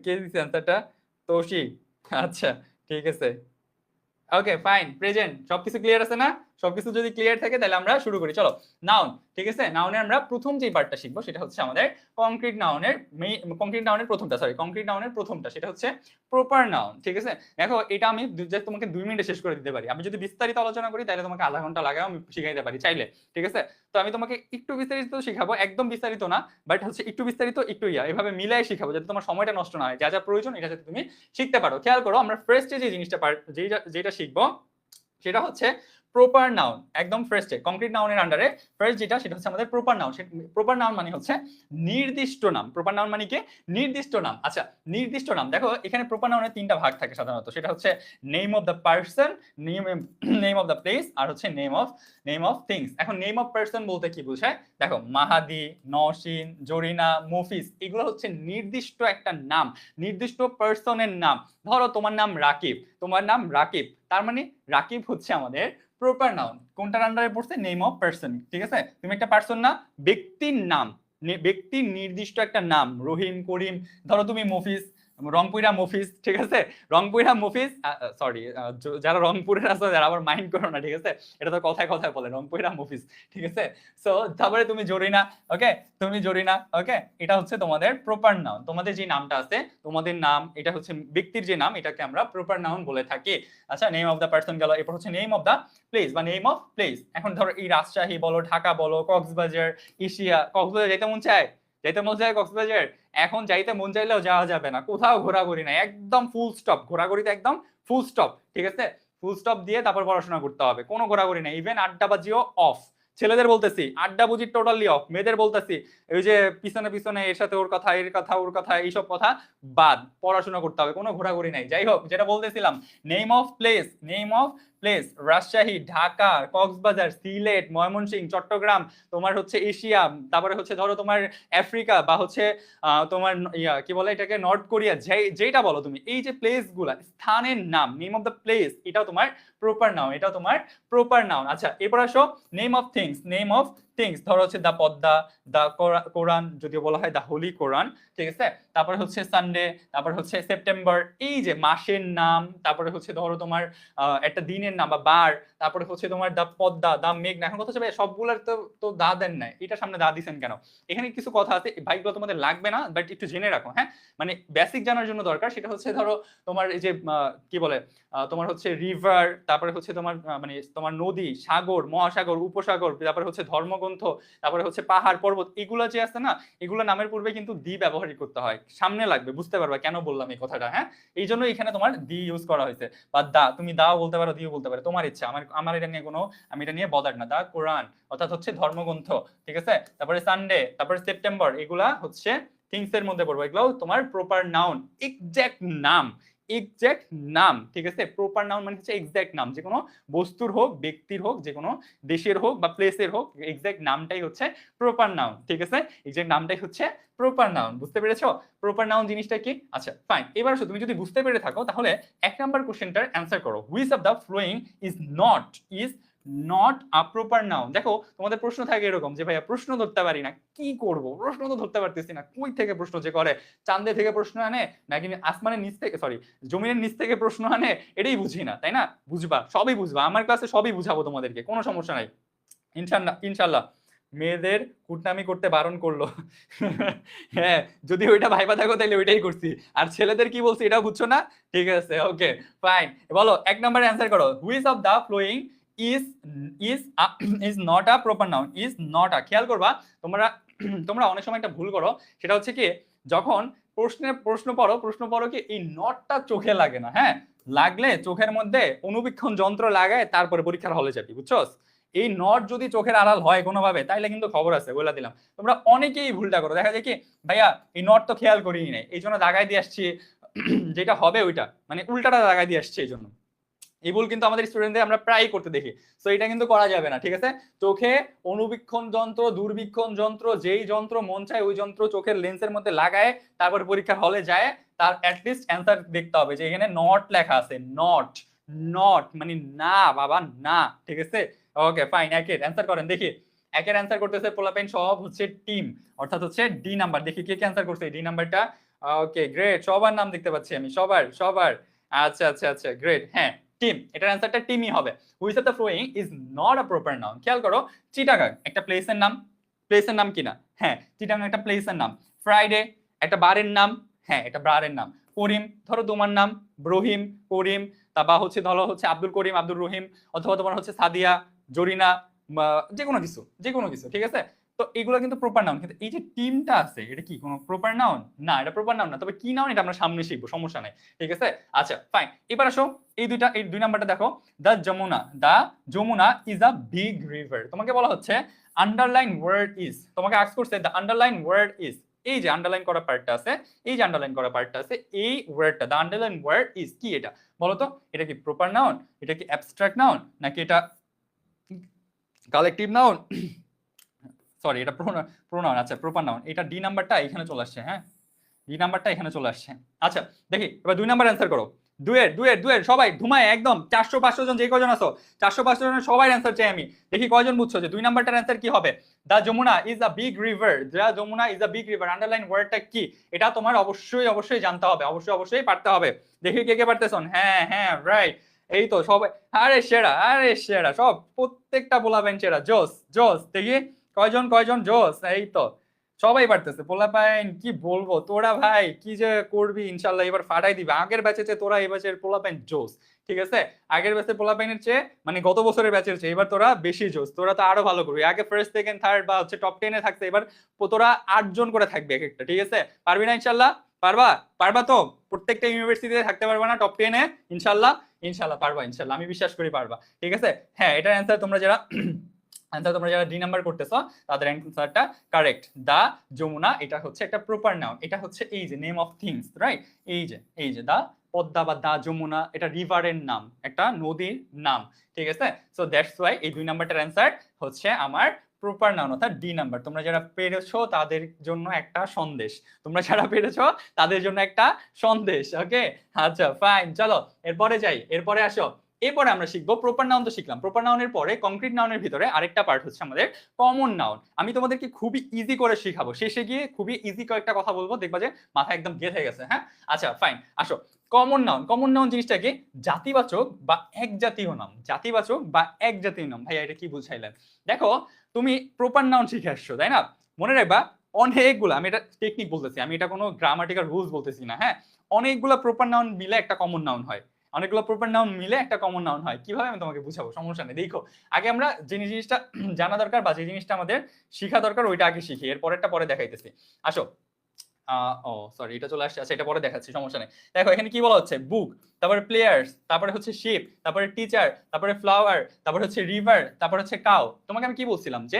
কে দিছে অ্যান্সারটা? তৌশিক। আচ্ছা ঠিক আছে, ওকে ফাইন। প্রেজেন্ট সবকিছু ক্লিয়ার আছে না? সবকিছু যদি ক্লিয়ার থাকে তাহলে আমরা শুরু করি, চলো। নাউন, ঠিক আছে? নাউনের আমরা প্রথম যে পার্টটা শিখবো সেটা হচ্ছে আমাদের কংক্রিট নাউনের প্রথমটা, সরি কংক্রিট নাউনের প্রথমটা, সেটা হচ্ছে প্রপার নাউন, ঠিক আছে? দেখো এটা আমি তোমাকে 2 মিনিটে শেষ করে দিতে পারি। আমি যদি বিস্তারিত আলোচনা করি তাহলে তোমাকে আধা ঘন্টা লাগাও আমি শিখাইতে পারি চাইলে, ঠিক আছে? তো আমি তোমাকে একটু বিস্তারিত শিখাবো, একদম বিস্তারিত না, বাট হচ্ছে একটু বিস্তারিত একটু এভাবে মিলাই শিখাবো, যাতে তোমার সময়টা নষ্ট না হয়, যা যা প্রয়োজন এটা যাতে তুমি শিখতে পারো। খেয়াল করো, আমরা ফার্স্টে যে জিনিসটা যেটা শিখবো সেটা হচ্ছে প্রপার নাউন। একদম ফার্স্টে কংক্রিট নাউনের আন্ডারে ফার্স্ট যেটা, সেটা হচ্ছে আমাদের প্রপার নাউন। প্রপার নাউন মানে হচ্ছে নির্দিষ্ট নাম। প্রপার নাউন মানে কি? নির্দিষ্ট নাম। আচ্ছা, নির্দিষ্ট নাম, দেখো এখানে প্রপার নাউনের 3টা ভাগ থাকে সাধারণত, সেটা হচ্ছে name of the person, name of the place, আর হচ্ছে নেম অফ থিংস। এখন নেম অফ পারসন বলতে কি বোঝায়? দেখো মাহাদি, নওশিন, জরিনা, মফিজ, এগুলো হচ্ছে নির্দিষ্ট একটা নাম, নির্দিষ্ট পারসনের নাম। ধরো তোমার নাম রাকিব, তোমার নাম রাকিব, তার মানে রাকিব হচ্ছে আমাদের প্রপার নাউন। কোনটার আন্ডারে পড়ছে? নেম অফ পারসন, ঠিক আছে? তুমি একটা পারসন না, ব্যক্তির নাম, ব্যক্তির নির্দিষ্ট একটা নাম, রহিম, করিম। ধরো তুমি মফিজ, রংপুরা মফিজ, ঠিক আছে? রংপুরা মফিজ, সরি যারা রংপুরের আছে যারা আবার মাইন্ড করো না, ঠিক আছে? এটা তো কথায় কথায় বলে রংপুরা মফিজ, ঠিক আছে? সো তারপরে তুমি জরিনা, ওকে, তুমি জরিনা, ওকে, এটা হচ্ছে তোমাদের প্রপার নাউন। তোমাদের যে নামটা আছে, তোমাদের নাম, এটা হচ্ছে ব্যক্তির যে নাম, এটাকে আমরা প্রপার নাউন বলে থাকি। আচ্ছা, নেম অফ দ্য পারসন গেল, এরপর হচ্ছে নেম অফ দ্য প্লেস বা নেম অফ প্লেস। এখন ধরো এই রাজশাহী বলো, ঢাকা বলো, কক্সবাজার, এশিয়া, কক্সবাজার যাইতে মন চায়? যাইতে মন চায় কক্সবাজার? এখন যাইতে মন চাইলেও যাওয়া যাবে না, কোথাও ঘোরাঘুরি নাই, একদম ফুল স্টপ, ঘোরাঘুরিতে একদম ফুল স্টপ, ঠিক আছে? ফুল স্টপ দিয়ে তারপর পড়াশোনা করতে হবে, কোনো ঘোরাঘুরি নাই, ইভেন আড্ডাবাজিও অফ। ছেলেদের বলতেছি আড্ডা বুঝি টোটালি অফ, মেয়েদের বলতেছি ওই যে পিছনে পিছনে এর সাথে ওর কথা, এর কথা ওর কথা, এইসব কথা বাদ, পড়াশোনা করতে হবে, কোনো ঘোরাঘুরি নাই। যাই হোক, যেটা বলতেছিলাম, name of place, name of place, Rajshahi, Dhaka, Cox's Bazar, Sylhet, Mymensingh, Chittagong, তোমার হচ্ছে এশিয়া, তারপরে হচ্ছে ধরো তোমার আফ্রিকা, বা হচ্ছে তোমার কি বলে এটাকে, নর্থ কোরিয়া, যেটা বলো তুমি, এই যে প্লেস গুলা, স্থানের নাম, নেম অফ দ্য প্লেস, এটাও তোমার প্রপার নাউন, এটাও তোমার প্রপার নাউন। আচ্ছা, এরপর আসো name of things, name of things, ধরো হচ্ছে দা পদ্মা, দা কোরআন, যদিও বলা হয় দা হোলি কোরআন, ঠিক আছে? তারপরে হচ্ছে সানডে, তারপরে হচ্ছে সেপ্টেম্বর, এই যে মাসের নাম, তারপরে হচ্ছে ধরো তোমার একটা দিনের নাম বা বার, তারপরে হচ্ছে তোমার দা পদ্মা, দা মেঘনা। এখন কথা হচ্ছে ভাই সবগুলার তো দা দেন নাই, এটা সামনে দা দিছেন কেন? এখানে কিছু কথা আছে, ভাইগুলো তোমাদের লাগবে না, বাট একটু জেনে রাখো, হ্যাঁ? মানে বেসিক জানার জন্য দরকার। সেটা হচ্ছে ধরো তোমার এই যে কি বলে, তোমার হচ্ছে রিভার, তারপরে হচ্ছে তোমার মানে তোমার নদী, সাগর, মহাসাগর, উপসাগর, তারপরে হচ্ছে ধর্মগ্রন্থ, তারপরে হচ্ছে পাহাড়, পর্বত, এগুলো যে আছে না, এগুলো নামের পূর্বে কিন্তু দি ব্যবহার করতে হয়, সামনে লাগবে, বুঝতে পারবা কেন বললাম এই কথাটা, হ্যাঁ? এই জন্য এখানে তোমার দি ইউজ করা হয়েছে, বা দা, তুমি দাও বলতে পারো, দিও বলতে পারো, তোমার ইচ্ছা। আমার এটা নিয়ে কোনো, আমি এটা নিয়ে বদার না। দা কোরআন অর্থাৎ হচ্ছে ধর্মগ্রন্থ, ঠিক আছে? তারপরে সানডে, তারপরে সেপ্টেম্বর, এগুলা হচ্ছে থিংস এর মধ্যে পড়বে, এগুলো তোমার প্রপার নাউন, এক্সাক্ট নাম, এক্সাক্ট নাম, ঠিক আছে? প্রপার নাউন মানে হচ্ছে এক্সাক্ট নাম, যে কোনো বস্তুর হোক, ব্যক্তির হোক, যে কোনো দেশের হোক বা প্লেসের হোক, এক্সাক্ট নামটাই হচ্ছে প্রপার নাউন, ঠিক আছে? এক্সাক্ট নামটাই হচ্ছে প্রপার নাউন। বুঝতে পেরেছো প্রপার নাউন জিনিসটা কি? আচ্ছা ফাইন, এবার আসো, তুমি যদি বুঝতে পেরে থাকো তাহলে 1 নাম্বার কোশ্চেনটার অ্যান্সার করো, which of the following is not a proper noun. দেখো তোমাদের প্রশ্ন থাকে এরকম যে ভাইয়া প্রশ্ন ধরতে পারি না, কি করব, প্রশ্ন তো ধরতে পারতেছি না, কই থেকে প্রশ্ন যে করে, চাঁদে থেকে প্রশ্ন আনে নাকি আসমানের নিচ থেকে, সরি জমিনের নিচ থেকে প্রশ্ন আনে, এটাই বুঝি না, তাই না? বুঝবা, সবই বুঝবা, আমার ক্লাসে সবই বুঝাবো তোমাদেরকে, কোনো সমস্যা নাই, ইনশাআল্লাহ ইনশাআল্লাহ। মেয়েদের কুটনামি করতে বারণ করলো। হ্যাঁ, যদি ওইটা ভাইবা থাকো তাহলে ওইটাই করছি, আর ছেলেদের কি বলছি এটাও বুঝছো না? ঠিক আছে, ওকে ফাইন। বলো 1 নাম্বারে অ্যান্সার করো, which of the following is is is not a proper noun, is not a. খেয়াল করবা তোমরা, তোমরা অনেক সময় একটা ভুল করো, সেটা হচ্ছে কি, যখন প্রশ্ন পড়ো কি, এই নটটা চোখে লাগে না, হ্যাঁ? লাগলে চোখের মধ্যে অনুবীক্ষণ যন্ত্র লাগায় তারপরে পরীক্ষার হলে যাবি, বুঝছস? এই নট যদি চোখের আড়াল হয় কোনোভাবে তাইলে কিন্তু খবর আছে, বলে দিলাম। তোমরা অনেকেই ভুলটা করো, দেখা যায় কি ভাইয়া এই নট তো খেয়াল করিনি নাই, এই জন্য দাগায় দিয়ে আসছি, যেটা হবে ওইটা মানে উল্টাটা দাগায় দিয়ে আসছি, এই জন্য এই ভুল কিন্তু আমাদের স্টুডেন্টদের আমরা প্রায় করতে দেখি। তো এটা কিন্তু করা যাবে না, ঠিক আছে? চোখে অনুবীক্ষণ যন্ত্র, দূরবীক্ষণ যন্ত্র, যেই যন্ত্র মন চায় ওই যন্ত্র চোখের লেন্সের মধ্যে লাগায় তারপর পরীক্ষার হলে যায়, তার অ্যাটলিস্ট অ্যান্সার দেখতে হবে যে এখানে নট লেখা আছে, নট, নট মানে না বাবা না, ঠিক আছে? ওকে ফাইন, একের অ্যান্সার করেন দেখি। একের অ্যান্সার করতেছে পোলাপেন সব হচ্ছে টিম, অর্থাৎ হচ্ছে ডি নাম্বার। দেখি কে কে অ্যান্সার করছে ডি নাম্বারটা। ওকে গ্রেট, সবার নাম দেখতে পাচ্ছি আমি, সবার সবার। আচ্ছা আচ্ছা আচ্ছা গ্রেট, হ্যাঁ টিম, এটার অ্যান্সারটা টিমই হবে। Which of the following is not a proper noun? খেয়াল করো, চিটাগাং একটা প্লেসের নাম, প্লেসের নাম কিনা? হ্যাঁ চিটাগাং একটা প্লেসের নাম। ফ্রাইডে একটা বারের নাম, হ্যাঁ এটা বারের নাম। করিম ধরো তোমার নাম, ব্রহিম, করিম, তারপর হচ্ছে ধরো হচ্ছে আব্দুল করিম, আব্দুল রহিম, অথবা তোমার হচ্ছে সাদিয়া, জরিনা, যে কোনো কিছু, যে কোনো কিছু, ঠিক আছে? তো এগুলো কিন্তু প্রপার নাউন, কিন্তু এই যে টিমটা আছে এটা কি কোনো প্রপার নাউন? না, এটা প্রপার নাউন না। তবে কি নাউন এটা আমরা সামনে শিখবো, সমস্যা নাই, ঠিক আছে? আচ্ছা ফাইন, এবার আসো এই দুইটা, এই দুই নাম্বারটা দেখো, the Jamuna is a big river. তোমাকে বলা হচ্ছে আন্ডারলাইন ওয়ার্ড ইজ, তোমাকে আস্ক করছে দ্য আন্ডারলাইন ওয়ার্ড ইজ, এই যে আন্ডারলাইন করা পার্টটা আছে, এই যে আন্ডারলাইন করা পার্টটা আছে, এই ওয়ার্ডটা দ্য আন্ডারলাইন ওয়ার্ড ইজ কি এটা বলো তো? এটা কি প্রপার নাউন, এটা কি অ্যাবস্ট্রাক্ট নাউন, নাকি এটা কালেকটিভ নাউন? সরি এটা প্রোনাউন। আচ্ছা প্রপার নাউন, এটা ডি নাম্বারটা এখানে চলে আসছে, হ্যাঁ ডি নাম্বারটা এখানে চলে আসছে। আচ্ছা দেখি এবার দুই নাম্বার অ্যান্সার করো। দুয়ের দুয়ের দুয়ের সবাই ধুমায় একদম 400-500 জন যে কজন আছো, 400-500 জনের সবাই অ্যান্সার চাই আমি, দেখি কয়জন বুঝছো যে দুই নাম্বারটার অ্যান্সার কি হবে? The Jamuna is a big river, the Jamuna is a big river, underline ওয়ার্ডটা কি? এটা তোমার অবশ্যই অবশ্যই জানতে হবে, অবশ্যই অবশ্যই পারতে হবে। দেখি কে কে পারতেছন, হ্যাঁ হ্যাঁ রাইট, এই তো সবাই, আরে সেরা, আরে সেরা, সব প্রত্যেকটা বলাবেন সেরা, জোস জোস। দেখি কয়জন কয়জন জোস, এই তো সবাই পারতেছে। পোলাপাইন কি বলবো, তোরা ভাই কি যে করবি ইনশাল্লাহ এবার ফাটাই দিবে। আগের ব্যাচে চেয়ে তোরা এই ব্যাচের পোলাপাইন জোস, ঠিক আছে? আগের ব্যাচের পোলাপাইনের চেয়ে মানে গত বছরের ব্যাচের চেয়ে এবার তোরা বেশি জোস, তোরা তো আরো ভালো করবি। আগে ফার্স্ট সেকেন্ড থার্ড বা হচ্ছে টপ 10-এ থাকছে, এবার তোরা 8 জন করে থাকবে এক একটা, ঠিক আছে? পারবি না ইনশাল্লাহ? পারবা? পারবা তো? প্রত্যেকটা ইউনিভার্সিটিতে থাকতে পারবা না টপ 10-এ? ইনশাল্লাহ ইনশাল্লাহ পারবা, ইনশাল্লাহ আমি বিশ্বাস করি পারবা, ঠিক আছে? হ্যাঁ এটার অ্যান্সার তোমরা যারা তোমরা যারা ডি নাম্বার করতেছো তাদের অ্যান্সারটা কারেক্ট। দা যমুনা এটা হচ্ছে একটা প্রপার নাউন, এটা হচ্ছে এই যে নেম অফ থিংস, রাইট? এই যে দা পদ্মা বা দা যমুনা এটা রিভারের নাম, একটা নদীর নাম, ঠিক আছে? সো দ্যাটস ওয়াই এই দুই নাম্বারটার অ্যান্সার হচ্ছে আমার প্রপার নাউন, অর্থাৎ ডি নাম্বার। তোমরা যারা পেরেছো তাদের জন্য একটা সন্দেশ, তোমরা যারা পেরেছো তাদের জন্য একটা সন্দেশ, ওকে? আচ্ছা ফাইন, চলো এরপরে যাই, এরপরে আসো। এরপরে আমরা শিখবো প্রপার নাউন। তো শিখলাম প্রপার নাউনের পরে কংক্রিট নাউনের ভিতরে আরেকটা পার্ট হচ্ছে আমাদের কমন নাউন। আমি তোমাদেরকে খুবই ইজি করে শিখাবো, শেষে গিয়ে খুবই ইজি কয়েকটা কথা বলবো, দেখবা যে মাথা একদম গেঁথে গেছে, হ্যাঁ? আচ্ছা ফাইন, আসো কমন নাউন। কমন নাউন জিনিসটা কি? জাতিবাচক বা একজাতীয় নাম, জাতিবাচক বা একজাতীয় নাম। ভাইয়া এটা কি বুঝাইলেন? দেখো তুমি প্রপার নাউন শিখে আসছো তাই না? মনে রাখবা অনেকগুলো, আমি এটা টেকনিক বলতেছি, আমি এটা কোনো গ্রামাটিক্যাল রুলস বলতেছি না, হ্যাঁ? অনেকগুলো প্রপার নাউন মিলে একটা কমন নাউন হয়, অনেকগুলো প্রপার নাউন মিলে একটা কমন নাউন হয়। কিভাবে আমি তোমাকে বুঝাবো, সমস্যা নেই। দেখো আগে আমরা যে জিনিসটা জানা দরকার বা যে জিনিসটা আমাদের শিখা দরকার ওইটা আগে শিখি, এর পরেরটা পরে দেখাইতেছি। আসো ও সরি এটা চলে আসছে, আচ্ছা এটা পরে দেখাচ্ছি, সমস্যা নেই। দেখো এখানে কি বলা হচ্ছে, বুক, তারপরে প্লেয়ার্স, তারপরে হচ্ছে শিপ, তারপরে টিচার, তারপরে ফ্লাওয়ার, তারপরে হচ্ছে রিভার, তারপরে হচ্ছে কাউ। তোমাকে আমি কি বলছিলাম যে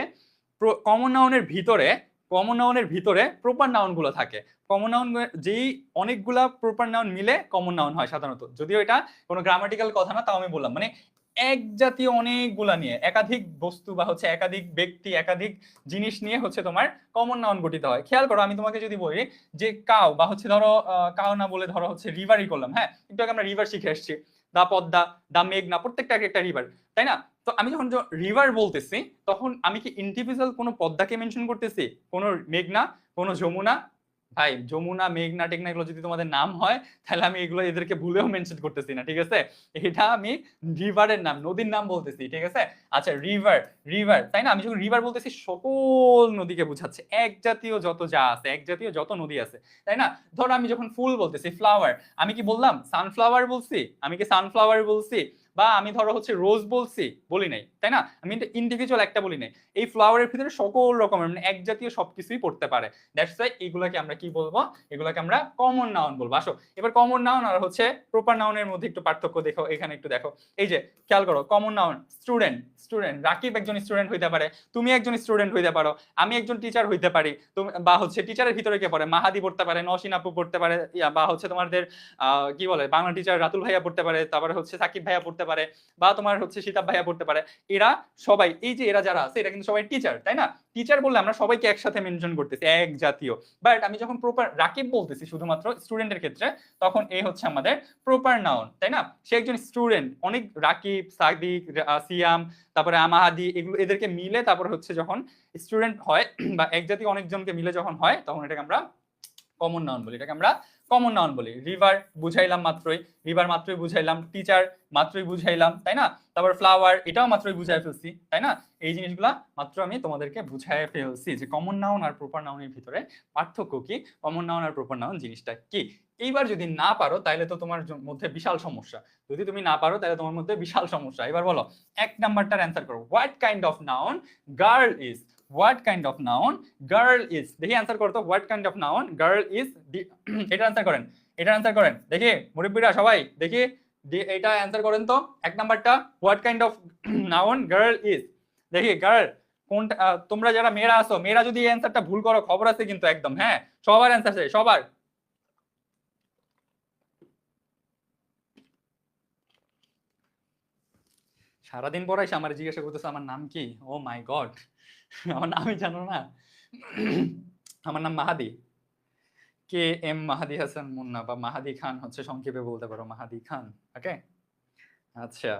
কমন নাউনের ভিতরে, কমন নাউনের ভিতরে প্রপার নাউন গুলো থাকে। কমন নাউন যেই অনেকগুলা প্রপার নাউন মিলে কমন নাউন হয় সাধারণত, যদিও এটা কোনো গ্রামাটিক্যাল কথা না, তাও আমি বললাম মানে এক জাতীয় অনেকগুলা নিয়ে, একাধিক বস্তু বা হচ্ছে একাধিক ব্যক্তি, একাধিক জিনিস নিয়ে হচ্ছে তোমার কমন নাউন গঠিত হয়। খেয়াল করো আমি তোমাকে যদি বলি যে কাউ বা হচ্ছে ধরো কাউ না বলে ধরো হচ্ছে রিভারই করলাম, হ্যাঁ একটু আগে আমরা রিভার শিখে আসছি, দা পদ্মা, দা মেঘনা, প্রত্যেকটা একটা রিভার, তাই না? তো আমি যখন রিভার বলতেছি তখন আমি কি ইন্ডিভিজুয়াল কোনো পদ্মাকে মেনশন করতেছি, কোনো মেঘনা, কোনো যমুনা? ভাই যমুনা মেঘনা টেঘনা এগুলো যদি তোমাদের নাম হয় তাহলে আমি এগুলো এদেরকে ভুলেও মেনশন করতেছি না, ঠিক আছে? এটা আমি রিভারের নাম, নদীর নাম বলতেছি, ঠিক আছে? আচ্ছা রিভার, রিভার তাই না? আমি যখন রিভার বলতেছি সকল নদীকে বুঝাচ্ছে, এক জাতীয় যত যা আছে, এক জাতীয় যত নদী আছে, তাই না? ধরো আমি যখন ফুল বলতেছি ফ্লাওয়ার, আমি কি বললাম সানফ্লাওয়ার বলছি? আমি কি সানফ্লাওয়ার বলছি? বা আমি ধরো হচ্ছে রোজ বলছি, বলি নাই, তাই না? আমি ইন্ডিভিজুয়াল একটা বলি নাই। এই ফ্লাওয়ারের ভিতরে সকল রকমের মানে এক জাতীয় সবকিছুই পড়তে পারে। দ্যাটস ওয়াই এগুলাকে আমরা কি বলবো? এগুলাকে আমরা কমন নাউন বলবো। আসো এবার কমন নাউন আর হচ্ছে প্রপার নাউনের মধ্যে একটু পার্থক্য দেখো, এখানে একটু দেখো। এই যে খেয়াল করো, common noun student, student, Rakib একজন স্টুডেন্ট হইতে পারে, তুমি একজন স্টুডেন্ট হইতে পারো, আমি একজন টিচার হইতে পারি, তুমি বা হচ্ছে টিচারের ভিতরে কে পড়ে, মাহাদি পড়তে পারে, নওশিন আপু পড়তে পারে, বা হচ্ছে তোমাদের কি বলে বাংলা টিচার রাতুল ভাইয়া পড়তে পারে, তারপরে হচ্ছে সাকিব ভাইয়া পড়তে পারে, বা তোমার হচ্ছে শীতাব ভাইয়া পড়তে পারে। এরা সবাই, এই যে এরা যারা আছে এরা কিন্তু সবাই টিচার, তাই না? টিচার বললে আমরা সবাইকে একসাথে মেনশন করতেছি, এক জাতীয়। বাট আমি যখন প্রপার রাকিব বলতেছি শুধুমাত্র স্টুডেন্টের ক্ষেত্রে, তখন এই হচ্ছে আমাদের প্রপার নাউন, তাই না? সে একজন স্টুডেন্ট, অনেক রাকিব, সাদিক, সিয়াম, তারপরে আমাহাদি, এগুলো এদেরকে মিলে তারপরে হচ্ছে যখন স্টুডেন্ট হয় বা এক জাতীয় অনেকজনকে মিলে যখন হয়, তখন এটাকে আমরা কমন নাউন বলি, এটাকে আমরা কমন নাউন বলি। রিভার বুঝাইলাম মাত্রই, রিভার মাত্রই বুঝাইলাম, টিচার মাত্রই বুঝাইলাম, তাই না? তারপর ফ্লাওয়ার, এটাও মাত্রই বুঝাই ফেলছি, তাই না? এই জিনিসগুলা মাত্র আমি তোমাদেরকে বুঝাই ফেলছি যে কমন নাউন আর প্রপার নাউনের ভিতরে পার্থক্য কি, কমন নাউন আর প্রপার নাউন জিনিসটা কি। এইবার যদি না পারো তাহলে তো তোমার মধ্যে বিশাল সমস্যা। যদি তুমি না পারো তাহলে তোমার মধ্যে বিশাল সমস্যা। এবার বলো এক নাম্বারটার অ্যান্সার করো, what kind of noun girl is? What kind of noun girl is? দেখি অ্যান্সার করো তো, what kind of noun girl is? এটা অ্যান্সার করেন, এটা অ্যান্সার করেন দেখি মুরব্বীরা সবাই, দেখি এটা অ্যান্সার করেন তো। এক নাম্বারটা what kind of noun girl is, দেখি গার্ল কোনটা। তোমরা যারা মেয়েরা আছো, মেয়েরা যদি এই অ্যান্সারটা ভুল করো খবর আছে কিন্তু একদম, হ্যাঁ? সবার অ্যান্সার চাই, সবার। সারাদিন পড়াইছে আমার জিজ্ঞাসা করতেছে আমার নাম কি। ও মাই গড, আমার নামই জানো না? আমার নাম মাহাদি, কে এম মাহাদি হাসান মুন্না, বা মাহাদি খান হচ্ছে সংক্ষেপে বলতে পারো, মাহাদি খান। ওকে, আচ্ছা।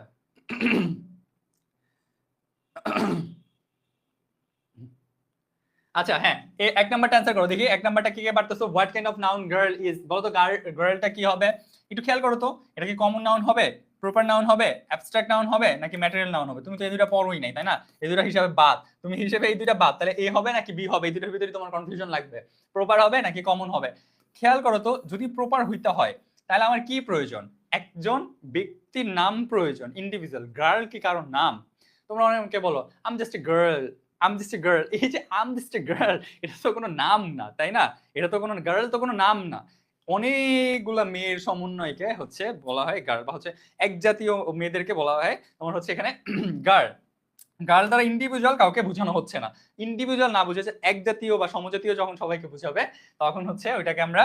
আচ্ছা হ্যাঁ, এক নাম্বারটা অ্যান্সার করো দেখি। এক নাম্বারটা কি কে পারতেছো? What kind of noun girl is? বলো তো গার্লটা কি হবে? একটু খেয়াল করো তো, এটা কি কমন নাউন হবে, প্রপার নাউন হবে, অ্যাবস্ট্রাক্ট নাউন হবে, নাকি ম্যাটেরিয়াল নাউন হবে? তুমি তো এই দুইটা পড়োই নাই, তাই না? এই দুইটা হিসাবে বাদ, তুমি হিসেবে এই দুইটা বাদ, তাহলে এ হবে নাকি বি হবে? এই দুইটার ভিতরে তোমার কনফিউশন লাগবে, প্রপার হবে নাকি কমন হবে। খেয়াল করো তো, যদি প্রপার হইতে হয় তাহলে আমার কি প্রয়োজন? একজন ব্যক্তির নাম প্রয়োজন, ইন্ডিভিজুয়াল। গার্ল কি কারোর নাম? তোমরা অনেকে বলো I'm just a girl, I'm just a girl. এই যে আম জাস্ট এ গার্ল, এটা তো কোনো নাম না, তাই না? এটা তো কোনো, গার্ল তো কোনো নাম না। অনেকগুলা মেয়ের সমন্বয়কে হচ্ছে বলা হয় গার্ল, বা হচ্ছে এক জাতীয় মেয়েদেরকে বলা হয় তোমার হচ্ছে এখানে গার্ল। গার্ল দ্বারা ইন্ডিভিজুয়াল কাউকে বোঝানো হচ্ছে না। ইন্ডিভিজুয়াল না বুঝে এক জাতীয় বা সমজাতীয় যখন সবাইকে বুঝাবে, তখন হচ্ছে ওইটাকে আমরা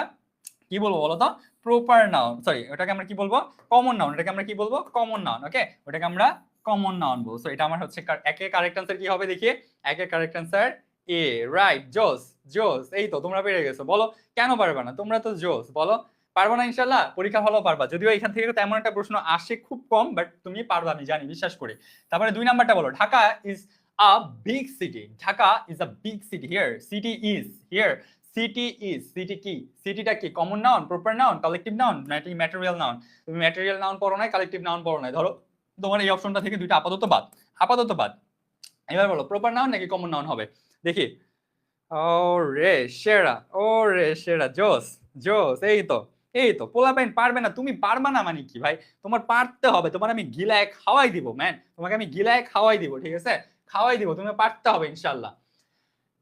কি বলবো বলতো? প্রপার নাউন, সরি, ওটাকে আমরা কি বলবো? Common noun. এটাকে আমরা কি বলবো? Common noun. ওকে, ওটাকে আমরা কমন নাউন বলবো। সো এটা আমার হচ্ছে একে কারেক্ট আনসার কি হবে দেখি। একে কারেক্ট আনসার এ, রাইট। জোস, জোস। এই তো তোমরা পেরে গেছো। বলো কেন পারবে না? তোমরা তো জোস। বলো পারবো না? ইনশাল্লাহ পরীক্ষা ভালো পারবা, যদিও এখান থেকে তেমন একটা প্রশ্ন আসে খুব কম, বাট তুমি পারবা, আমি জানি, বিশ্বাস করি। তারপরে দুই নাম্বারটা বলো, Dhaka is a big city. Dhaka is a big city. Here city is, here city is. City কি? সিটিটা কি common noun, proper noun, collective noun, নাকি ম্যাটেরিয়াল নাউন? তুমি ম্যাটেরিয়াল নাউন পড়ো নাই, কালেকটিভ নাউন পড়ো নাই, ধরো তোমার এই অপশনটা থেকে দুইটা আপাতত বাদ, আপাতত বাদ। এবার বলো প্রপার নাউন নাকি কমন নাউন হবে দেখি। ও রে সেরা, ও রে সেরা, জোস, জোস। এই তো, এই তো। পোলাপাইন পারবে না, তুমি পারবা না মানে কি ভাই? তোমার পারতে হবে, তোমার আমি গিলায় খাওয়াই দিব ম্যান, তোমাকে আমি গিলায় খাওয়াই দিব, ঠিক আছে? খাওয়াই দিব, তুমি পারতে হবে ইনশাল্লাহ।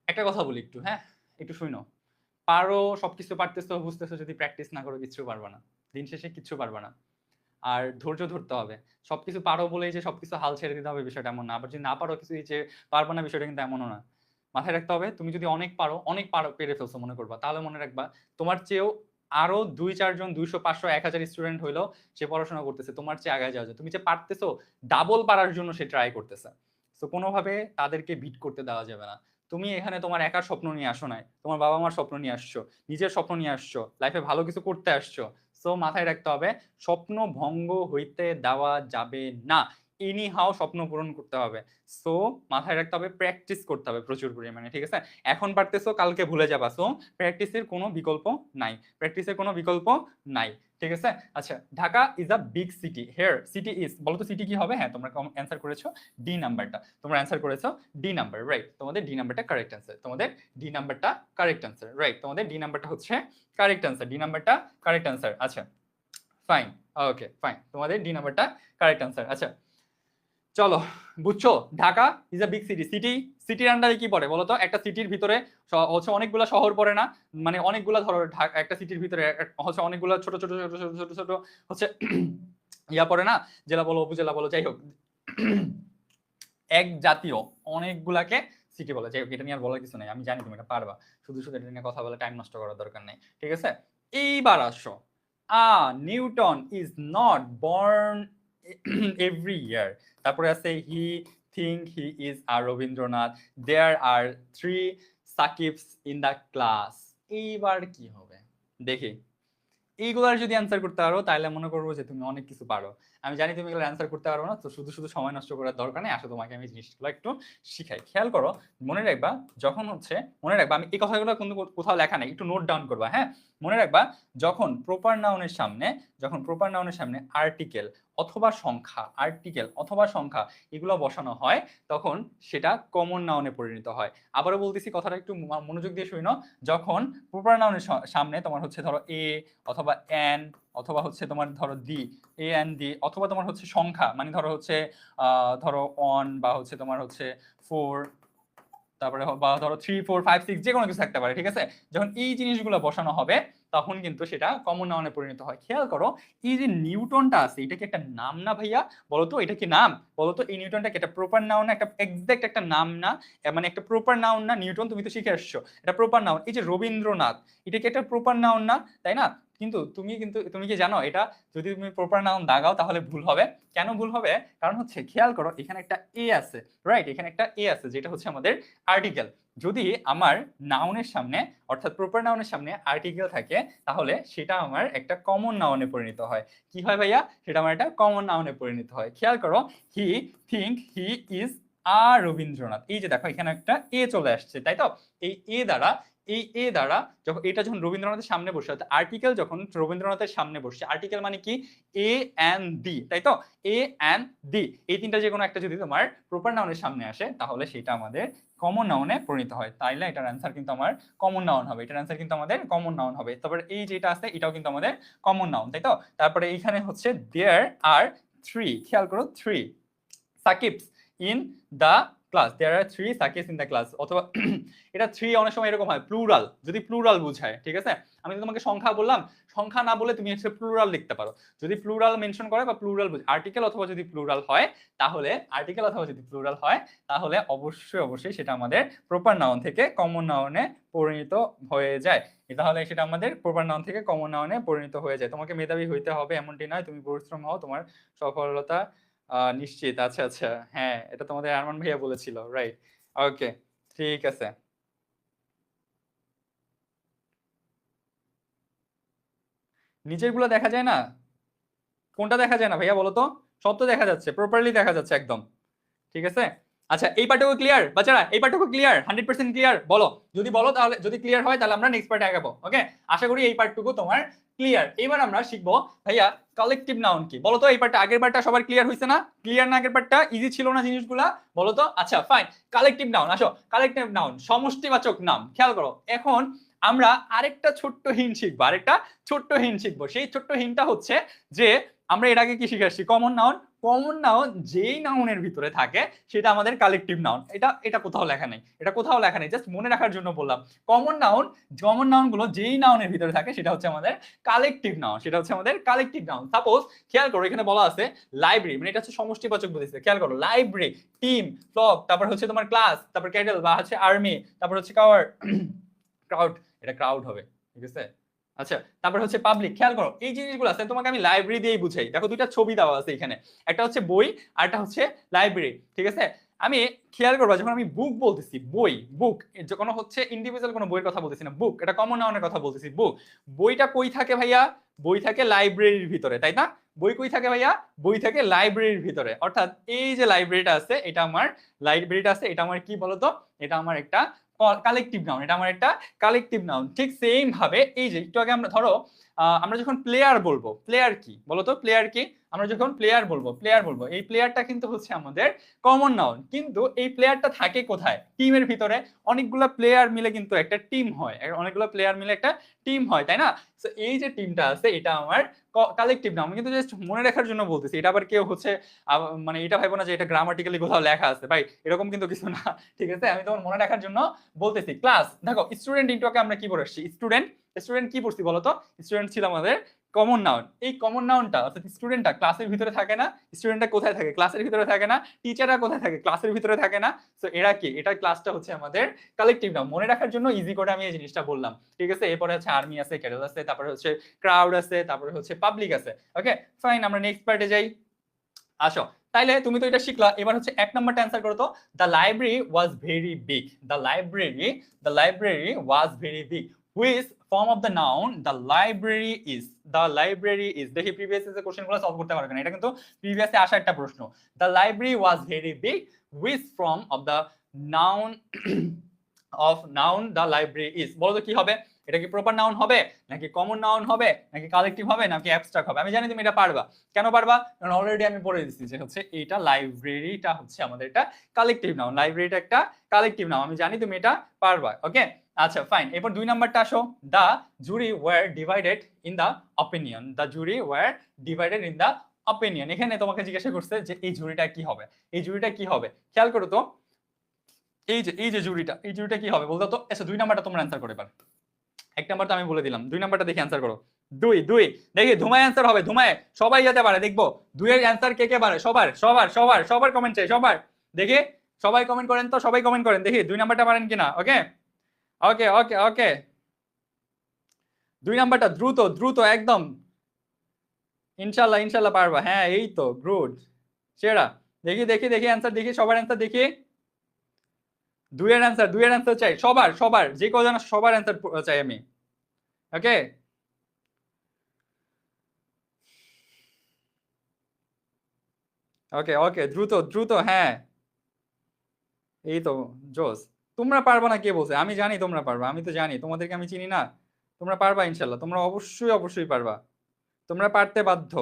একটা কথা বলি একটু, হ্যাঁ একটু শুনো। পারো, সবকিছু পারতেছো বুঝতেছো, যদি প্র্যাকটিস না করো কিচ্ছু পারবা না, দিন শেষে কিচ্ছু পারবা না। আর ধৈর্য ধরতে হবে। সবকিছু পারো বলেই যে সবকিছু হাল ছেড়ে দিতে হবে বিষয়টা এমন না, আবার যদি না পারো কিছু যে পারবা না বিষয়টা কিন্তু এমনও না। মাথায় রাখতে হবে, তুমি যদি অনেক পারো, অনেক পারো পেরে ফেলছো মনে করবা, তাহলে মনে রাখবা তোমার চেয়েও আরো 2-4 জন 200 500 1000 স্টুডেন্ট হইলো সে পড়াশোনা করতেছে, তোমার চেয়ে আগে যাওয়া যায়। তুমি যে পারতেছো ডাবল পারার জন্য সে ট্রাই করতেছে। তো কোনোভাবে তাদেরকে বিট করতে দেওয়া যাবে না। তুমি এখানে তোমার একার স্বপ্ন নিয়ে আসো নাই, তোমার বাবা মার স্বপ্ন নিয়ে আসছো, নিজের স্বপ্ন নিয়ে আসছো, লাইফে ভালো কিছু করতে আসছো। সো মাথায় রাখতে হবে, স্বপ্ন ভঙ্গ হইতে দেওয়া যাবে না। এনি হাও স্বপ্ন পূরণ করতে হবে। সো মাথায় রাখতে হবে, প্র্যাকটিস করতে হবে প্রচুর পরিমাণে, ঠিক আছে? এখন পারতেছো, কালকে ভুলে যাবা। সো প্র্যাকটিসের কোনো বিকল্প নাই, প্র্যাকটিসের কোনো বিকল্প নাই, ঠিক আছে? আচ্ছা, Dhaka is a big city. Here city is, বলো তো সিটি কি হবে? হ্যাঁ তোমরা অ্যান্সার করেছো ডি নাম্বারটা, তোমরা অ্যান্সার করেছো ডি নাম্বার, রাইট। তোমাদের ডি নাম্বারটা কারেক্ট অ্যান্সার, তোমাদের ডি নাম্বারটা কারেক্ট অ্যান্সার, রাইট। তোমাদের ডি নাম্বারটা হচ্ছে কারেক্ট অ্যান্সার, ডি নাম্বারটা কারেক্ট অ্যান্সার। আচ্ছা ফাইন, ওকে ফাইন, তোমাদের ডি নাম্বারটা কারেক্ট আনসার। আচ্ছা চলো, বুঝছো, Dhaka is a big city. সিটির আন্ডারে কি পড়ে বলো তো? একটা সিটির ভিতরে হচ্ছে অনেকগুলা শহর পড়ে না, মানে অনেকগুলা, ধরো একটা সিটির ভিতরে হচ্ছে অনেকগুলা ছোট ছোট ছোট ছোট ছোট ছোট হচ্ছে ইয়া পড়ে না, জেলা বলো উপজেলা বলো যাই হোক, এক জাতীয় অনেকগুলাকে সিটি বলে। যাই হোক, এটা নিয়ে আর বলার কিছু নাই, আমি জানি তুমি এটা পারবা, শুধু শুধু এটা নিয়ে কথা বলে টাইম নষ্ট করার দরকার নেই, ঠিক আছে? এইবার আসো, Newton is not born every year. তারপরে আছে he think he is are Rabindranath, there are 3 Sakibs in the class. এইবার কি হবে দেখি, এইগুলার যদি অ্যান্সার করতে পারো তাহলে মনে করবো যে তুমি অনেক কিছু পারো। আমি জানি তুমি এগুলো অ্যান্সার করতে পারো না, তো শুধু শুধু সময় নষ্ট করার দরকার নেই, আসলে তোমাকে আমি জিনিসগুলো একটু শিখাই। খেয়াল করো, মনে রাখবা যখন হচ্ছে, মনে রাখবা আমি এই কথাগুলো কিন্তু কোথাও লেখা নেই, একটু নোট ডাউন করবা, হ্যাঁ? মনে রাখবা যখন প্রপার নাউনের সামনে আর্টিকেল অথবা সংখ্যা, এগুলো বসানো হয় তখন সেটা কমন নাউনে পরিণত হয়। আবারও বলতেছি, কথাটা একটু মনোযোগ দিয়ে শুনো। যখন প্রপার নাউনের সামনে তোমার হচ্ছে ধরো এ অথবা এন অথবা হচ্ছে তোমার ধরো দি, এ এন দি, অথবা তোমার হচ্ছে সংখ্যা, মানে ধরো হচ্ছে ধরো 1 বা হচ্ছে তোমার হচ্ছে 4, তারপরে বা ধরো 3 4 5 6 যে কোনো কিছু থাকতে পারে, ঠিক আছে? যখন এই জিনিসগুলো বসানো হবে তখন কিন্তু সেটা কমন নাউনে পরিণত হয়। খেয়াল করো, এই যে নিউটনটা আছে এটা কি একটা নাম না ভাইয়া? বলো তো এটা কি নাম? বলো তো এই নিউটনটা কি একটা প্রপার নাউন না, একটা এক্সাক্ট একটা নাম না? মানে একটা প্রপার নাউন না নিউটন? তুমি তো শিখে আসছো এটা প্রপার নাউন। এই যে রবীন্দ্রনাথ, এটা কি একটা প্রপার নাউন না, তাই না? কিন্তু তুমি কি জানো এটা যদি তুমি প্রপার নাউন দাগাও তাহলে ভুল হবে। কেন ভুল হবে? কারণ হচ্ছে খেয়াল করো এখানে একটা এ আছে, রাইট? এখানে একটা এ আছে যেটা হচ্ছে আমাদের আর্টিকেল। যদি আমার নাউনের সামনে অর্থাৎ প্রপার নাউনের সামনে আর্টিকেল থাকে তাহলে সেটা আমার একটা কমন নাউনে পরিণত হয়। কি হয় ভাইয়া? সেটা আমার একটা কমন নাউনে পরিণত হয়। খেয়াল করো, he think he is a Rabindranath, এই যে দেখো এখানে একটা এ চলে আসছে, তাই তো? এই এ দ্বারা যখন এটা যখন রবীন্দ্রনাথের সামনে বসে, আর্টিকেল যখন রবীন্দ্রনাথের সামনে বসছে, আর্টিকেল মানে কি? এ এন দি, তাই তো? এ এন দি, এই তিনটা যে কোনো একটা যদি তোমার প্রপার নাউনের সামনে আসে তাহলে সেটা আমাদের কমন নাউনে পরিণত হয়। তাইলে এটার অ্যান্সার কিন্তু আমার কমন নাউন হবে, এটার অ্যান্সার কিন্তু আমাদের কমন নাউন হবে। তারপরে এই যেটা আছে এটাও কিন্তু আমাদের কমন নাউন, তাই তো? তারপরে এইখানে হচ্ছে দেয়ার আর 3, খেয়াল করো 3 Sakibs in the class, there are 3 Sakibs in the class, অথবা এটা 3 অনেক সময় এরকম হয় প্লুরাল, যদি প্লুরাল বোঝায়, ঠিক আছে? আমি তোমাকে সংখ্যা বললাম, সংখ্যা না বলে তুমি হচ্ছে প্লুরাল লিখতে পারো। যদি প্লুরাল মেনশন করে বা প্লুরাল আর্টিকেল অথবা যদি প্লুরাল হয় তাহলে অবশ্যই সেটা আমাদের প্রপার নাউন থেকে কমন নাউনে পরিণত হয়ে যায়। তাহলে সেটা আমাদের প্রপার নাউন থেকে কমন নাউনে পরিণত হয়ে যায়। তোমাকে মেধাবী হইতে হবে এমনটি নয়, তুমি পরিশ্রম হও, তোমার সফলতা নিশ্চিত। আচ্ছা আচ্ছা, হ্যাঁ এটা তোমাদের আরমান ভাইয়া বলেছিল, রাইট? ওকে, ঠিক আছে। নিচের গুলো দেখা যায় না? কোনটা দেখা যায় না ভাইয়া বলো তো? সব তো দেখা যাচ্ছে, প্রপারলি দেখা যাচ্ছে একদম, ঠিক আছে? আচ্ছা এই পার্টটুকু ক্লিয়ার বাচ্চারা? এই পার্টটুকু ক্লিয়ার? 100% ক্লিয়ার? বলো, যদি বলো তাহলে, যদি ক্লিয়ার হয় তাহলে আমরা নেক্সট পার্টে আগাবো। ওকে, আশা করি এই পার্টটুকু তোমার ক্লিয়ার। এবার আমরা শিখবো ভাইয়া কালেকটিভ নাউন কি। বলো তো এই পার্টটা, আগের পার্টটা সবার ক্লিয়ার হয়েছে না? ক্লিয়ার না? আগের পার্টটা ইজি ছিল না জিনিসগুলা? বলো তো। আচ্ছা ফাইন, কালেকটিভ নাউন, আসো কালেকটিভ নাউন সমষ্টিবাচক নাম। খেয়াল করো, এখন আমরা আরেকটা ছোট্ট হিন্ট শিখবো। সেই ছোট্ট হিন্টটা হচ্ছে যে আমরা এর আগে কি শিখে আসছি? কমন নাউন যেই নাউনের ভিতরে থাকে সেটা আমাদের কালেকটিভ নাউন। এটা কোথাও লেখা নেই, জাস্ট মনে রাখার জন্য বললাম। কমন নাউন গুলো যেই নাউনের ভিতরে থাকে সেটা হচ্ছে আমাদের কালেকটিভ নাউন। সাপোজ খেয়াল করো, এখানে বলা আছে লাইব্রেরি, মানে এটা হচ্ছে সমষ্টিবাচক বুঝেছে। খেয়াল করো, লাইব্রেরি, টিম, ফ্লক, তারপর হচ্ছে তোমার ক্লাস, তারপর ক্যাডেল বা হচ্ছে আর্মি, তারপর হচ্ছে ক্রাউড, এটা ক্রাউড হবে, ঠিক আছে? আচ্ছা, তারপর হচ্ছে পাবলিক। খেয়াল করো এই জিনিসগুলো আছে, তোমাকে আমি লাইব্রেরি দিয়েই বুঝাই। দেখো দুইটা ছবি দেওয়া আছে এখানে, একটা হচ্ছে বই আর একটা হচ্ছে লাইব্রেরি, ঠিক আছে? আমি খেয়াল করবো যখন আমি বুক বলতেছি, বুক যখন হচ্ছে ইন্ডিভিজুয়াল কোনো বইয়ের কথা বলতেছি না, বুক এটা কমন নাউনের কথা বলতেছি। বইটা কই থাকে ভাইয়া? বই থাকে লাইব্রেরির ভিতরে, তাই না? বই কই থাকে ভাইয়া? বই থাকে লাইব্রেরির ভিতরে। অর্থাৎ এই যে লাইব্রেরিটা আছে এটা আমার কি বলতো? এটা আমার একটা কালেকটিভ নাউন, ঠিক সেম ভাবে এই যে একটু আগে আমরা ধরো আমরা যখন প্লেয়ার বলবো, প্লেয়ার কি বলতো, প্লেয়ার কি, আমরা যখন প্লেয়ার বলবো এই প্লেয়ারটা কিন্তু হচ্ছে আমাদের কমন নাউন। কিন্তু এই প্লেয়ারটা থাকে কোথায়? টিমের ভিতরে। অনেকগুলো প্লেয়ার মিলে কিন্তু একটা টিম হয়, অনেকগুলো প্লেয়ার মিলে একটা টিম হয়, তাই না? তো এই যে টিমটা আছে এটা আমার কালেকটিভ নাউন। আমি কিন্তু জাস্ট মনে রাখার জন্য বলতেছি, এটা আবার কেউ হচ্ছে মানে এটা ভাইবো না যে এটা গ্রামাটিক্যালি কোথাও লেখা আছে, ভাই এরকম কিন্তু কিছু না, ঠিক আছে? আমি তোমার মনে রাখার জন্য বলতেছি। ক্লাস, দেখো স্টুডেন্ট ইন্টুকে আমরা কি পড়ে আসছি? স্টুডেন্ট, স্টুডেন্ট কি পড়ছি বলতো? স্টুডেন্ট ছিল আমাদের কমন নাউন। এই কমন নাউনটা অর্থাৎ স্টুডেন্টটা ক্লাসের ভিতরে থাকে না। স্টুডেন্টটা কোথায় থাকে? ক্লাসের ভিতরে থাকে না। টিচাররা কোথায় থাকে? ক্লাসের ভিতরে থাকে না। তো এরা কি? এটা ক্লাসটা হচ্ছে আমাদের কালেকটিভ নাউন। মনে রাখার জন্য ইজি করে আমি এই জিনিসটা বললাম, ঠিক আছে? এরপরে হচ্ছে আর্মি আছে, ক্যাডেল আছে, তারপরে হচ্ছে ক্রাউড আছে, তারপরে হচ্ছে পাবলিক আছে। ওকে ফাইন, আমরা নেক্সট পার্টে যাই। আসো, তাইলে তুমি তো এটা শিখলা, এবার হচ্ছে এক নাম্বারটা অ্যান্সার করো তো। The library was very big. The library was very big. Which form of the noun the library is? The library is, দেখি প্রিভিয়াস এর কোশ্চেনগুলো সলভ করতে পারবে না, এটা কিন্তু প্রিভিয়াসে আসা একটা প্রশ্ন। The library was very big, which form of the noun the library is? বলো তো কি হবে? এটা কি প্রপার নাউন হবে, নাকি কমন নাউন হবে, নাকি কালেকটিভ হবে, নাকি অ্যাবস্ট্রাক্ট হবে? আমি জানি তুমি এটা পারবা। কেন পারবা? কারণ অলরেডি আমি পড়ে দিচ্ছি যে হচ্ছে এটা লাইব্রেরিটা হচ্ছে আমাদের এটা কালেকটিভ নাউন। লাইব্রেরিটা একটা কালেকটিভ নাউন, আমি জানি তুমি এটা পারবা। ওকে আচ্ছা ফাইন, এরপর 2 নাম্বারটা আসো। The jury were divided in the opinion. The jury were divided in the opinion. এখানে তোমাকে জিজ্ঞাসা করছে যে এই জুরিটা কি হবে? এই জুরিটা কি হবে? খেয়াল করো তো, এই যে জুরিটা, এই জুরিটা কি হবে বলতো তো? আচ্ছা 2 নাম্বারটা তোমরা অ্যান্সার করে এবার। 1 নাম্বার তো আমি বলে দিলাম, 2 নাম্বারটা দেখি অ্যান্সার করো। 2 দেখি ধুমায় অ্যান্সার হবে, ধুমায় সবাই যেতে পারে, দেখবো 2 এর অ্যান্সার কে কে পারে। সবার সবার সবার সবার কমেন্ট চাই, সবার। দেখি সবাই কমেন্ট করেন তো, সবাই কমেন্ট করেন দেখি 2 নাম্বারটা পারেন কিনা। ওকে ওকে ওকে ওকে 2 নাম্বারটা দ্রুত দ্রুত একদম, ইনশাল্লাহ ইনশাল্লাহ পারবা। হ্যাঁ এই তো গুড, সেরা। দেখি দেখি দেখি অ্যান্সার দেখি, সবার অ্যান্সার দেখি। 2 এর অ্যান্সার চাই সবার সবার, যে কজন সবার অ্যান্সার চাই আমি। ওকে ওকে ওকে দ্রুত দ্রুত, হ্যাঁ এই তো জোস। তোমরা পারবা না কে বলছে? আমি জানি তোমরা পারবা, আমি তো জানি, তোমাদেরকে আমি চিনি না? তোমরা পারবা ইনশাল্লাহ, তোমরা অবশ্যই অবশ্যই পারবা, তোমরা পারতে বাধ্য।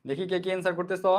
দেখি কে কি অ্যান্সার করতেছো।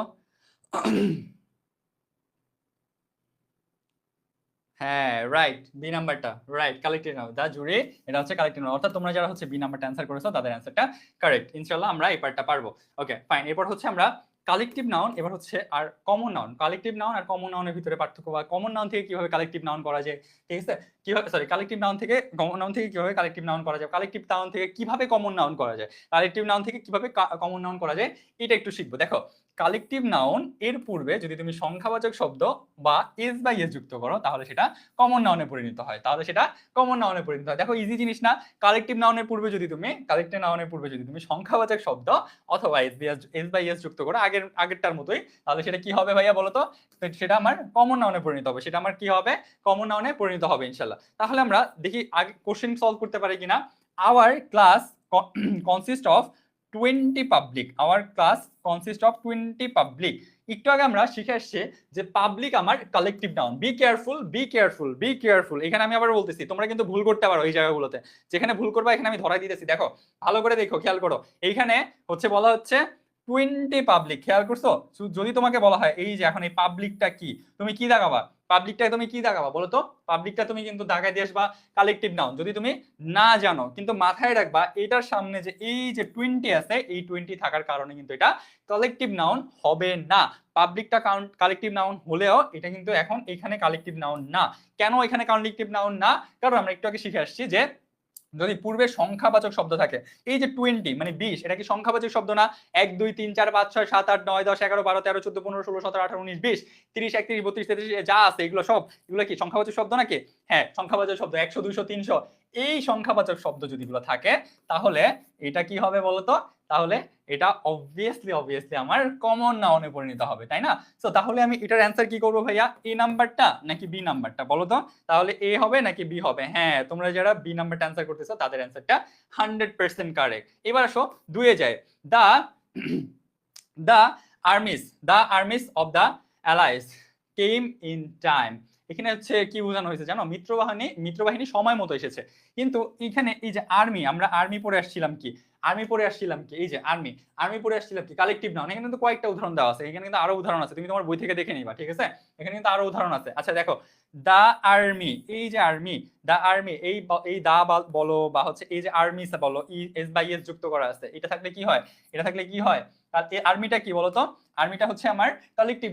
হ্যাঁ রাইট, বি নাম্বারটা রাইট, কালেক্টিভ নাউন দা জুরি, এটা হচ্ছে কালেক্টিভ নাউন। অর্থাৎ তোমরা যারা হচ্ছে বি নাম্বারটা অ্যান্সার করেছো তাদের অ্যান্সারটা কারেক্ট। ইনশাআল্লাহ আমরা এই পার্টটা পারবো। ওকে ফাইন, এরপর হচ্ছে আমরা কালেক্টিভ নাউন, এবার হচ্ছে আর কমন নাউন। কালেক্টিভ নাউন আর কমন নাউনের ভিতরে পার্থক্য, বা কমন নাউন থেকে কিভাবে কালেক্টিভ নাউন করা যায়, ঠিক আছে? কিভাবে, সরি, কালেক্টিভ নাউন থেকে কমন নাউন থেকে কিভাবে কালেক্টিভ নাউন করা যায়, কালেক্টিভ নাউন থেকে কিভাবে কমন নাউন করা যায়, কালেক্টিভ নাউন থেকে কিভাবে কমন নাউন করা যায়, এটা একটু শিখবো। দেখো কালেক্টিভ নাউন এর পূর্বে যদি তুমি সংখ্যাবাচক শব্দ বা এস বা ইএস যুক্ত করো তাহলে সেটা কমন নাউনে পরিণত হয়, দেখো ইজি জিনিস না? কালেক্টিভ নাউনের পূর্বে যদি তুমি সংখ্যাবাচক শব্দ অথবা এস বা ইএস যুক্ত করো আগেরটার মতোই, তাহলে সেটা কি হবে ভাইয়া বলো তো? সেটা আমার কমন নাউনে পরিণত হবে, সেটা আমার কি হবে? কমন নাউনে পরিণত হবে ইনশাল্লাহ। তাহলে আমরা দেখি আগে কোশ্চেন সলভ করতে পারি কিনা। Our class consist of 20 public. Our class consist of 20 public. একটু আগে আমরা শিখে আসছি যে পাবলিক আমার collective noun. Be careful be careful be careful. এখানে আমি আবার বলতেছি, তোমরা কিন্তু ভুল করতে পারো এই জায়গাগুলোতে, যেখানে ভুল করবা এখানে আমি ধরাই দিতেছি। দেখো ভালো করে দেখো, খেয়াল করো, এইখানে হচ্ছে বলা হচ্ছে 20 পাবলিক, খেয়াল করছো? যদি তোমাকে বলা হয় এই যে এখন এই পাবলিকটা কি, তুমি কি দাগাবা? তুমি কি দাগাবা বলো তো? পাবলিকটা তুমি কিন্তু দাগাই দিয়ে আসবা কালেকটিভ নাউন, যদি তুমি না জানো। কিন্তু মাথায় রাখবা এটার সামনে যে এই যে 20 আছে, এই 20 থাকার কারণে কিন্তু এটা কালেকটিভ নাউন হবে না। পাবলিকটা কালেকটিভ নাউন হলেও এটা কিন্তু এখন এখানে কালেকটিভ নাউন না। কেন এখানে কালেকটিভ নাউন না? কারণ আমরা একটু আগে শিখে আসছি যে যদি পূর্বে সংখ্যাবাচক শব্দ থাকে, এই যে 20 মানে 20, এটা কি সংখ্যাবাচক শব্দ না? 1 2 3 4 5 6 7 8 9 10 11 12 13 14 15 16 17 18 19 20 30 31 32 33 যা আছে এগুলো সব, এগুলো কি সংখ্যাবাচক শব্দ নাকি? হ্যাঁ সংখ্যাবাচক শব্দ। 100 200 300 এই সংখ্যাবাচক শব্দ যদি গুলো থাকে তাহলে এটা কি হবে বলতো, তাহলে এটা অবভিয়াসলি আমার কমন নাউনে পরিণত হবে, তাই না? সো তাহলে আমি এটার অ্যান্সার কি করবো ভাইয়া, এ নাম্বারটা নাকি বি নাম্বারটা বলো তো? তাহলে এ হবে নাকি বি হবে? হ্যাঁ, তোমরা যারা বি নাম্বারটা অ্যান্সার করতেছো তাদের অ্যান্সারটা 100% কারেক্ট। এবার আসো দুয়ে যায়, the the armies of the allies came in time. এখানে হচ্ছে কি বোঝানো হয়েছে জানো, মিত্রবাহিনী সময় মতো এসেছে। কিন্তু এখানে এই যে আর্মি, আমরা আর্মি পড়ে আসছিলাম কি, এই যে আর্মি পড়ে আসছিলাম কি, কালেকটিভ নাউন। এখানে কিন্তু কয়েকটা উদাহরণ দেওয়া আছে, এখানে কিন্তু আরো উদাহরণ আছে, তুমি তোমার বই থেকে দেখে নিবা, ঠিক আছে? এখানে কিন্তু আরো উদাহরণ আছে। আচ্ছা দেখো, দা আর্মি, এই যে আর্মি, দা আর্মি, এই দা বলো বা হচ্ছে এই যে আর্মি বলো, এস বাই এস যুক্ত করা আছে, এটা থাকলে কি হয়, এটা থাকলে কি হয়? আর এই আর্মিটা কি বলতো, আর্মিটা হচ্ছে আমার কালেকটিভ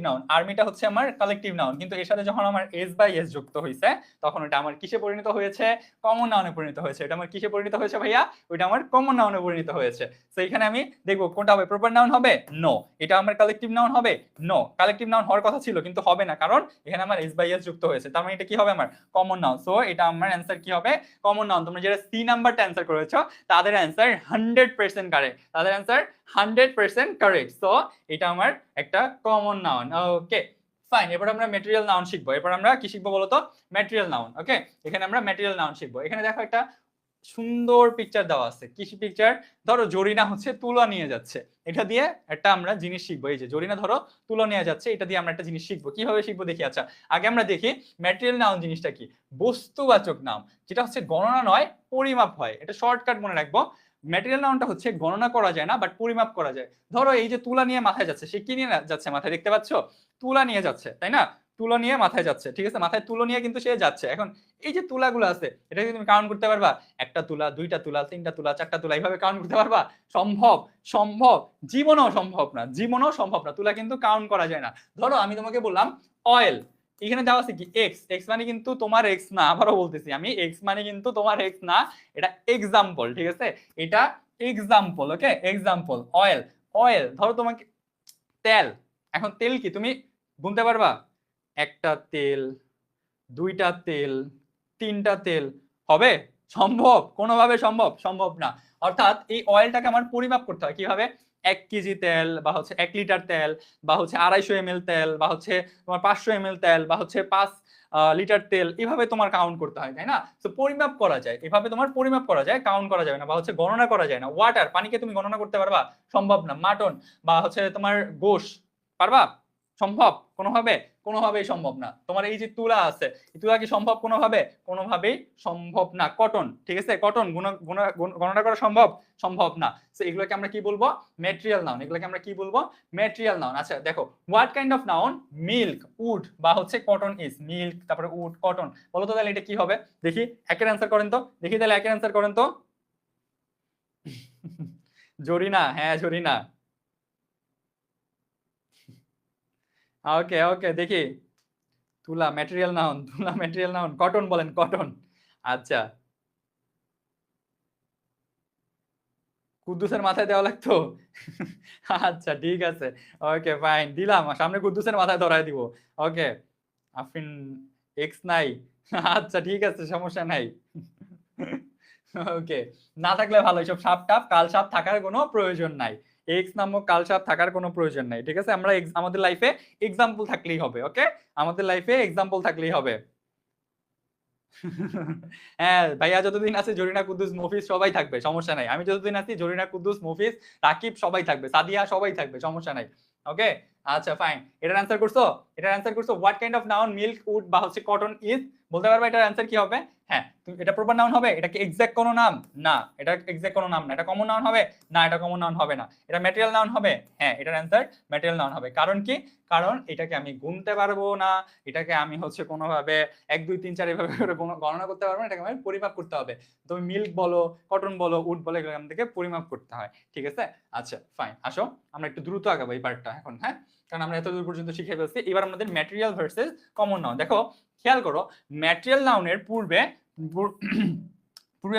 নাউন, কিন্তু এর সাথে যখন আমার এস বাই এস যুক্ত হয়েছে তখন এটা আমার কিসে পরিণত হয়েছে, কমন নাউনে পরিণত হয়েছে। এটা আমার কিসে পরিণত হয়েছে ভাইয়া, ওইটা আমার কমন নাউনে পরিণত হয়েছে। তো এখানে আমি দেখবো কোনটা হবে, প্রপার নাউন হবে, নো। এটা আমার কালেকটিভ নাউন হবে, নো। কালেকটিভ নাউন হওয়ার কথা ছিল কিন্তু হবে না, কারণ এখানে আমার এস বাই এস যুক্ত হয়েছে, তার মানে এটা কি হবে, আমার কমন নাউন। সো এটা আমার অ্যান্সার কি হবে, কমন নাউন। তোমরা যারা সি নাম্বারটা অ্যান্সার করেছো তাদের অ্যান্সার 100% কারেক্ট, তাদের অ্যান্সার 100% কারেক্ট। সো এটা আমার একটা কমন নাউন। ওকে ফাইন, এবার আমরা ম্যাটেরিয়াল নাউন শিখবো। এরপর আমরা কি শিখবো বলতো, ম্যাটেরিয়াল নাউন। ওকে, এখানে আমরা ম্যাটেরিয়াল নাউন শিখবো। এখানে দেখো একটা সুন্দর পিকচার দেওয়া আছে। কি পিকচার? ধরো জরিনা হচ্ছে তুলা নিয়ে যাচ্ছে, এটা দিয়ে একটা আমরা জিনিস শিখবো। এই যে জরিনা ধরো তুলা নিয়ে যাচ্ছে, এটা দিয়ে আমরা একটা জিনিস শিখবো। কিভাবে শিখবো দেখি। আচ্ছা আগে আমরা দেখি ম্যাটেরিয়াল নাউন জিনিসটা কি। বস্তুবাচক নাম, যেটা হচ্ছে গণনা নয় পরিমাপ হয়। এটা শর্টকাট মনে রাখবো। ম্যাটেরিয়াল নাউনটা হচ্ছে গণনা করা যায় না বাট পরিমাপ করা যায়। ধরো এই যে তুলা নিয়ে মাথায় যাচ্ছে, সে কি নিয়ে যাচ্ছে মাথায়, দেখতে পাচ্ছ? তুলা নিয়ে যাচ্ছে, তাই না? তুলো নিয়ে মাথায় যাচ্ছে, ঠিক আছে? মাথায় তুলো নিয়ে কিন্তু সে যাচ্ছে। এখন এই যে তুলাগুলো আছে, এটা কি তুমি কাউন্ট করতে পারবা? একটা তুলা, দুইটা তুলা, তিনটা তুলা, চারটা তুলা, এইভাবে কাউন্ট করতে পারবা? সম্ভব? সম্ভব? জীবনেও সম্ভব না, জীবনেও সম্ভব না। তুলা কিন্তু কাউন্ট করা যায় না। ধরো আমি তোমাকে বললাম অয়েল, এখানে দেওয়া আছে কি এক্স, এক্স মানে কিন্তু তোমার এক্স না। আবারও বলতেছি আমি, এক্স মানে কিন্তু তোমার এক্স না, এটা এক্সাম্পল, ঠিক আছে? এটা এক্সাম্পল। ওকে, এক্সাম্পল অয়েল। অয়েল ধরো তোমাকে তেল, এখন তেল কি তুমি গুনতে পারবা? একটা তেল, দুইটা তেল, তিনটা তেল, হবে? সম্ভব? কোনোভাবে সম্ভব? সম্ভব না। অর্থাৎ এই অয়েলটাকে আমার পরিমাপ করতে হয় কিভাবে? 1 কেজি তেল বা হচ্ছে 1 লিটার তেল বা হচ্ছে 250 ml তেল বা হচ্ছে তোমার 500 ml তেল বা হচ্ছে 5 লিটার তেল, এভাবে তোমার কাউন্ট করতে হয়, তাই না? তো পরিমাপ করা যায়, এভাবে তোমার পরিমাপ করা যায়, কাউন্ট করা যাবে না বা হচ্ছে গণনা করা যায় না। ওয়াটার, পানিকে তুমি গণনা করতে পারবা? সম্ভব না। মাটন বা হচ্ছে তোমার গোশ, পারবা? সম্ভব? কোনোভাবে? কোনোভাবেই সম্ভব না। তোমার এই যে তুলা আছে, এই তুলা কি সম্ভব কোনোভাবে? কোনোভাবেই সম্ভব না। কটন, ঠিক আছে? কটন গণনা করা সম্ভব? সম্ভব না। সো এগুলোকে আমরা কি বলবো? Material noun. এগুলোকে আমরা কি বলবো? Material noun. আচ্ছা দেখো, what kind of noun milk, wood বা হচ্ছে কটন ইজ। মিল্ক, তারপরে উড, কটন, বলো তো তাহলে এটা কি হবে? দেখি একের অ্যান্সার করেন তো, দেখি তাহলে একের অ্যান্সার করেন তো। জরিনা, হ্যাঁ জরিনা। ওকে ওকে, দেখি তুলা ম্যাটেরিয়াল নাউন, তুলা ম্যাটেরিয়াল নাউন। কটন বলেন, কটন। আচ্ছা, কুদ্দুসের মাথায় দেওয়া লাগতো? আচ্ছা ঠিক আছে, ওকে ফাইন, দিলাম, সামনে কুদ্দুসের মাথায় ধরায় দিব। ওকে, আফরিন এক্স নাই? আচ্ছা ঠিক আছে, সমস্যা নাই। ওকে, না থাকলে ভালো, সব সাপ টাপ কাল সাপ থাকার কোনো প্রয়োজন নাই। এক্স নামক কাল সাপ থাকার কোনো প্রয়োজন নাই, ঠিক আছে? আমরা আমাদের লাইফে এক্সাম্পল থাকলেই হবে। ওকে, আমাদের লাইফে এক্সাম্পল থাকলেই হবে। হ্যাঁ ভাইয়া, যতদিন আছে জরিনা, কুদ্দুস, মফিজ সবাই থাকবে, সমস্যা নাই। আমি যতদিন আছি জরিনা, কুদ্দুস, মফিজ, রাকিব সবাই থাকবে, সাদিয়া সবাই থাকবে, সমস্যা নাই। ওকে, আচ্ছা ফাইন, এটার অ্যান্সার করছো? এটার অ্যান্সার করছো what kind of noun milk, wood বা হচ্ছে কটন ইজ, বলতে পারবে এটার অ্যান্সার কি হবে? হ্যাঁ, তুমি এটা প্রপার নাউন হবে? এটা কি এক্সাক্ট কোনো নাম? না, এটা এক্সাক্ট কোনো নাম না। এটা কমন নাউন হবে? না, এটা কমন নাউন হবে না। এটা ম্যাটেরিয়াল নাউন হবে? হ্যাঁ, এটার অ্যান্সার ম্যাটেরিয়াল নাউন হবে। কারণ কি? কারণ এটাকে আমি গুনতে পারবো না, এটাকে আমি হচ্ছে কোনোভাবে 1 2 3 4 এভাবে করে গণনা করতে পারবো না, এটাকে আমি পরিমাপ করতে হবে। তুমি মিল্ক বলো, কটন বলো, উড বলো, এগুলো আমাদেরকে পরিমাপ করতে হয়, ঠিক আছে? আচ্ছা ফাইন, আসো আমরা একটু দ্রুত আগাবো এই পার্টটা এখন, হ্যাঁ? কারণ আমরা এত দূর পর্যন্ত শিখে ফেলছি। এবার আমাদের ম্যাটেরিয়াল ভার্সেস কমন নাউন। দেখো খেয়াল করো, ম্যাটেরিয়াল নাউনের পূর্বে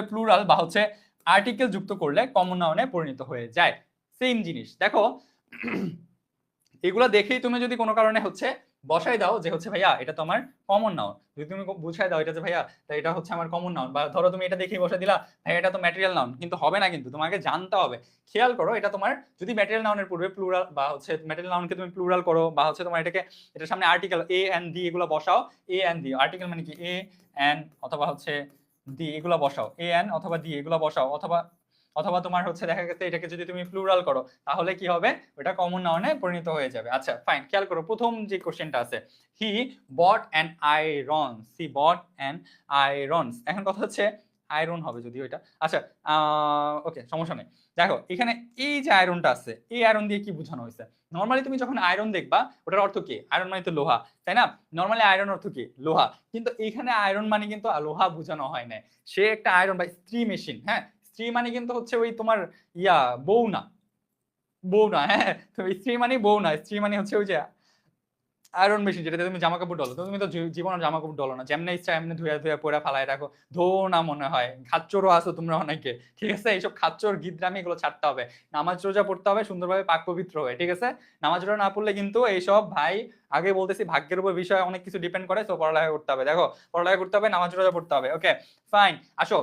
প্লুরাল বা হচ্ছে আর্টিকেল যুক্ত করলে কমন নাউনে পরিণত হয়ে যায়। সেম জিনিস দেখো, এগুলো দেখেই তুমি যদি কোনো কারণে হচ্ছে বসাই দাও যে হচ্ছে ভাইয়া এটা তো আমার কমন নাউন, যদি তুমি বুঝাই দাও এটা যে ভাইয়া তা এটা হচ্ছে আমার কমন নাউন, বা ধরো তুমি এটা দেখেই বসাই দিলা ভাইয়া এটা তো ম্যাটেরিয়াল নাউন, কিন্তু হবে না, কিন্তু তোমাকে জানতে হবে। খেয়াল করো এটা তোমার যদি ম্যাটেরিয়াল নাউনের পূর্বে প্লুরাল বা হচ্ছে ম্যাটেরিয়াল নাউনকে তুমি প্লুরাল করো, বা হচ্ছে তোমার এটাকে এটার সামনে আর্টিকেল এ এন্ড ডি এগুলো বসাও, এ এন্ড ডি আর্টিকেল মানে কি এ এন্ড অথবা হচ্ছে ডি এগুলো বসাও, এ এন অথবা ডি এগুলো বসাও, অথবা অথবা তোমার হচ্ছে দেখা গেছে এটাকে যদি তুমি প্লুরাল করো তাহলে কি হবে, ওটা কমন নাউনে পরিণত হয়ে যাবে। আচ্ছা ফাইন, খেয়াল করো প্রথম যে কোশ্চেনটা আছে, he bought an iron, she bought an irons, এখন কথা হচ্ছে আয়রন হবে যদিও এটা, আচ্ছা ওকে সমস্যা নেই। দেখো এখানে এই যে আয়রনটা আছে, এই আয়রন দিয়ে কি বোঝানো হয়েছে? নর্মালি তুমি যখন আয়রন দেখবা ওটার অর্থ কি? আয়রন মানে তো লোহা, তাই না? নর্মালি আয়রন অর্থ কি? লোহা। কিন্তু এইখানে আয়রন মানে কিন্তু লোহা বোঝানো হয় না, সে একটা আয়রন বা স্ত্রী মেশিন। হ্যাঁ, স্ত্রী মানে কিন্তু হচ্ছে ওই তোমার ইয়া বউ না, বউ না, হ্যাঁ তো স্ত্রী মানে বউ না, স্ত্রী মানে হচ্ছে ওই যে আয়রন মেশিন, যেটাতে তুমি জামা কাপড় ডলো। তুমি তো জীবনে জামা কাপড় ডলো না, যেমনি ইচ্ছা এমনি ধুয়ে ধুয়ে পরে ফালাই রাখো, ধো না মনে হয়। খাচ্চরও আছো তোমরা অনেকে, ঠিক আছে? এইসব খাচ্চর গিদ্রামি এগুলো ছাড়তে হবে, নামাজ রোজা পড়তে হবে সুন্দরভাবে পাক পবিত্র হয়ে, ঠিক আছে? নামাজ রোজা না পড়লে কিন্তু এইসব ভাই, আগে বলতেছি ভাগ্যের উপর বিষয় অনেক কিছু ডিপেন্ড করে, তো পড়ালেখা করতে হবে। দেখো পড়ালেখা করতে হবে, নামাজ রোজা পড়তে হবে। ওকে ফাইন, আসো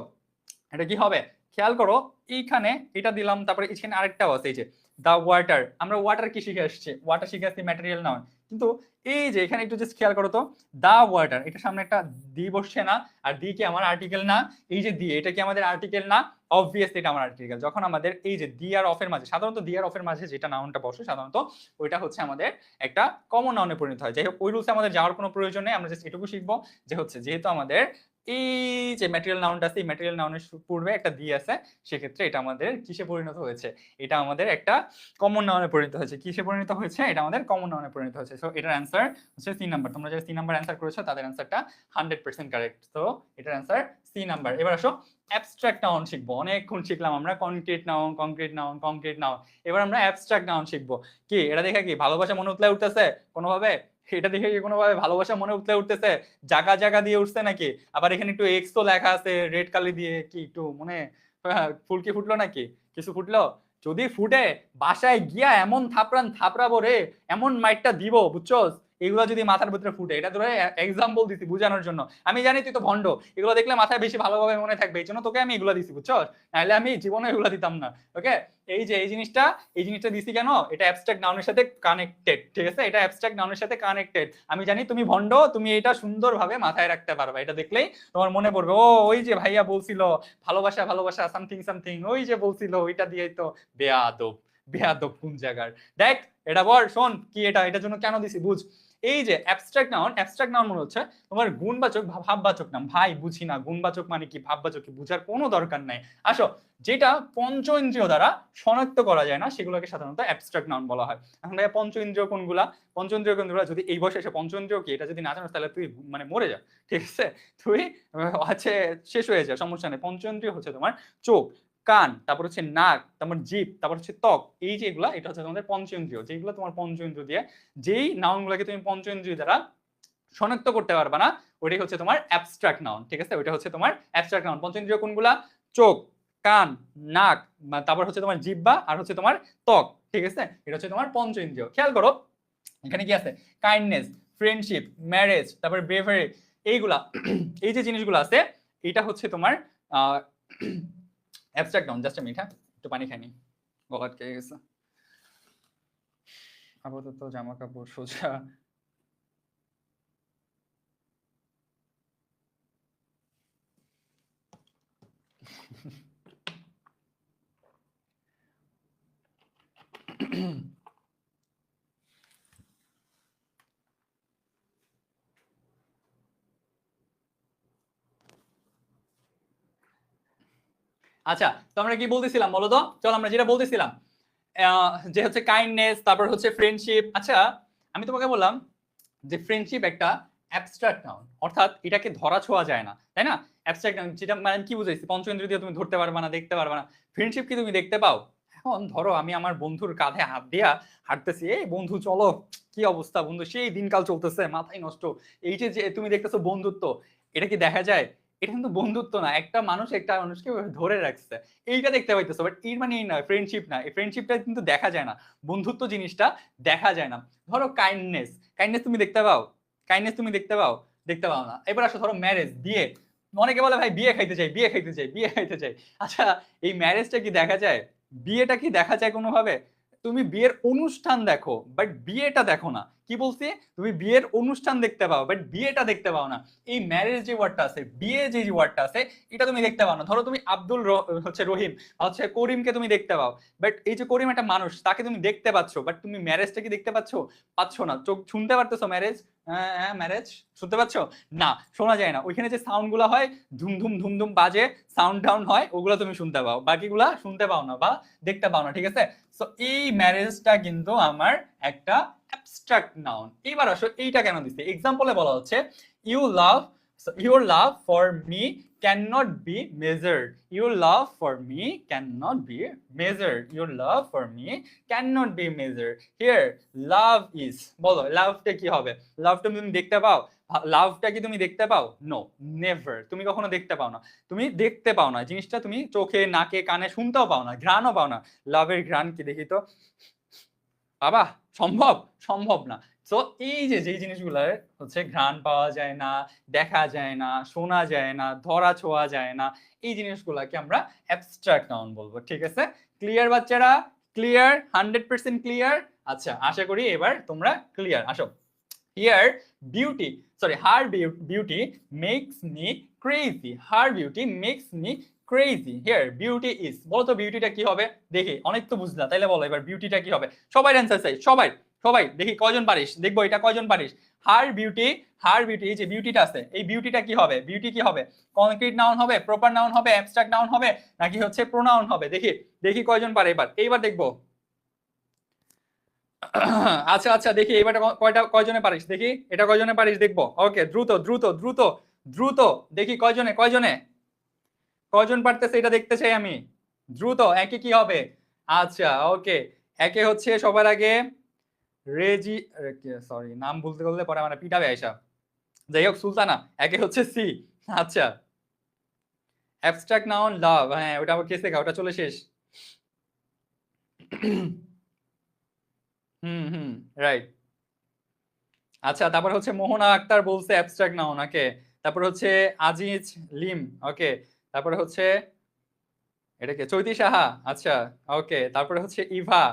এটা কি হবে খেয়াল করো, এইখানে এটা দিলাম, তারপরে এখানে আরেকটাও আছে, এই যে দা ওয়াটার, আমরা ওয়াটার কি শিখে আসছি? ওয়াটার শিখে আসছি ম্যাটেরিয়াল নাউন, কিন্তু এই যে এখানে একটু জাস্ট খেয়াল করো তো, দা ওয়াটার এটা সামনে একটা দি বসছে না, আর দি কি আমার আর্টিকেল না? এই যে দি এটা কি আমাদের আর্টিকেল না? অবভিয়াসলি এটা আমার আর্টিকেল। যখন আমাদের এই যে দি আর অফের মাঝে, সাধারণত দি আর অফের মাঝে যেটা নাউনটা বসে সাধারণত ওইটা হচ্ছে আমাদের একটা কমন নাউনে পরিণত হয়। যাই হোক ওই রুলসে আমাদের যাওয়ার কোনো প্রয়োজন নেই, আমরা জাস্ট এটুকু শিখবো যে হচ্ছে যেহেতু আমাদের এই যে ম্যাটেরিয়াল নাউনটা আছে, এই ম্যাটেরিয়াল নাউনের পূর্বে একটা দি আছে, সেক্ষেত্রে এটা আমাদের কিসে পরিণত হয়েছে? এটা আমাদের একটা কমন নাউনে পরিণত হয়েছে। কিসে পরিণত হয়েছে? এটা আমাদের কমন নাউনে পরিণত হয়েছে। সো এটার অ্যান্সার হচ্ছে সি নাম্বার। তোমরা যারা সি নাম্বার অ্যান্সার করেছো তাদের অ্যান্সারটা 100% কারেক্ট। তো এটার অ্যান্সার সি নাম্বার। এবার আসো অ্যাবস্ট্রাক্ট নাউন শিখবো। অনেকক্ষণ শিখলাম আমরা concrete noun, concrete noun, concrete noun. এবার আমরা অ্যাবস্ট্রাক্ট নাউন শিখবো। কি এটা দেখে কি ভালোবাসা মনে উতলে উঠতেছে কোনোভাবে? এটা দেখে কি কোনোভাবে ভালোবাসা মনে উতলে উঠতেছে? জায়গা জায়গা দিয়ে উঠছে নাকি? আবার এখানে একটু এক্স তো লেখা আছে রেড কালি দিয়ে, কি একটু মনে ফুলকি ফুটলো নাকি? কিছু ফুটলো? যদি ফুটে বাসায় গিয়া এমন থাপড়ান থাপড়াবো রে, এমন মাইটটা দিব বুঝছো, এগুলো যদি মাথার ভিতরে ফুটে। এটা ধরে এক্সাম্পল দিছি বোঝানোর জন্য। আমি জানি তুই তো ভণ্ড, এগুলো দেখলে মাথায় বেশি ভালোভাবে মনে থাকবে, এই জন্য তোকে আমি এগুলো দিছি বুঝছো, নাহলে আমি জীবনে এগুলো দিতাম না। ওকে, এই যে এই জিনিসটা দিছি কেন? এটা অ্যাবস্ট্রাক্ট নাউনের সাথে কানেক্টেড, ঠিক আছে? এটা অ্যাবস্ট্রাক্ট নাউনের সাথে কানেক্টেড। আমি জানি তুমি ভণ্ড, তুমি এটা সুন্দরভাবে মাথায় রাখতে পারবে, এটা দেখলেই তোমার মনে পড়বে, ও ওই যে ভাইয়া বলছিল ভালোবাসা ভালোবাসা সামথিং সামথিং, ওই যে বলছিল ওইটা দিয়েই তো। বেয়াদব, বেয়াদব কোন জায়গার। দেখ এটা বল, শোন কি এটা, এটার জন্য কেন দিছি বুঝ। এই যে অ্যাবস্ট্রাক্ট নাউন মনে হচ্ছে তোমার গুণবাচক ভাববাচক নাম। ভাই বুঝি না গুণবাচক মানে কি ভাববাচক কি, বুঝার কোনো দরকার নাই। আসো, যেটা পঞ্চ ইন্দ্রিয় দ্বারা শনাক্ত করা যায় না সেগুলোকে সাধারণত অ্যাবস্ট্রাক্ট নাউন বলা হয়। এখন ভাইয়া পঞ্চ ইন্দ্রিয় কোনগুলা? পঞ্চ ইন্দ্রিয় কোনগুলা? যদি এই বয়সে এসে পঞ্চ ইন্দ্রিয় কি এটা যদি না জানোস তাহলে তুই মানে মরে যা, ঠিক আছে? তুই আছে শেষ হয়ে যা, সমস্যা নেই। পঞ্চ ইন্দ্রিয় হচ্ছে তোমার চোখ, কান, তারপর হচ্ছে নাক, তারপর জিভ, তারপর হচ্ছে ত্বক। এই যে এগুলা এটা হচ্ছে তোমাদের পঞ্চেন্দ্রিয়, যেগুলো তোমার পঞ্চেন্দ্রিয় দিয়ে যেই নাউন গুলাকে তুমি পঞ্চেন্দ্রিয় দ্বারা শনাক্ত করতে পারবা না, ওইটাই হচ্ছে তোমার অ্যাবস্ট্রাক্ট নাউন, ঠিক আছে? ওইটা হচ্ছে তোমার অ্যাবস্ট্রাক্ট নাউন। পঞ্চেন্দ্রিয় কোনগুলা? চোখ, কান, নাক, তারপর হচ্ছে তোমার জিহ্বা, আর হচ্ছে তোমার ত্বক, ঠিক আছে? এটা হচ্ছে তোমার পঞ্চেন্দ্রিয়। খেয়াল করো এখানে কি আছে, কাইন্ডনেস, ফ্রেন্ডশিপ, ম্যারেজ, তারপর ব্রেভারি, এইগুলা এই যে জিনিসগুলো আছে এটা হচ্ছে তোমার অ্যাবস্ট্রাক্ট নাউন। জাস্ট মিনিট, হ্যাঁ একটু পানি খাইনি, গলা আটকে গেছে। আপাতত জামা কাপড় সোজা। আচ্ছা, তো আমরা কি বলতেছিলাম বলো তো? চলো আমরা যেটা বলতেছিলাম যে হচ্ছে কাইন্ডনেস, তারপর হচ্ছে ফ্রেন্ডশিপ। আচ্ছা আমি তোমাকে বললাম যে ফ্রেন্ডশিপ একটা অ্যাবস্ট্রাক্ট নাউন, অর্থাৎ এটাকে ধরা ছোঁয়া যায় না, তাই না? অ্যাবস্ট্রাক্ট নাউন যেটা মানে কি বুঝাইছি, পঞ্চেন্দ্রিয় দিয়ে তুমি ধরতে পারবা না, দেখতে পারবা না। ফ্রেন্ডশিপ কি তুমি দেখতে পাও? এখন ধরো আমি আমার বন্ধুর কাঁধে হাত দিয়া হাঁটতেছি, এই বন্ধু চলো, কি অবস্থা বন্ধু, সেই দিনকাল চলতেছে মাথায় নষ্ট, এই যে যে তুমি দেখতেছো বন্ধুত্ব, এটা কি দেখা যায়? এটা কিন্তু বন্ধুত্ব না, একটা মানুষ একটা মানুষকে ধরে রাখছে, এইটা দেখতে পাইতেছো। বাট এর মানে এই না ফ্রেন্ডশিপ না, এই ফ্রেন্ডশিপটা কিন্তু দেখা যায় না, বন্ধুত্ব জিনিসটা দেখা যায় না। ধরো কাইন্ডনেস, কাইন্ডনেস তুমি দেখতে পাও? কাইন্ডনেস তুমি দেখতে পাও? দেখতে পাও না। এবার আসো ধরো ম্যারেজ, বিয়ে, অনেকে বলে ভাই বিয়ে খাইতে চাই, বিয়ে খাইতে চাই, বিয়ে খাইতে চাই। আচ্ছা, এই ম্যারেজটা কি দেখা যায়? বিয়েটা কি দেখা যায় কোনোভাবে? তুমি বিয়ের অনুষ্ঠান দেখো বাট বিয়েটা দেখো না। কি বলছি? তুমি বিয়ের অনুষ্ঠান দেখতে পাও বাট বিয়েটা দেখতে পাও না। এই ম্যারেজ যে ওয়ার্ডটা আছে, বিয়ে যে ওয়ার্ডটা আছে, এটা তুমি দেখতে পাও না। ধরো তুমি রহিম করিমকে তুমি দেখতে পাও, বাট এই যে করিম একটা মানুষ, তাকে তুমি দেখতে পাচ্ছ, বাট তুমি ম্যারেজটা কি দেখতে পাচ্ছ? পাচ্ছ না। চোখ শুনতে পারতেছো ম্যারেজ? হ্যাঁ হ্যাঁ, ম্যারেজ শুনতে পাচ্ছ? না, শোনা যায় না। ওইখানে যে সাউন্ড গুলা হয়, ধুম ধুম ধুম ধুম বাজে, সাউন্ড ডাউন হয়, ওগুলো তুমি শুনতে পাও, বাকিগুলা শুনতে পাও না বা দেখতে পাও না। ঠিক আছে? সো এই ম্যারেজটা কিন্তু আমার একটা অ্যাবস্ট্রাক্ট নাউন। এবার আসো এইটা কেন দিচ্ছে, এক্সাম্পলে বলা হচ্ছে you love, your love for me cannot be measured, your love for me cannot be measured, your love for me cannot be measured. Here love is, বলো লাভটা কি হবে? লাভটা তুমি দেখতে পাও? লাভটা কি তুমি দেখতে পাও? নো, নেভার, তুমি কখনো দেখতে পাও না। তুমি দেখতে পাও না জিনিসটা, তুমি চোখে নাকে কানে শুনতেও পাও না, ঘ্রাণও পাও না। লাভের ঘ্রাণ কি দেখি তো বাবা, সম্ভব? সম্ভব না। তো এই যে যেই জিনিসগুলো হচ্ছে ঘ্রাণ পাওয়া যায় না, দেখা যায় না, শোনা যায় না, ধরা ছোঁয়া যায় না, এই জিনিসগুলোকে আমরা অ্যাবস্ট্রাক্ট নাউন বলবো। ঠিক আছে? ক্লিয়ার বাচ্চারা? ক্লিয়ার? 100% ক্লিয়ার? আচ্ছা, আশা করি এবার তোমরা ক্লিয়ার। আসো, here beauty, sorry, her beauty makes me crazy, her beauty makes me crazy. Here beauty is, বলো তো বিউটিটা কি হবে? দেখি, অনেক তো বুঝলা, তাইলে বলো এবার বিউটিটা কি হবে? সবাই অ্যান্সার চাই, সবাই সবাই দেখি কয়জন পারিস, দেখবো এটা কয়জন পারিস। হার বিউটি, হার বিউটি, এই যে বিউটিটা আছে, এই বিউটিটা কি হবে? বিউটি কি হবে? কনক্রিট নাউন হবে, প্রপার নাউন হবে, অ্যাবস্ট্রাক্ট নাউন হবে, নাকি হচ্ছে প্রোনাউন হবে? দেখি দেখি কয়জন পারে এবার, এইবার দেখবো। আচ্ছা আচ্ছা, দেখি এবারে কয়জনে পারিস, দেখি এটা কয়জনে পারিস দেখবো। ওকে, দ্রুত দ্রুত দ্রুত দ্রুত, দেখি কয়জনে কয়জনে কয়জন পারতেছে এটা দেখতে চাই আমি, দ্রুত। একে কি হবে? আচ্ছা ওকে, একে হচ্ছে সবার আগে রেজি, সরি নাম বলতে বললে পরে আমার পিটাবে আয়সা, যাই হোক সুলতানা, একে হচ্ছে সি। আচ্ছা, অ্যাবস্ট্রাক্ট নাউন লাভ, হ্যাঁ ওটা আবার কেসে ওটা চলে শেষ। হুম হুম, রাইট। আচ্ছা, তারপর হচ্ছে মোহনা আক্তার বলছে অ্যাবস্ট্রাক্ট নাউন। ওকে, তারপর হচ্ছে আজিজ লিম। ওকে, তারপরে হচ্ছে এটাকে চৈতি সাহা। আচ্ছা ওকে, তারপরে হচ্ছে ইভা।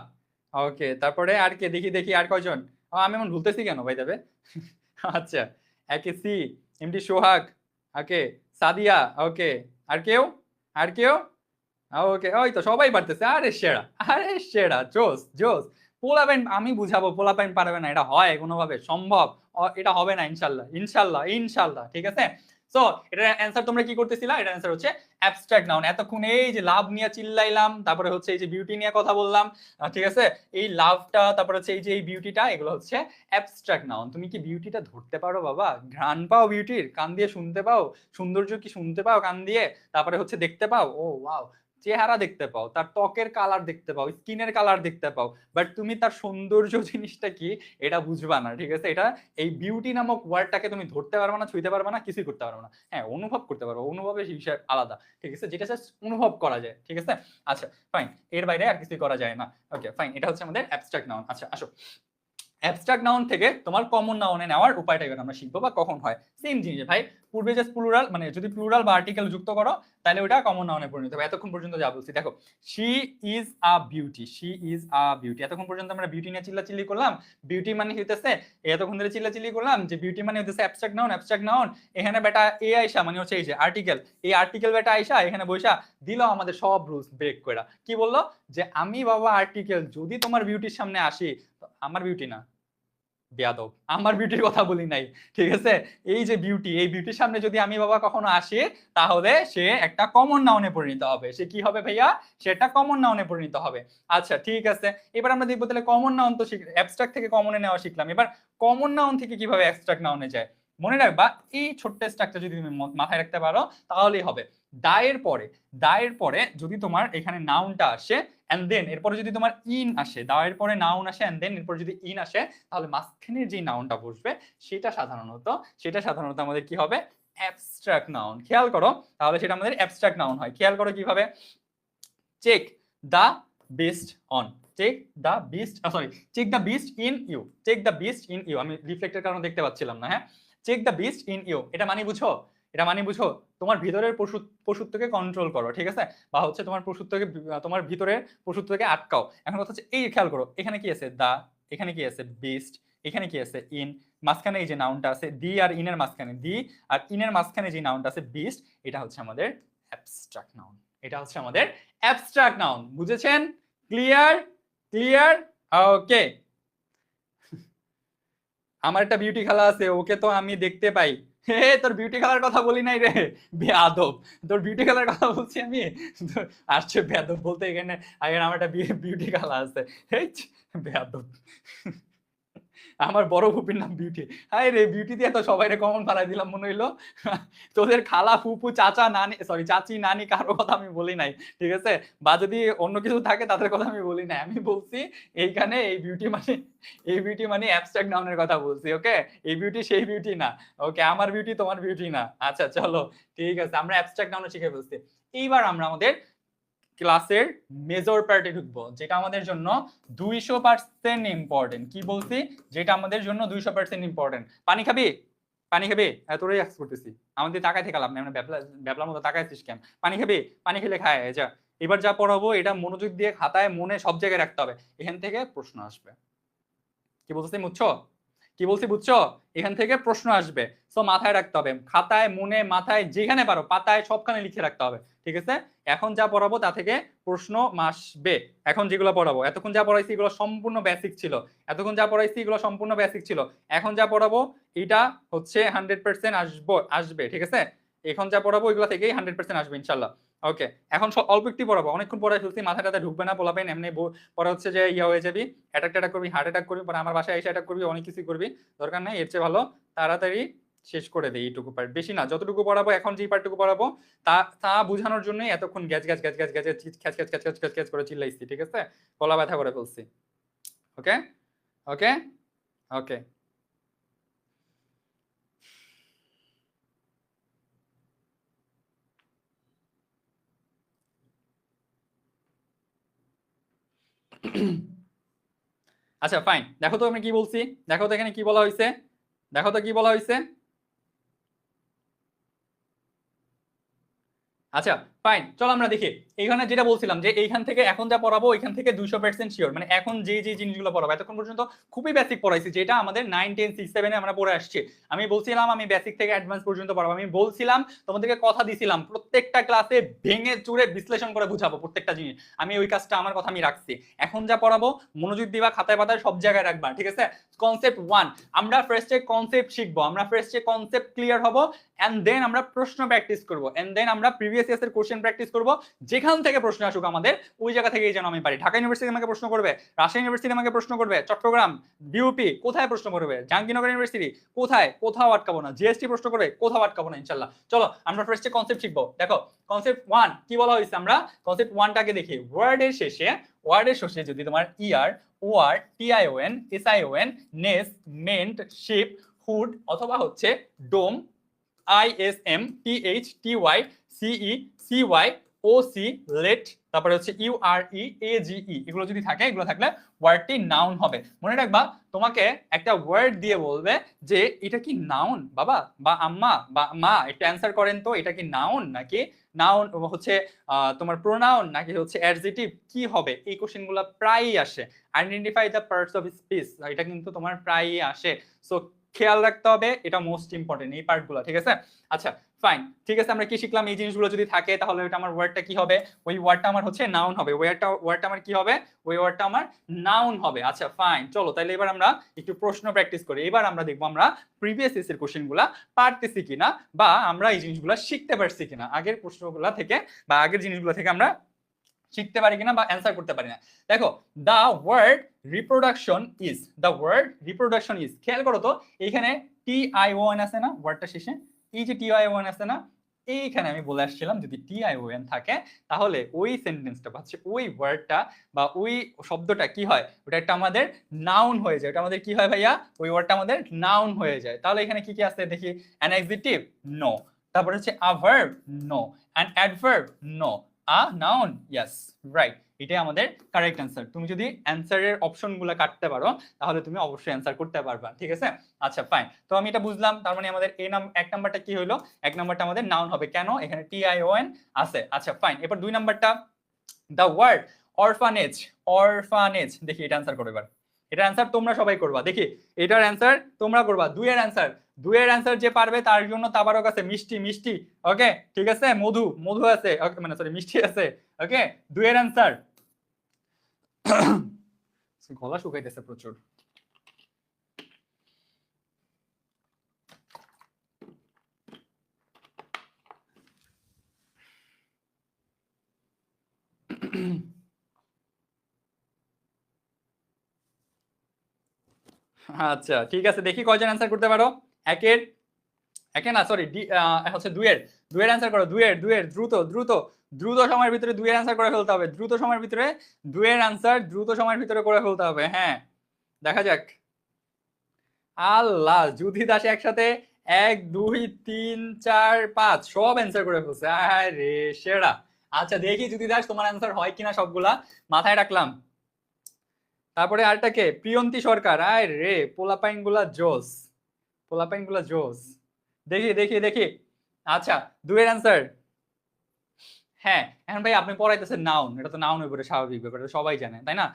ওকে, তারপরে আর কে, দেখি দেখি আর কয়জন। আমি এমন ভুলতেছি কেন ভাই দেবে? আচ্ছা, একে সি, এমডি সোহাগ। ওকে, সাদিয়া। ওকে, আর কেউ? আর কেউ? ওকে, ওই তো সবাই পারতেছে। আরে সেরা, আরে সেরা, জোস জোস। পোলাপাইন আমি বুঝাবো, পোলাপাইন পারবে না, এটা হয় কোনোভাবে সম্ভব? এটা হবে না, ইনশাল্লাহ ইনশাল্লাহ ইনশাল্লাহ। ঠিক আছে? সো এটার অ্যান্সার তোমরা কি করতেছিলা? এটার অ্যান্সার হচ্ছে অ্যাবস্ট্রাক্ট নাউন। এতক্ষণ এই যে লাভ নিয়ে চিল্লাইলাম, তারপরে হচ্ছে এই যে বিউটি নিয়ে কথা বললাম, ঠিক আছে, এই লাভটা, তারপরে হচ্ছে এই যে এই বিউটিটা, এগুলো হচ্ছে অ্যাবস্ট্রাক্ট নাউন। তুমি কি বিউটিটা ধরতে পারো বাবা? ঘ্রাণ পাও বিউটির? কান দিয়ে শুনতে পাও? সৌন্দর্য কি শুনতে পাও কান দিয়ে? তারপরে হচ্ছে দেখতে পাও? ও ওয়াও, চেহারা দেখতে পাও, তার ত্বকের কালার দেখতে পাও, স্কিনের কালার দেখতে পাও, বাট তুমি তার সৌন্দর্য জিনিসটা কি এটা বুঝবা না। ঠিক আছে? এটা এই বিউটি নামক ওয়ার্ডটাকে তুমি ধরতে পারবে না, ছুঁইতে পারবে না, কিছুই করতে পারবে না। হ্যাঁ, অনুভব করতে পারো, অনুভবের বিষয় আলাদা। ঠিক আছে? যেটা জাস্ট অনুভব করা যায়। ঠিক আছে? আচ্ছা ফাইন, এর বাইরে আর কিছুই করা যায় না। ওকে ফাইন, এটা হচ্ছে আমাদের অ্যাবস্ট্রাক্ট নাউন। আচ্ছা আসো, অ্যাবস্ট্রাক্ট নাউন থেকে তোমার কমন নাউনে নেওয়ার উপায়টা এবার আমরা শিখবো, বা কখন হয় সেম জিনিস ভাই। পূর্বে জাস্ট প্লুরাল, মানে যদি প্লুরাল বা আর্টিকেল যুক্ত করো তাহলে ওটা কমন নাউনে পরিণত হবে। এতক্ষণ পর্যন্ত যা বলছি দেখো, she is a beauty, she is a beauty, এতক্ষণ পর্যন্ত আমরা বিউটি নিয়ে চিল্লাচিল্লি করলাম। বিউটি মানে হইতেছে, এতক্ষণ ধরে চিল্লাচিল্লি করলাম যে বিউটি মানে হইতেছে অ্যাবস্ট্রাক্ট নাউন, অ্যাবস্ট্রাক্ট নাউন। এখানে বেটা এ আইসা মানে হচ্ছে এই যে আর্টিকেল, এই আর্টিকেল বেটা আইসা এখানে বইসা দিল আমাদের সব রুলস ব্রেক করে। কি বললো? যে আমি বাবা আর্টিকেল যদি তোমার বিউটির সামনে আসি, আমার বিউটি না, বেয়াদব, আমার বিউটির কথা বলি নাই। ঠিক আছে? এই যে বিউটি, এই বিউটির সামনে যদি আমি বাবা কখনো আসি, তাহলে সে একটা কমন নাউনে পরিণত হবে। সে কি হবে ভাইয়া? সে একটা কমন নাউনে পরিণত হবে। আচ্ছা ঠিক আছে, এবার আমরা দেখবো তাহলে কমন নাউন তো অ্যাবস্ট্রাক্ট থেকে কমনে নেওয়া শিখলাম, এবার কমন নাউন থেকে কিভাবে অ্যাবস্ট্রাক্ট নাউনে যায়। মনে রাখবা, এই ছোট্ট স্ট্রাকচার যদি তুমি মাথায় রাখতে পারো তাহলেই হবে। দায়ের পরে, দায়ের পরে যদি তোমার এখানে নাউনটা আসে এন্ড দেন এরপরে যদি তোমার ইন আসে, দায়ের পরে নাউন আসে এন্ড দেন এরপর যদি ইন আসে, তাহলে মাঝখানের যে নাউনটা বসবে সেটা সাধারণত আমাদের কি হবে? Abstract noun. খেয়াল করো, তাহলে সেটা আমাদের অ্যাবস্ট্রাক্ট নাউন হয়। খেয়াল করো কিভাবে, check the beast on, check the beast, sorry, check the beast in you, check the beast in you, আমি রিফ্লেক্টের কারণে দেখতে পাচ্ছিলাম না। হ্যাঁ, check the beast in you, এটা মানে বুঝো, এটা মানে বুঝো তোমার ভিতরের পশুত্বকে কন্ট্রোল করো, ঠিক আছে, বা হচ্ছে তোমার পশুত্বকে, তোমার ভিতরের পশুত্বকে আটকাও। এখন কথা হচ্ছে, এই খেয়াল করো, এখানে কি আছে দা, এখানে কি আছে বিস্ট, এখানে কি আছে ইন, মাঝখানে এই যে নাউনটা আছে দি আর ইনের মাঝখানে, দি আর ইনের মাঝখানে যে নাউনটা আছে বিস্ট, এটা হচ্ছে আমাদের অ্যাবস্ট্রাক্ট নাউন, এটা হচ্ছে আমাদের অ্যাবস্ট্রাক্ট নাউন। বুঝেছেন? ক্লিয়ার? ক্লিয়ার? ওকে। আমার একটা বিউটি খেলা আছে, ওকে তো আমি দেখতে পাই। হে, তোর বিউটি খেলার কথা বলি নাই রে বেয়াদব, তোর বিউটি খেলার কথা বলছি আমি। আসছে বেয়াদব বলতে, এখানে আমার একটা বিউটি খেলা আছে। বেয়াদব। আমার বড় ফুপির নাম বিউটি। হাই রে, বিউটি দিয়ে তো সবাই কমন ফালাই দিলাম মনে হইলো। তোদের খালা, ফুপু, চাচা, নানি, সরি চাচি, নানি, কারো কথা আমি বলি নাই, ঠিক আছে, বা যদি অন্য কিছু থাকে তাদের কথা আমি বলি নাই। আমি বলছি এইখানে এই বিউটি মানে, এই বিউটি মানে অ্যাবস্ট্রাক্ট নাউনের কথা বলছি। ওকে, এই বিউটি সেই বিউটি না। ওকে, আমার বিউটি তোমার বিউটি না। আচ্ছা চলো, ঠিক আছে, আমরা অ্যাবস্ট্রাক্ট নাউন শিখে ফেলছি। এইবার আমরা আমাদের ক্লাসের মেজর পার্টে ঢুকবো, যেটা আমাদের জন্য 200% ইম্পর্টেন্ট। কি বলছি? যেটা আমাদের জন্য 200% ইম্পর্টেন্ট। পানি খাবি? পানি খাবি? এতটাই আক্স করতেছি, আমাদের তাকায় থেকে লাভ নেই, আমরা ব্যাবলার মতো তাকাইছিস কেন? পানি খাবি? পানি খেলে খায় যা। এবার যা পড়াবো এটা মনোযোগ দিয়ে খাতায়, মনে, সব জায়গায় রাখতে হবে। এখান থেকে প্রশ্ন আসবে। কি বলতেছি বুঝছো? কি বলছি বুঝছো? এখান থেকে প্রশ্ন আসবে, সো মাথায় রাখতে হবে, খাতায়, মনে, মাথায়, যেখানে পারো পাতায় সবখানে লিখে রাখতে হবে, ঠিক আছে? এখন যা পড়াবো তা থেকে প্রশ্ন আসবে। এখন যেগুলো পড়াবো, এতক্ষণ যা পড়াইছি এগুলো সম্পূর্ণ বেসিক ছিল, এতক্ষণ যা পড়াইছি এগুলো সম্পূর্ণ বেসিক ছিল। এখন যা পড়াবো এটা হচ্ছে 100% আসবে, ঠিক আছে? এখন যা পড়াবো এগুলো থেকেই 100% আসবে ইনশাল্লাহ। ওকে, এখন অল্প একটু পড়াবো, অনেকক্ষণ পড়াই ফেলছি, মাথা টাথা ঢুকবে না, পোলাপেন এমনি পরে হচ্ছে যে ইয়া হয়ে যাবি, অ্যাটাক করবি, হার্ট অ্যাটাক করবি, পরে আমার বাসায় এসে অ্যাটাক করবি, অনেক কিছু করবি, দরকার নাই। এর চেয়ে ভালো তাড়াতাড়ি শেষ করে দেই এইটুকু পার্ট, বেশি না, যতটুকু পড়াবো এখন যে পার্টটুকু পড়াবো তা তা বোঝানোর জন্যই এতক্ষণ গ্যাচ গ্যাচ গ্যাচ গ্যাচ গ্যাচ খ্যাচ খ্যাচ খ্যাচ খ্যাচ খ্যাচ খ্যাচ করে চিল্লাইছি, ঠিক আছে? গলা ব্যথা করে ফেলছি। ওকে ওকে ওকে। আচ্ছা ফাইন, দেখো তো আমি কি বলছি, দেখো তো এখানে কি বলা হয়েছে, দেখো তো কি বলা হয়েছে। আচ্ছা ফাইন, চলো আমরা দেখি। এইখানে যেটা বলছিলাম যে এইখান থেকে এখন যা পড়াবো ওইখান থেকে 200% শিওর, মানে এখন যে যে জিনিসগুলো পড়াবো এতক্ষণ পর্যন্ত খুবই বেসিক পড়াইছি, যেটা আমাদের 9, 10, 6, 7 আমরা পড়ে আসছি। আমি বলছিলাম আমি বেসিক থেকে অ্যাডভান্স পর্যন্ত পড়াবো, আমি বলছিলাম তোমাদেরকে, কথা দিছিলাম প্রত্যেকটা ক্লাসে ভেঙে চুরে বিশ্লেষণ করে বুঝাবো প্রত্যেকটা জিনিস। আমি ওই কাজটা, আমার কথা আমি রাখছি। এখন যা পড়াবো মনোযোগ দিবা, খাতায় পাতায় সব জায়গায় রাখবা, ঠিক আছে? কনসেপ্ট 1 আমরা ফার্স্টে কনসেপ্ট শিখবো, আমরা ফার্স্টে কনসেপ্ট ক্লিয়ার হবো, এন্ড দেন আমরা প্রশ্ন প্র্যাকটিস করব, এন্ড দেন আমরা প্রিভিয়াস ইয়ার্স এর কোশ্চেন প্র্যাকটিস করব। যেখান থেকে প্রশ্ন আসুক আমাদের ওই জায়গা থেকেই যেন আমি পারি। ঢাকা ইউনিভার্সিটি আমাকে প্রশ্ন করবে, রাজশাহী ইউনিভার্সিটি আমাকে প্রশ্ন করবে, চট্টগ্রাম, বিউপি, কোথায় প্রশ্ন করবে, জাহাঙ্গীরনগর ইউনিভার্সিটি কোথায়, কোথাও আটকাবো না, জিএসটি প্রশ্ন করবে, কোথাও আটকাবো না ইনশাআল্লাহ। চলো আমরা ফার্স্টে কনসেপ্ট শিখবো। দেখো কনসেপ্ট 1 কি বলা হয়েছে, আমরা কনসেপ্ট 1টাকে দেখি। ওয়ার্ডের শেষে যদি তোমার ER, OR, TION, SION, ness, ment, ship, hood অথবা হচ্ছে dom, ISM, TH, TY, CE, CY, OC, let, তারপরে হচ্ছে URE, AGE, এগুলো যদি থাকে, এগুলো থাকলে ওয়ার্ডটি নাউন হবে। মনে রাখবা, তোমাকে একটা ওয়ার্ড দিয়ে বলবে যে এটা কি নাউন বাবা বা আম্মা বা মা, একটু অ্যান্সার করেন তো, এটা কি নাউন নাকি নাউন হচ্ছে তোমার প্রোনাউন নাকি হচ্ছে অ্যাডজেক্টিভ, কি হবে? এই কোশ্চেনগুলো প্রায়ই আসে। Identify the parts of speech, এটা কিন্তু তোমার প্রায়ই আসে। সো খেয়াল রাখতে হবে, এটা মোস্ট ইম্পর্টেন্ট এই পার্টগুলো, ঠিক আছে? আচ্ছা ফাইন, ঠিক আছে, আমরা কি শিখলাম? এই জিনিসগুলো যদি থাকে তাহলে ওইটা আমার ওয়ার্ডটা কি হবে? ওই ওয়ার্ডটা আমার হচ্ছে নাউন হবে, ওয়ার্ডটা আমার কি হবে? ওই ওয়ার্ডটা আমার নাউন হবে। আচ্ছা ফাইন, চলো তাহলে এবার আমরা একটু প্রশ্ন প্র্যাকটিস করি। এবার আমরা দেখবো আমরা প্রিভিয়াস ইয়ার্স এর কোশ্চেনগুলা পারতেছি কিনা, বা আমরা এই জিনিসগুলো শিখতে পারছি কিনা, আগের প্রশ্নগুলো থেকে বা আগের জিনিসগুলো থেকে আমরা শিখতে পারি কিনা বা অ্যান্সার করতে পারি না। দেখো, the word reproduction is, the word reproduction is, খেয়াল করো তো এখানে TION আছে না ওয়ার্ডটা শেষে, এই যে TION আছে না, এইখানে আমি বলে আসছিলাম যদি টিআইওএন থাকে তাহলে ওই সেন্টেন্সটা বা ওই ওয়ার্ডটা বা ওই শব্দটা কি হয়, ওটা একটা আমাদের নাউন হয়ে যায়। ওটা আমাদের কি হয় ভাইয়া, ওই ওয়ার্ডটা আমাদের নাউন হয়ে যায়। তাহলে এখানে কি কি আছে দেখি, অ্যান অ্যাডজেক্টিভ নো, তারপর হচ্ছে a verb no, an adverb no, a noun yes, right. এটাই আমাদের কারেক্ট অ্যান্সার। তুমি যদি অ্যান্সারের অপশনগুলো কাটতে পারো তাহলে তুমি অবশ্যই অ্যান্সার করতে পারবা, ঠিক আছে? আচ্ছা ফাইন, তো আমি এটা বুঝলাম। তার মানে আমাদের এক নাম্বারটা কি হলো, এক নাম্বারটা আমাদের নাউন হবে, কেন এখানে টিআইওএন আছে। আচ্ছা ফাইন, এরপর দুই নাম্বারটা দ্য ওয়ার্ড অরফানেজ, অরফানেজ, দেখি এটা অ্যান্সার করো এবার। এটার অ্যান্সার তোমরা সবাই করবা, দেখি এটার অ্যান্সার তোমরা করবা। দুইয়ের অ্যান্সার, দুইয়ের অ্যান্সার যে পারবে তার জন্য তাবারক আছে, মিষ্টি মিষ্টি, ওকে ঠিক আছে, মধু মধু আছে, ওকে মানে সরি মিষ্টি আছে, ওকে। দুইয়ের অ্যান্সার গলা শুকাইতেছে প্রচুর। আচ্ছা ঠিক আছে, দেখি কয়জন অ্যান্সার করতে পারো। একের, একে না সরি হচ্ছে দুইয়ের, দুইয়ের অ্যান্সার করো, দুইয়ের দুইয়ের দ্রুত দ্রুত দ্রুত সময়ের ভিতরে দুইয়ের অ্যান্সার করে ফেলতে হবে, দ্রুত সময়ের ভিতরে দুইয়ের অ্যান্সার দ্রুত সময়ের ভিতরে করে ফেলতে হবে। হ্যাঁ দেখা যাক। আল্লাহ, যুধি দাস একসাথে 1 2 3 4 5 সব অ্যান্সার করে ফেলছে, আরে সেরা। আচ্ছা দেখি যুধি দাস তোমার অ্যান্সার হয় কিনা, সবগুলা মাথায় রাখলাম। তারপরে আরেকটা কে, প্রিয়ন্তী সরকার, আয় রে পোলাপাইন গুলা জোস, পোলাপাইন গুলা জোস। দেখি দেখি দেখি। আচ্ছা দুয়ের অ্যান্সার, হ্যাঁ এখন ভাই আপনি পড়াইতেছেন নাউন, এটা তো নাউন ব্যাপারে স্বাভাবিক ব্যাপার, এটা সবাই জানে তাই না?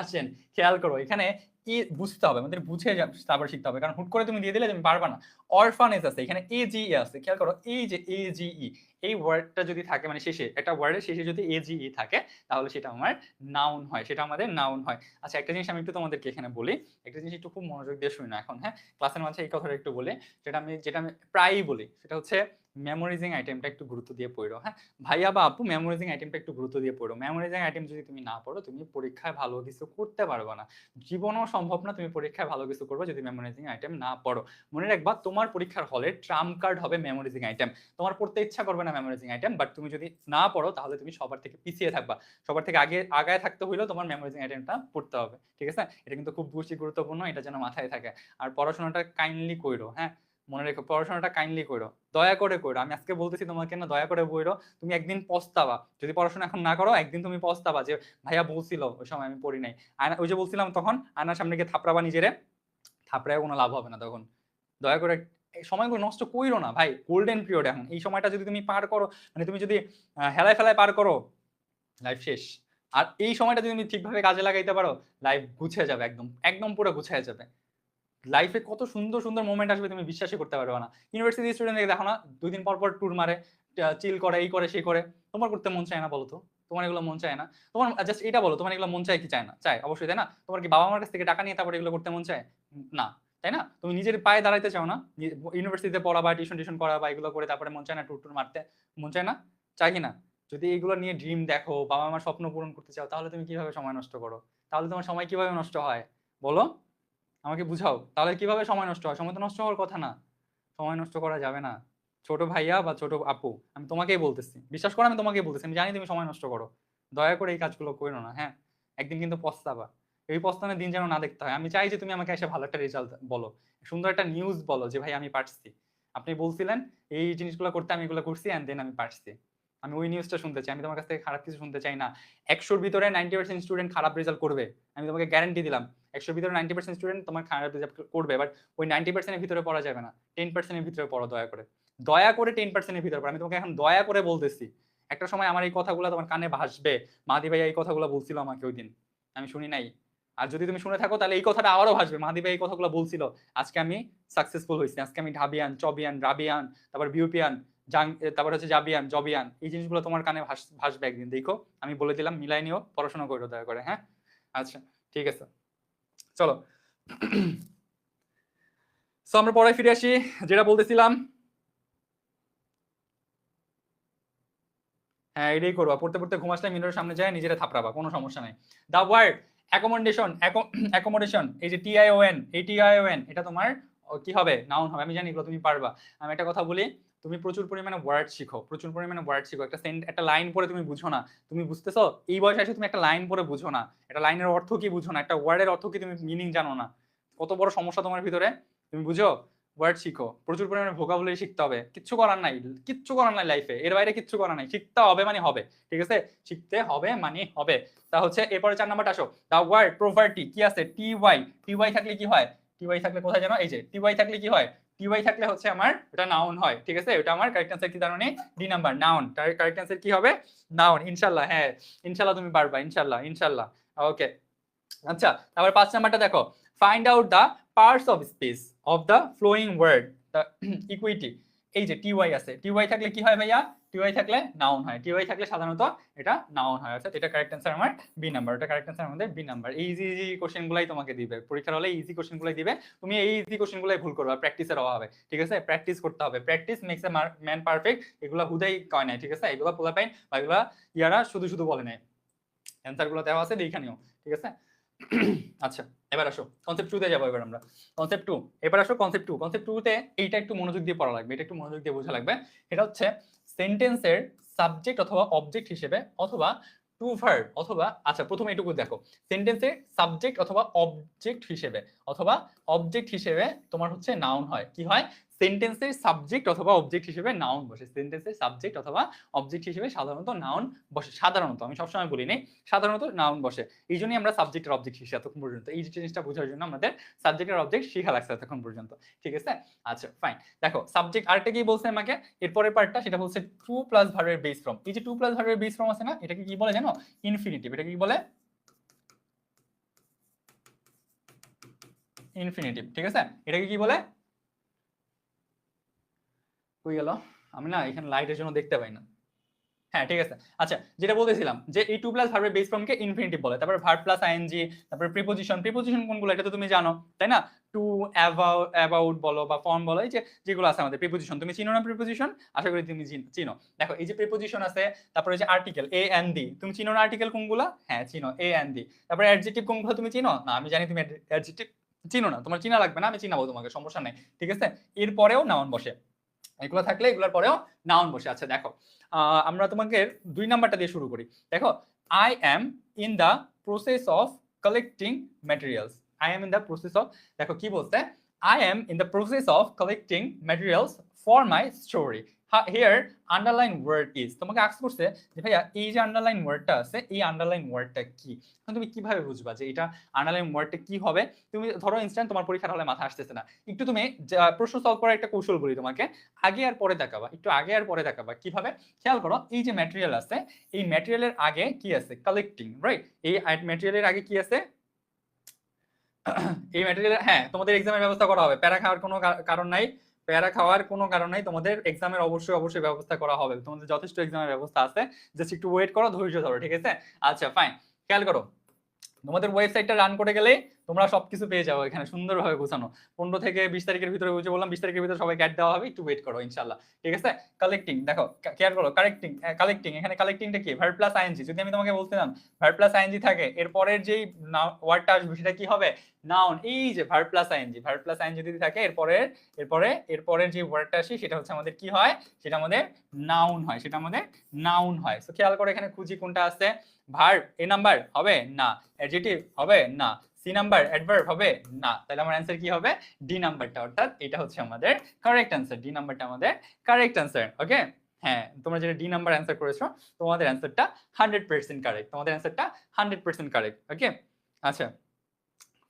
আসেন খেয়াল করো, এখানে কি বুঝতে হবে, আমাদের বুঝে তারপর শিখতে হবে, কারণ হুট করে তুমি দিয়ে দিলে তুমি পারবা না। অরফানেজ আছে এখানে, এজিই আছে, খেয়াল করো এই যে এজিই, এই ওয়ার্ডটা যদি থাকে মানে শেষে একটা ওয়ার্ডের শেষে যদি এজিই থাকে তাহলে সেটা আমার নাউন হয়, সেটা আমাদের নাউন হয়। আচ্ছা একটা জিনিস আমি একটু তোমাদেরকে এখানে বলি, একটা জিনিস একটু খুব মনোযোগ দিয়ে শুনি না এখন, হ্যাঁ ক্লাসের মাঝে এই কথাটা একটু বলি, যেটা আমি প্রায়ই বলি, সেটা হচ্ছে মেমোরাইজিং আইটেমটা একটু গুরুত্ব দিয়ে পড়ো। হ্যাঁ ভাইয়া বা আপু মেমোরাইজিং আইটেমটা একটু গুরুত্ব দিয়ে পড়ো। মেমোরাইজিং আইটেম যদি তুমি না পড়ো তুমি পরীক্ষায় ভালো কিছু করতে পারবে না, জীবনেও সম্ভব না তুমি পরীক্ষায় ভালো কিছু করবে যদি মেমোরাইজিং আইটেম না পড়ো। মনে রাখবা তোমার পরীক্ষার হলে ট্রাম্প কার্ড হবে মেমোরাইজিং আইটেম। তোমার পড়তে ইচ্ছা করবে না মেমোরাইজিং আইটেম, বাট তুমি যদি না পড়ো তাহলে তুমি সবার থেকে পিছিয়ে থাকবা। সবার থেকে আগায় থাকতে হইলেও তোমার মেমোরাইজিং আইটেমটা পড়তে হবে, ঠিক আছে? এটা কিন্তু খুব বেশি গুরুত্বপূর্ণ, এটা যেন মাথায় থাকে। আর পড়াশোনাটা কাইন্ডলি কইরো, হ্যাঁ মনে রেখো পড়াশোনাটা কাইন্ডলি করো, দয়া করে করো। আমি আজকে বলতেছি তোমাকে না, দয়া করে বইরো, তুমি একদিন পস্তাবা যদি পড়াশোনা এখন না করো, একদিন তুমি পস্তাবা যে ভাইয়া বলছিল ওই সময় আমি পড়ি নাই, ওই যে বলছিলাম তখন আয়নার সামনে গিয়ে থাপড়াবা নিজেরে, থাপড়ায় কোনো লাভ হবে না তখন। দয়া করে এই সময়গুলো নষ্ট কইরো না ভাই, গোল্ডেন পিরিয়ড এখন, এই সময়টা যদি তুমি পার করো, মানে তুমি যদি হেলায় ফেলায় পার করো লাইফ শেষ। আর এই সময়টা যদি তুমি ঠিকভাবে কাজে লাগাইতে পারো লাইফ গুছিয়ে যাবে, একদম একদম পুরো গুছিয়ে যাবে। লাইফে কত সুন্দর সুন্দর মোমেন্ট আসবে তুমি বিশ্বাসই করতে পারবে না। ইউনিভার্সিটি স্টুডেন্টকে দেখো না, 2 দিন পর পর ট্যুর মারে, চিল করে, এই করে সেই করে। তোমার করতে মন চায় না বলো তো? তোমার এগুলো মন চায় না? তোমার জাস্ট এটা বলো, তোমার এগুলো মন চায় কি চায় না? চায় অবশ্যই তাই না? তোমার কি বাবা মার কাছ থেকে টাকা নিয়ে তারপর এগুলো করতে মন চায়? না তাই না? তুমি নিজের পায়ে দাঁড়াইতে চাও না? ইউনিভার্সিটিতে পড়া বা টিউশন টিউশন করা বা এগুলো করে তারপরে মন চায় না ট্যুর ট্যুর মারতে? মন চায় না? চাই কি না? যদি এইগুলো নিয়ে ড্রিম দেখো, বাবা মার স্বপ্ন পূরণ করতে চাও, তাহলে তুমি কিভাবে সময় নষ্ট করো? তাহলে তোমার সময় কিভাবে নষ্ট হয় বলো? আমাকে বুঝাও, তাহলে কিভাবে সময় নষ্ট হয়? সময় তো নষ্ট হওয়ার কথা না, সময় নষ্ট করা যাবে না। ছোট ভাইয়া বা ছোট আপু, আমি তোমাকেই বলতেছি, বিশ্বাস করো আমি তোমাকেই বলতেছি, আমি জানি তুমি সময় নষ্ট করো। দয়া করে এই কাজগুলো করো না, হ্যাঁ একদিন কিন্তু পস্তাবা। এই পস্তানোর দিন যেন না দেখতে হয়। আমি চাই যে তুমি আমাকে এসে ভালো একটা রেজাল্ট বলো, সুন্দর একটা নিউজ বলো যে ভাই আমি পারছি, আপনি বলছিলেন এই জিনিসগুলো করতে, আমি এগুলো করছি এন্ড দেন আমি পারছি। আমি ওই নিউজটা শুনতে চাই, আমি তোমার কাছ থেকে খারাপ কিছু শুনতে চাই না। 100-র ভিতরে 90% স্টুডেন্ট খারাপ রেজাল্ট করবে, আমি তোমাকে গ্যারান্টি দিলাম। 100-র ভিতরে 90% স্টুডেন্ট তোমার খারাপ রেজাল্ট করবে, বাট ওই 90%-এর ভিতরে পড়া যাবে না, 10%-এর ভিতরে পড়ো দয়া করে। দয়া করে 10%-এর ভিতরে পড়ো, আমি তোমাকে এখন দয়া করে বলতেছি। একটা সময় আমার এই কথাগুলো তোমার কানে ভাসবে, মাদি ভাই এই কথাগুলো বলছিল আমাকে ওই দিন, আমি শুনি নাই। আর যদি তুমি শুনে থাকো তাহলে এই কথাটা আবারও ভাসবে, মাদি ভাই এই কথাগুলো বলছিল, আজকে আমি সাকসেসফুল হয়েছি, আজকে আমি ঢাবিয়ান, চবিয়ান, রাবিয়ান, তারপর বিউপিয়ান, তারপর হচ্ছে জাবিয়ান, জবিয়ান, এই জিনিসগুলো তোমার কানে ভাসবে একদিন, দেখো। আমি বলে দিলাম, মিলাই নিও, পড়াশোনা করো দয়া করে, হ্যাঁ? আচ্ছা ঠিক আছে, চলো। সো আমরা পরে ফিরে আসি, যেটা বলতেছিলাম। হ্যাঁ এটাই করবা, পড়তে পড়তে ঘুম আসলে মিররের সামনে যায় নিজেরা থাপড়াবা, কোনো সমস্যা নাই। দা ওয়ার্ড অ্যাকোমোডেশন, অ্যাকোমোডেশন, এই যে টিআইওএন, এই টিআইওএন এটা তোমার কি হবে, নাউন হবে। আমি জানি এগুলো তুমি পারবা। আমি একটা কথা বলি, তুমি প্রচুর পরিমাণে ওয়ার্ড শিখো, প্রচুর পরিমাণে ওয়ার্ড শিখো। একটা লাইন পড়ে তুমি বুঝো না, তুমি বুঝতেছো এই বয়সে এসে তুমি একটা লাইন পড়ে বুঝো না, একটা লাইনের অর্থ কি বুঝো না, একটা ওয়ার্ডের অর্থ কি তুমি মিনিং জানো না, কত বড় সমস্যা তোমার ভিতরে। তুমি বুঝো, ওয়ার্ড শিখো, প্রচুর পরিমাণে ভোকাবুলারি শিখতে হবে। কিচ্ছু করার নাই, কিচ্ছু করার নাই লাইফে, এর বাইরে কিচ্ছু করার নাই, শিখতে হবে মানে হবে, ঠিক আছে, শিখতে হবে মানে হবে। তা হচ্ছে এরপরে 4 নাম্বারটা আসো, দা ওয়ার্ড প্রপার্টি কি আছে, টি ওয়াই, টি ওয়াই থাকলে কি হয়, টি ওয়াই থাকলে কোথায় জানো, এই যে টি ওয়াই থাকলে কি হয়, টি ওয়াই থাকলে হচ্ছে আমার ওটা নাউন হয়, ঠিক আছে, ওটা আমার কারেক্ট অ্যান্সার কি জানো নি, D number noun, correct answer কি হবে, নাউন, ইনশাআল্লাহ, হ্যাঁ ইনশাআল্লাহ তুমি পারবা, ইনশাআল্লাহ ইনশাআল্লাহ। ওকে, আচ্ছা তারপর 5 নাম্বারটা দেখো, find out the parts of space of the following word the equity. এই যে টিওয়াই আছে, টিওয়াই থাকলে কি হয় ভাইয়া, টিওয়াই থাকলে নাউন হয়, টিওয়াই থাকলে সাধারণত এটা নাউন হয়, অর্থাৎ এটা কারেক্ট অ্যান্সার আমার বি নাম্বার, এটা কারেক্ট অ্যান্সার আমাদের বি নাম্বার। ইজি ইজি কোশ্চেনগুলাই তোমাকে দিবে পরীক্ষার হলে, ইজি কোশ্চেনগুলাই দিবে, তুমি এই ইজি কোশ্চেনগুলাই ভুল করবে প্র্যাকটিসের অভাবে, ঠিক আছে, প্র্যাকটিস করতে হবে, practice makes a man perfect, এগুলা হুদাই কয় নাই, ঠিক আছে, এগুলা পোলাপাইন বা এগুলা ইয়ারা শুধু শুধু বলে নাই, অ্যান্সার গুলো দেওয়া আছে এইখানেও, ঠিক আছে। আচ্ছা এবার আসো কনসেপ্ট 2 তে যাবো, এবার আমরা কনসেপ্ট 2, এবার আসো কনসেপ্ট 2, কনসেপ্ট 2 তে এইটা একটু মনোযোগ দিয়ে পড়া লাগবে, এটা একটু মনোযোগ দিয়ে বোঝা লাগবে। এটা হচ্ছে সেন্টেন্সের সাবজেক্ট অথবা অবজেক্ট হিসেবে অথবা টু ভার্ব অথবা, আচ্ছা প্রথমে এটুকু দেখো, সেন্টেন্সের সাবজেক্ট অথবা অবজেক্ট হিসেবে অথবা অবজেক্ট হিসেবে তোমার হচ্ছে নাউন হয়, কি হয়, সেন্টেন্সের সাবজেক্ট অথবা অবজেক্ট হিসেবে নাউন বসে, সেন্টেন্সের সাবজেক্ট অথবা অবজেক্ট হিসেবে সাধারণত নাউন বসে, সাধারণত, আমি সবসময় বলি নেই, সাধারণত নাউন বসে, এই জন্যই আমরা সাবজেক্ট আর অবজেক্ট শিখি এতক্ষণ পর্যন্ত, এই জিনিসটা বোঝার জন্য আমাদের সাবজেক্ট আর অবজেক্ট শেখা লাগছে এতক্ষণ পর্যন্ত, ঠিক আছে। আচ্ছা ফাইন, দেখো সাবজেক্ট আরেকটা কি বলছে আমাকে, এরপরের পার্টটা সেটা বলছে টু প্লাস ভার্বের বেস ফর্ম, এই যে টু প্লাস ভার্বের বেস ফর্ম আছে না, এটাকে কি বলে জানো, ইনফিনিটিভ, এটাকে কি বলে, ইনফিনিটিভ, ঠিক আছে, এটাকে কি বলে, কই গেল, আমি না এখানে লাইটের জন্য দেখতে পাই না, হ্যাঁ ঠিক আছে। আচ্ছা যেটা বলতেছিলাম যে এই টু প্লাস ভার্বের বেস ফর্মকে ইনফিনিটিভ বলে, তারপর ভার্ব প্লাস আইএনজি, তারপর প্রিপোজিশন, প্রিপোজিশন কোনগুলো এটা তো তুমি জানো তাই না, টু, অ্যাবাউট বলো বা ফর্ম বলো, এই যে যেগুলো আছে আমাদের প্রিপোজিশন, তুমি চিনো না প্রিপোজিশন, আশা করি তুমি চিনো। দেখো এই যে প্রিপোজিশন আছে, তারপরে যে আর্টিকেল এ এন্ড দি, তুমি চিনো না আর্টিকেল কোনগুলো, হ্যাঁ চিনো, এ এন্ড দি। তারপরে অ্যাডজেক্টিভ কোনগুলো তুমি চিনো না, আমি জানি তুমি অ্যাডজেক্টিভ চিনো না, তোমার চিনা লাগবে না, আমি চিনাবো তোমাকে, সমস্যা নেই, ঠিক আছে। এরপরেও নাউন বসে, এগুলো থাকলে এগুলোর পরেও নাউন বসে। আচ্ছা দেখো আমরা তোমাকে 2 নাম্বারটা দিয়ে শুরু করি, দেখো I am in the process of collecting materials, I am in the process of, দেখো কি বলছে, I am in the process of collecting materials for my story, here underline word is, তোমাকে আস্ক করছে যে ভাইয়া এই যে আন্ডারলাইন ওয়ার্ডটা আছে, এই আন্ডারলাইন ওয়ার্ডটা কি, তুমি কিভাবে বুঝবা যে এটা আন্ডারলাইন ওয়ার্ডটা কি হবে, তুমি ধরো ইনস্ট্যান্ট তোমার পরীক্ষার হলে মাথা আসতেছে না, একটু তুমি প্রশ্ন সলভ করার একটা কৌশল বলি তোমাকে, আগে আর পরে দেখাবা, একটু আগে আর পরে দেখাবা, কিভাবে খেয়াল করো, এই যে ম্যাটেরিয়াল আছে, এই ম্যাটেরিয়ালের আগে কি আছে, কালেক্টিং, রাইট, এই ম্যাটেরিয়ালের আগে কি আছে, এই ম্যাটেরিয়াল, হ্যাঁ তোমাদের এক্সামের ব্যবস্থা করা হবে, প্যারা খাওয়ার কোনো কারণ নাই, প্যারা খাওয়ার কোনো কারণ নাই, তোমাদের এক্সামের অবশ্যই অবশ্যই ব্যবস্থা করা হবে, তোমাদের যথেষ্ট এক্সামের ব্যবস্থা আছে, জাস্ট একটু ওয়েট করো, ধৈর্য ধরো, ঠিক আছে। আচ্ছা ফাইন, খেয়াল করো, তোমাদের ওয়েবসাইটটা রান করে গেলে তোমরা সবকিছু পেয়ে যাবো এখানে সুন্দরভাবে গোছানো, 15 থেকে 20 তারিখের ভিতরে, বুঝে বললাম 20 তারিখের ভিতরে সবাই গ্যাট দেওয়া হবে, একটু ওয়েট করো ইনশাআল্লাহ, ঠিক আছে। কালেক্টিং, দেখো কেয়ার করো, কালেক্টিং, কালেক্টিং, এখানে কালেক্টিংটা কি, ভার্ব প্লাস আইএনজি, যদি আমি তোমাকে বলছিলাম ভার্ব প্লাস আইএনজি থাকে, এরপরের যেই ওয়ার্ডটা আসবে সেটা কি হবে, নাউন, এই যে verb plus ING, verb plus ING যদি থাকে, এরপরের যে ওয়ার্ডটা আসে সেটা হচ্ছে আমাদের কি হয়, সেটা আমাদের নাউন হয়, সেটা আমাদের নাউন হয়। সো খেয়াল করে এখানে খুঁজি কোনটা আছে, ভার্ব এ নাম্বার হবে না, অ্যাডজেক্টিভ হবে না, সি নাম্বার অ্যাডভার্ব হবে না, তাহলে আমার অ্যান্সার কি হবে, ডি নাম্বারটা, অর্থাৎ এটা হচ্ছে আমাদের কারেক্ট অ্যান্সার, ডি নাম্বারটা আমাদের কারেক্ট অ্যান্সার। ওকে হ্যাঁ, তোমরা যেটা ডি নাম্বার অ্যান্সার করেছো, তোমাদের অ্যান্সারটা 100% কারেক্ট, তোমাদের অ্যান্সারটা 100% কারেক্ট। ওকে আচ্ছা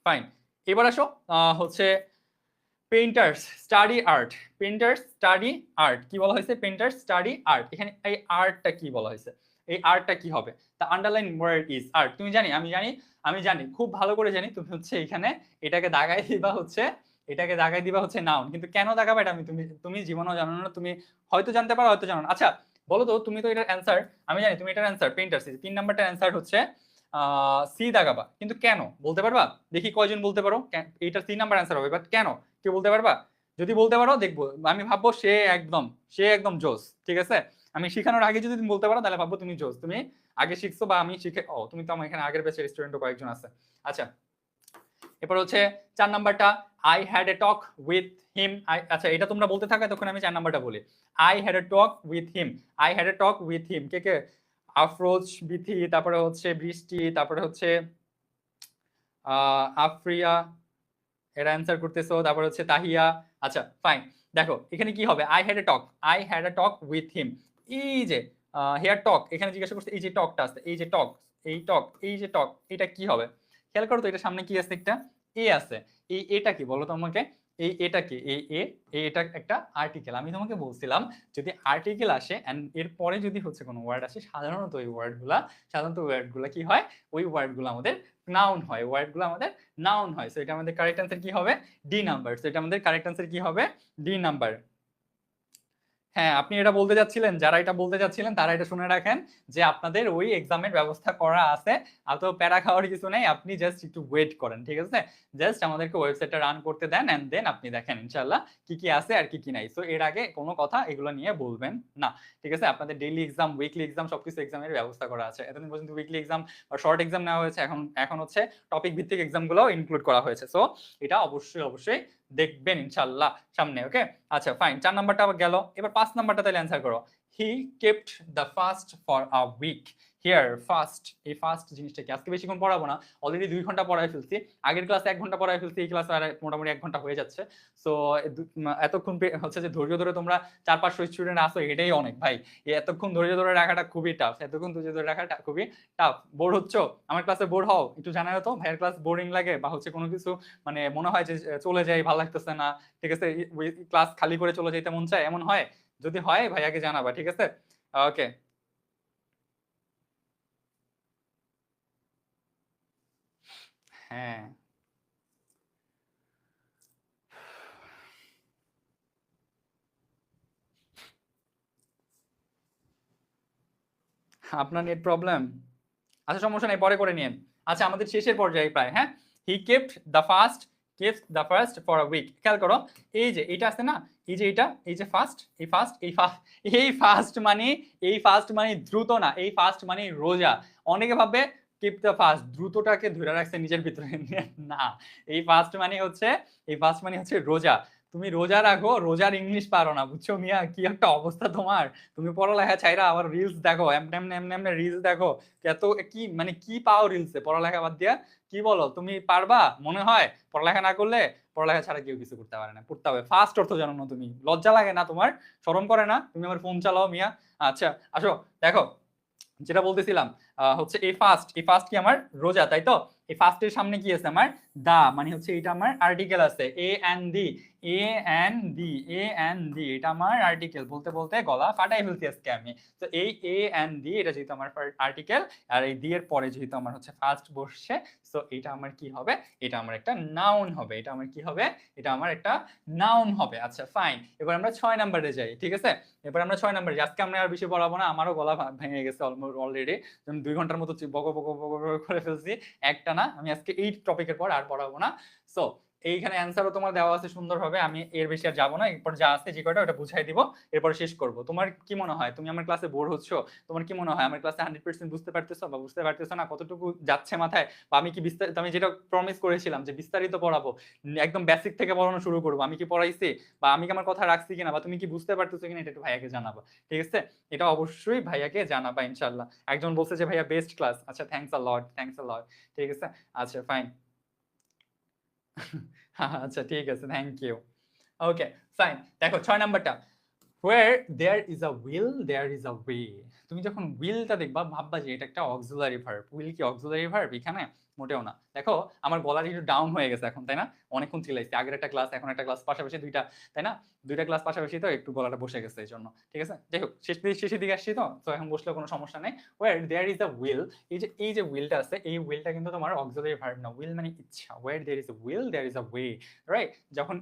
ফাইন, এবার আসো হচ্ছে painters study art, painters study art কি বলা হয়েছে, পেইন্টার্স স্টাডি আর্ট, এখানে এই আর্টটা কি বলা হয়েছে, এই আর্টটা কি হবে, the underline word is art, তুমি জানি, আমি জানি খুব ভালো করে জানি, তুমি হচ্ছে এখানে এটাকে দাগাই দিবা হচ্ছে, এটাকে দাগাই দিবা হচ্ছে নাউন, কিন্তু কেন দাগাবে এটা তুমি জীবনেও জানো না, তুমি হয়তো জানতে পারো হয়তো জানো না। আচ্ছা বলো তো, তুমি তো এটার অ্যান্সার, আমি জানি তুমি এটার অ্যান্সার পেইন্টার্স, 3 নাম্বারটার অ্যান্সার হচ্ছে সি দাগাবা, কিন্তু কেন বলতে পারবা, দেখি কয়জন বলতে পারো, এটা 3 নাম্বার অ্যান্সার হবে, বাট কেন কেউ বলতে পারবা, যদি বলতে পারো দেখবো, আমি ভাববো সে একদম জোস, ঠিক আছে, আমি শিখানোর আগে যদি তুমি বলতে পারো তাহলে ভাববো তুমি জোস, তুমি আগে শিখছো বা আমি শিখে, ও তুমি তো আমার এখানে আগের ব্যাচের স্টুডেন্টও কয়েকজন আছে। আচ্ছা এরপর হচ্ছে 4 নাম্বারটা I had a talk with হিম। আচ্ছা এটা তোমরা বলতে থাকো, তখন আমি 4 নাম্বারটা বলি। I had a talk with him, I had a talk with him. কে কে? আফরোজ, বিথি, তারপরে হচ্ছে বৃষ্টি, তারপরে হচ্ছে আফরিয়া, এরা অ্যান্সার করতেছো, তারপর হচ্ছে তাহিয়া। আচ্ছা ফাইন, দেখো এখানে কি হবে, I had a talk, I had a talk with হিম। এই যে হেয়ার টক, এখানে জিজ্ঞাসা করছে এই যে টকটা আছে, এই যে টক, এই টক, এই যে টক, এটা কি হবে? খেয়াল করো তো, এটা সামনে কি আছে, একটা এ আছে। এই এটা কি বলো তো আমাকে, এই এটা কি, এই এটা একটা আর্টিকেল। আমি তোমাকে বলছিলাম যদি আর্টিকেল আসে এন্ড এর পরে যদি হচ্ছে কোনো ওয়ার্ড আসে, সাধারণত ওই ওয়ার্ডগুলা কি হয়, ওই ওয়ার্ডগুলো আমাদের নাউন হয়, ওয়ার্ডগুলো আমাদের নাউন হয়। সো এটা আমাদের কারেক্ট অ্যান্সার কি হবে, ডি নাম্বার। সো এটা আমাদের কারেক্ট অ্যান্সার কি হবে, ডি নাম্বার। হ্যাঁ, আপনি এটা বলতে যাচ্ছিলেন, যারা এটা বলতে যাচ্ছিলেন তারা এটা শুনে রাখেন যে আপনাদের ওই এক্সামের ব্যবস্থা করা আছে, এত প্যারা খাওয়ার কিছু নেই, আপনি জাস্ট একটু ওয়েট করেন, ঠিক আছে? জাস্ট আমাদেরকে ওয়েবসাইটটা রান করতে দেন এন্ড দেন আপনি দেখেন ইনশাআল্লাহ কি কি আছে আর কি কি নাই। সো এর আগে কোনো কথা এগুলো নিয়ে বলবেন না, ঠিক আছে? আপনাদের ডেইলি এক্সাম, উইকলি এক্সাম, সবকিছু এক্সামের ব্যবস্থা করা আছে। এতদিন পর্যন্ত উইকলি এক্সাম বা শর্ট এক্সাম নেওয়া হয়েছে, এখন হচ্ছে টপিক ভিত্তিক এক্সামগুলো ইনক্লুড করা হয়েছে। সো এটা অবশ্যই অবশ্যই দেখবেন ইনশাআল্লাহ সামনে, ওকে? আচ্ছা ফাইন, 4 নাম্বারটা গেল, এবার 5 নাম্বারটা তাহলে অ্যান্সার করো। He kept the fast for a week. Here fast, এই ফাস্ট জিনিসটা কি? আজকে বেশিক্ষণ পড়াবো না, অলরেডি 2 ঘন্টা পড়ায় ফেলছি। আগের ক্লাসে 1 ঘন্টা পড়ায় ফেলছি, এই ক্লাসে আর মোটামুটি 1 ঘন্টা হয়ে যাচ্ছে। সো এতক্ষণ হচ্ছে যে ধৈর্য ধরে তোমরা 400-500 স্টুডেন্ট আসো, এটাই অনেক ভাই। এতক্ষণ ধৈর্য ধরে রাখাটা খুবই টাফ, এতক্ষণ ধৈর্য ধরে রাখাটা খুবই টাফ। বোর হচ্ছ আমার ক্লাসে, বোর হও একটু জানাও তো, ভাইয়ের ক্লাস বোরিং লাগে বা হচ্ছে কোনো কিছু মানে মনে হয় যে চলে যাই, ভালো লাগতেছে না, ঠিক আছে, ক্লাস খালি করে চলে যেতে মন চায়, এমন হয়? যদি হয় ভাইয়াকে জানাবা, ঠিক আছে? ওকে, হ্যাঁ আপনার নেট প্রবলেম, আচ্ছা সমস্যা নাই, পরে করে নিন। আচ্ছা আমাদের শেষের পর্যায়ে প্রায়, হ্যাঁ। He kept the fast, kept the first for a week. খেয়াল করো, এই যে এটা আছে না, এই যে এটা, এই যে ফাস্ট, এই ফাস্ট, এই ফাস্ট, এই ফাস্ট মানে, এই ফাস্ট মানে দ্রুত না, এই ফাস্ট মানে রোজা। অনেকে ভাবে কিপ দ্য ফাস্ট দ্রুতটাকে ধরে রাখছে নিজের ভিতরে, না। এই ফাস্ট মানে হচ্ছে, এই ফাস্ট মানে হচ্ছে রোজা। তুমি রোজা রাখো, রোজার ইংলিশ পারো না, বুঝছো মিয়া? কি একটা অবস্থা তোমার, তুমি পড়ালেখা ছাইরা আবার রিলস দেখো, এমনি এমনি এমনি এমনি রিলস দেখো। এত কি মানে কি পাও রিলসে, পড়ালেখা বাদ দিয়া? কি বলো, তুমি পারবা মনে হয় পড়ালেখা না করলে? পড়ালেখা ছাড়া কেউ কিছু করতে পারে না, পড়তে হবে। ফার্স্ট অর্থ জানো না তুমি? লজ্জা লাগে না তোমার? শরম করে না? তুমি আমার ফোন চালাও মিয়া। আচ্ছা আসো, দেখো যেটা বলতেছিলাম, হচ্ছে এই ফাস্ট, এই ফাস্ট কি আমার রোজা, তাই তো? এই ফাস্টের সামনে কি আছে আমার, দা, মানে হচ্ছে এটা আমার আর্টিকেল আছে, A N D, A N D, A N D, এটা আমার আর্টিকেল। বলতে বলতে গলা ফাটাই ফেলছি আজকে আমি। তো এই এ এন ডি এটা যেহেতু আমার আর্টিকেল, আর এই ডি এর পরে যেহেতু আমার হচ্ছে ফাস্ট বসছে, সো এটা আমার কি হবে, এটা আমার একটা নাউন হবে, এটা আমার কি হবে, এটা আমার একটা নাউন হবে। আচ্ছা ফাইন, এবার আমরা 6 নম্বরে যাই, ঠিক আছে? এবার আমরা 6 নম্বরে, আজকে আমরা আর বেশি পড়াবো না, আমারও গলা ভেঙে গেছে অলরেডি। আমি 2 ঘন্টার মতো বকো বকো বকো বকো করে ফেলছি, একটা না। আমি আজকে এই টপিকের পর আর পড়াবো না। সো এইখানে অ্যান্সারও তোমার দেওয়া আছে সুন্দরভাবে, আমি এর বেশি আর যাবো না, এরপর যা আছে যে কয়টা ওটা বুঝাই দিব, এরপর শেষ করব। তোমার কি মনে হয়, তুমি আমার ক্লাসে বোর হচ্ছো? তোমার কি মনে হয় আমার ক্লাসে 100% বুঝতে পারতেছো বা বুঝতে পারতেছো না? কতটুকু যাচ্ছে মাথায়? বা আমি কি বিস্তারিত, আমি যেটা প্রমিস করেছিলাম যে বিস্তারিত পড়াবো, একদম বেসিক থেকে পড়ানো শুরু করবো, আমি কি পড়াইছি বা আমি কি আমার কথা রাখছি কিনা, বা তুমি কি বুঝতে পারতেছো কিনা, এটা একটু ভাইয়াকে জানাবো, ঠিক আছে? এটা অবশ্যই ভাইয়াকে জানাবা ইনশাল্লাহ। একজন বলছে যে ভাইয়া বেস্ট ক্লাস, আচ্ছা thanks a lot, thanks a lot, ঠিক আছে? আচ্ছা ফাইন, আচ্ছা ঠিক আছে, থ্যাংক ইউ। ওকে ফাইন, দেখো 6 নাম্বারটা, where there is a will there is a way। তুমি যখন উইলটা দেখবা ভাববা যে এটা একটা অক্সিলারি ভার্ব। উইল কি অক্সিলারি ভার্ব এখানে? মোটেও না। দেখো আমার গলাটা একটু ডাউন হয়ে গেছে এখন, তাই না? অনেকক্ষণ চিল্লাইছি, আগের একটা ক্লাস এখন একটা ক্লাস, পাশাপাশি দুইটা, তাই না? দুইটা ক্লাস পাশাপাশি, তো একটু গলাটা বসে গেছে এই জন্য, ঠিক আছে? যাই হোক, শেষের দিকে আসছি, তো এখন বসলেও কোনো সমস্যা নেই। where there is a will, এই যে উইলটা আছে, এই উইলটা কিন্তু তোমার অক্সিলারি ভার্ব না, উইল মানে ইচ্ছা। where there is a will there is a way, right? যখন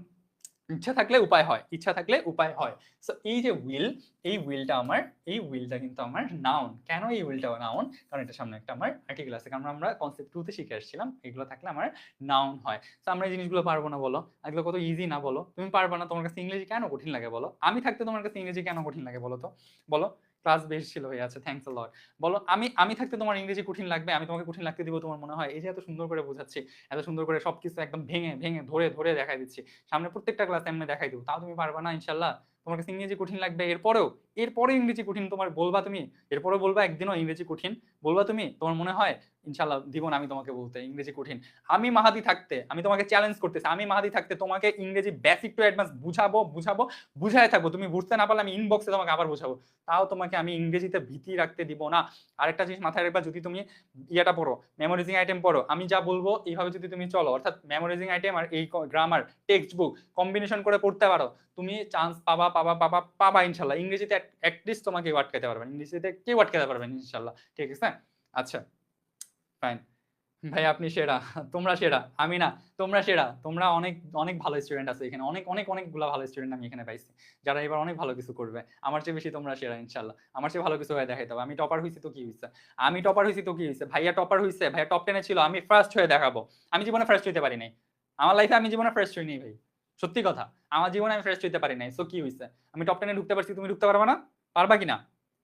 ইচ্ছা থাকলে উপায় হয়, ইচ্ছা থাকলে উপায় হয়। সো এই যে উইল, এই উইলটা আমার, এই উইলটা কিন্তু আমার নাউন। কেন এই উইলটা নাউন? কারণ এটা সামনে একটা আমার আর্টিকেল আছে, কারণ আমরা কনসেপ্ট 2 তে শিখে আসছিলাম এগুলো থাকলে আমার নাউন হয়। তো আমরা এই জিনিসগুলো পারবো না বলো? এগুলো কত ইজি না বলো? তুমি পারবা না, তোমার কাছে ইংরেজি কেন কঠিন লাগে বলো? আমি থাকতে তোমার কাছে ইংরেজি কেন কঠিন লাগে বলো তো? বলো, ক্লাস বেশ ছিল ভাই। আচ্ছা, থ্যাঙ্কস আ লট। বলো, আমি থাকতে তোমার ইংরেজি কঠিন লাগবে? আমি তোমাকে কঠিন লাগতে দিব তোমার মনে হয়? এই যে এত সুন্দর করে বোঝাচ্ছি, এত সুন্দর করে সবকিছু একদম ভেঙে ভেঙে ধরে ধরে দেখাই দিচ্ছি, সামনে প্রত্যেকটা ক্লাস এমনি দেখাই দিব, তাও তুমি পারবা না ইনশাল্লাহ? তোমার কাছে ইংরেজি কঠিন লাগবে? এরপরে ইংরেজি কঠিন তোমার বলবা তুমি? এরপরে বলবা একদিনও ইংরেজি কঠিন? বলবা তুমি? তোমার মনে হয়? ইনশাল্লাহ দিব না আমি তোমাকে বলতে ইংরেজি কঠিন। আমি মাহাদি থাকতে, আমি তোমাকে চ্যালেঞ্জ করতেছি, আমি মাহাদি থাকতে তোমাকে ইংরেজি বেসিক টু অ্যাডভান্স বুঝাবো বুঝাবো বুঝায় থাকবো। তুমি বুঝতে না পারলে আমি ইনবক্সে তোমাকে আবার বুঝাবো, তাও তোমাকে আমি ইংরেজিতে ভীতি রাখতে দিব না। আরেকটা জিনিস মাথায় রাখবা, যদি তুমি ইয়াটা পড়ো, মেমোরাইজিং আইটেম পড়ো, আমি যা বলবো এইভাবে যদি তুমি চলো, অর্থাৎ মেমোরাইজিং আইটেম আর এই গ্রামার টেক্সট বুক কম্বিনেশন করে পড়তে পারো, তুমি চান্স পাবা পাবা পাবা পাবা ইনশাল্লাহ। ইংরেজিতে অ্যাটলিস্ট তোমাকে কেউ আটকাতে পারবেন, ইংরেজিতে কেউ আটকাতে পারবেন ইনশাল্লাহ। ঠিক আছে? আচ্ছা, ফাইন। ভাই আপনি সেরা, তোমরা সেরা, আমি না, তোমরা সেরা। তোমরা অনেক অনেক ভালো স্টুডেন্ট আছে এখানে, অনেক অনেক অনেকগুলো ভালো স্টুডেন্ট আমি এখানে পাইছি, যারা এবার অনেক ভালো কিছু করবে। আমার চেয়ে বেশি তোমরা সেরা ইনশাল্লাহ। আমার চেয়ে ভালো কিছু হয়ে দেখাইতে হবে। আমি টপার হয়েছি তো কি হয়েছে, আমি টপার হয়েছি তো কি হয়েছে, ভাইয়া টপার হয়েছে, ভাইয়া টপ 10-এ ছিল, আমি ফার্স্ট হয়ে দেখাবো। আমি জীবনে ফার্স্ট হইতে পারি নাই, আমার লাইফে আমি জীবনে ফার্স্ট হইনি ভাই, সত্যি কথা। আমার জীবনে আমি ফার্স্ট হইতে পারি নাই, সো কি হয়েছে? আমি টপ 10-এ ঢুকতে পারছি, তুমি ঢুকতে পারবা না? পারবা কিনা?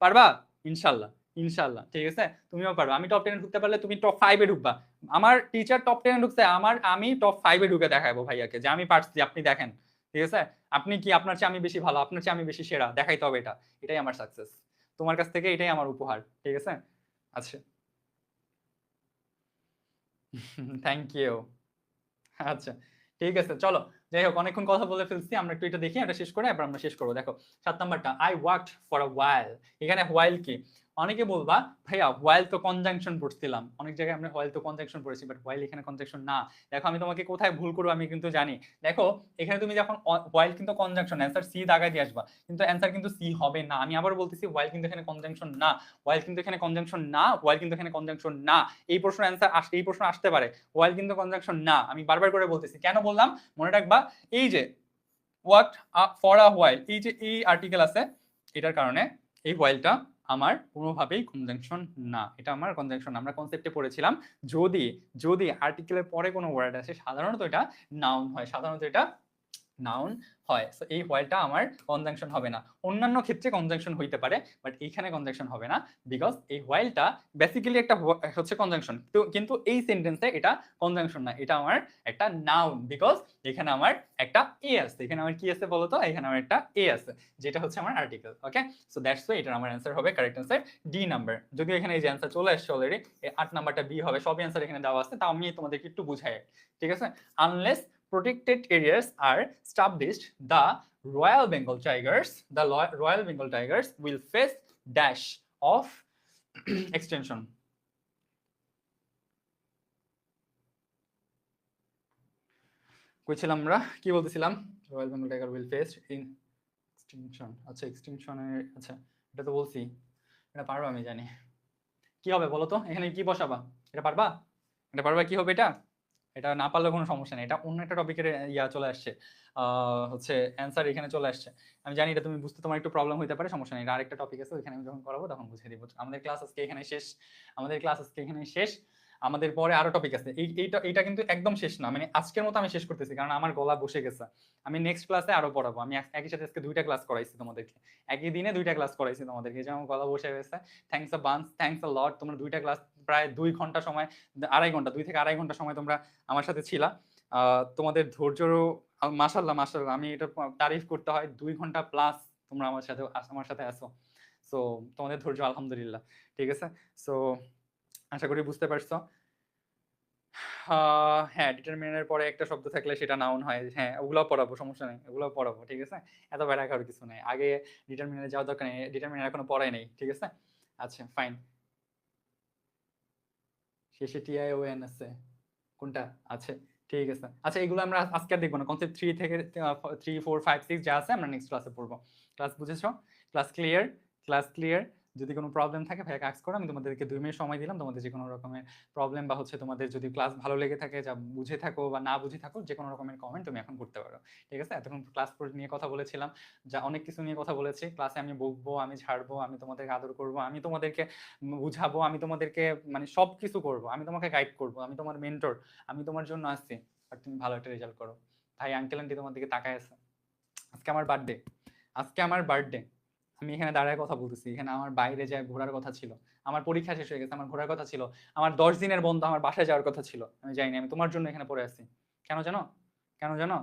পারবা? ইনশাল্লাহ, ইনশাল্লাহ। ঠিক আছে, তুমিও পারবা। আমি টপ 10-এ ঢুকতে পারলে তুমি টপ 5-এ ঢুকবা। আমার টিচার টপ 10-এ ঢুকছে, আমি টপ 5-এ ঢুকে দেখাবো ভাইয়াকে যে আমি পারছি, আপনি দেখেন। ঠিক আছে? আপনি কি, আপনার চেয়ে আমি বেশি ভালো, আপনার চেয়ে আমি বেশি সেরা, দেখাইতে হবে এটা। এটাই আমার সাকসেস, তোমার কাছ থেকে এটাই আমার উপহার। ঠিক আছে? আচ্ছা, থ্যাংক ইউ। আচ্ছা, ঠিক আছে, চলো। যাই হোক, অনেকক্ষণ কথা বলে ফেলছি, আমরা একটু এটা দেখি, এটা শেষ করে এবার আমরা শেষ করবো। দেখো 7 নাম্বারটা, আই ওয়ার্কড ফর আ ওয়াইল। এখানে হোয়াইল কি? অনেকে বলবা ভাইয়া হোয়াইল তো কনজাংশন পড়ছিলাম, অনেক জায়গায় আমরা হোয়াইল তো কনজাংশন পড়েছি, বাট হোয়াইল এখানে কনজাংশন না। দেখো আমি তোমাকে কোথায় ভুল করবো আমি কিন্তু জানি। দেখো এখানে তুমি যখন হোয়াইল কিন্তু কনজাংশন, অ্যান্সার সি দাগায় দিয়ে আসবা, কিন্তু অ্যান্সার কিন্তু সি হবে না। আমি আবার বলতেছি, হোয়াইল কিন্তু এখানে কনজাংশন না, হোয়াইল কিন্তু এখানে কনজাংশন না, হোয়াইল কিন্তু এখানে কনজাংশন না। এই প্রশ্ন অ্যান্সার এই প্রশ্ন আসতে পারে, ওয়াইল কিন্তু কনজাংশন না। আমি বারবার করে বলতেছি, কেন বললাম মনে রাখবা। এই যে ওয়ার্ক ফর আ হোয়াইল, এই যে এই আর্টিকেল আছে, এটার কারণে এই হোয়াইলটা আমার কোনোভাবেই কনজাংশন না, এটা আমার কনজাংশন না। আমরা কনসেপ্টে পড়েছিলাম, যদি যদি আর্টিকেলের পরে কোনো ওয়ার্ড আসে, সাধারণত এটা নাউন হয়, সাধারণত এটা নাউন হয়। সো এই হোয়াইলটা আমার কনজাংশন হবে না। অন্যান্য ক্ষেত্রে কনজাংশন হইতে পারে, বাট এইখানে কনজাংশন হবে না, বিকজ এই হোয়াইলটা বেসিক্যালি একটা হচ্ছে কনজাংশন, কিন্তু এই সেন্টেন্সে এটা কনজাংশন না, এটা আমার একটা নাউন, বিকজ এখানে আমার একটা এ আছে। এখানে আমার কি আছে বলতো? এখানে আমার একটা এ আছে, যেটা হচ্ছে আমার article. Okay, so that's why এটার আমার অ্যান্সার হবে, কারেক্ট অ্যান্সার ডি নাম্বার। যদিও এখানে এই যে অ্যান্সার চলে আসছে অলরেডি, 8 নাম্বারটা বি হবে, সব অ্যান্সার এখানে দেওয়া আছে, তাও আমি তোমাদেরকে একটু বুঝাই। ঠিক আছে? Unless protected areas are established, the Royal Bengal tigers will face dash of extension. কইছিলাম আমরা, কি বলতেছিলাম? Royal Bengal tiger will face in extinction. আচ্ছা, এক্সটিংশনের, আচ্ছা এটা তো বলছি, এটা পারবো আমি জানি। কি হবে বলো তো? এখানে কি বসাবা? এটা পারবা? এটা পারবা? কি হবে এটা? এটা না পারলে কোনো সমস্যা নেই, এটা অন্য একটা টপিকের ইয়া চলে আসছে, হচ্ছে অ্যান্সার এখানে চলে আসছে। আমি জানি এটা তুমি বুঝতে তোমার একটু প্রবলেম হতে পারে, সমস্যা নেই, এটা আরেকটা টপিক আছে, ওইখানে আমি যখন করাবো তখন বুঝিয়ে দিব। আমাদের ক্লাস আজকে এখানে শেষ, আমাদের ক্লাস আজকে এখানে শেষ। আমাদের পরে আরো টপিক আছে, এইটা কিন্তু একদম শেষ না, মানে আজকের মতো আমি শেষ করতেছি, কারণ আমার গলা বসে গেছে। আমি নেক্সট ক্লাসে আরো পড়াবো। আমি একই সাথে আজকে 2টা ক্লাস করাইছি তোমাদেরকে, একই দিনে 2টা ক্লাস করাইছি তোমাদেরকে, যে আমার গলা বসে গেছে। Thanks a bunch, thanks a lot. তোমরা 2টা ক্লাস প্রায় 2 ঘন্টা সময়, 2.5 ঘন্টা, 2 থেকে 2.5 ঘন্টা সময় তোমরা আমার সাথে ছিলা। তোমাদের ধৈর্যরও মাশাল্লাহ মাশাল্লাহ, আমি এটা তারিফ করতে হয়, 2 ঘন্টা প্লাস তোমরা আমার সাথে আসো। সো তোমাদের ধৈর্য আলহামদুলিল্লাহ। ঠিক আছে? সো আশা করি বুঝতে পারছো। হ্যাঁ, ডিটারমিনারের পরে একটা শব্দ থাকলে সেটা নাউন হয়। হ্যাঁ, ওগুলাও পড়াবো, সমস্যা নেই, ওগুলাও পড়াবো। ঠিক আছে? এত প্যারা খাওয়ার কিছু নেই, আগে ডিটারমিনারে যাওয়ার দরকার নেই, ডিটারমিনার এখনো পড়াই নেই। ঠিক আছে? আচ্ছা, ফাইন। শেষে টিআইওএন আছে কোনটা? আছে, ঠিক আছে। আচ্ছা, এগুলো আমরা আজকে আর দেখবো না, কনসেপ্ট 3 থেকে 3, 4, 5, 6 যা আছে আমরা নেক্সট ক্লাসে পড়বো। ক্লাস বুঝেছো? Class clear? Class clear? যদি কোনো প্রবলেম থাকে ভাইয়াকে আস্ক করো, আমি তোমাদেরকে 2 মিনিট সময় দিলাম। তোমাদের যে কোনো রকমের প্রবলেম বা হচ্ছে তোমাদের যদি ক্লাস ভালো লেগে থাকে, যা বুঝে থাকো বা না বুঝে থাকো, যে কোনো রকমের কমেন্ট তুমি এখন করতে পারো। ঠিক আছে? এতক্ষণ ক্লাস নিয়ে কথা বলেছিলাম, যা অনেক কিছু নিয়ে কথা বলেছি। ক্লাসে আমি বকবো, আমি ছাড়বো, আমি তোমাদেরকে আদর করবো, আমি তোমাদেরকে বুঝাবো, আমি তোমাদেরকে মানে সব কিছু করবো, আমি তোমাকে গাইড করবো, আমি তোমার মেন্টর, আমি তোমার জন্য আসছি। আর তুমি ভালো একটা রেজাল্ট করো। ভাই আঙ্কেল আন্টি তোমার দিকে তাকায় আছে। আজকে আমার বার্থডে, আজকে আমার বার্থডে। আমি এখানে দাঁড়ায় কথা বলতেছি, এখানে আমার বাইরে যায় ঘোরার কথা ছিল, আমার পরীক্ষা শেষ হয়ে গেছে, আমার ঘোরার কথা ছিল, আমার 10 দিনের বন্ধ, আমার বাসায় যাওয়ার কথা ছিল, আমি যাইনি। আমি তোমার জন্য এখানে পড়ে আছি। কেন জানো? কেন জানো?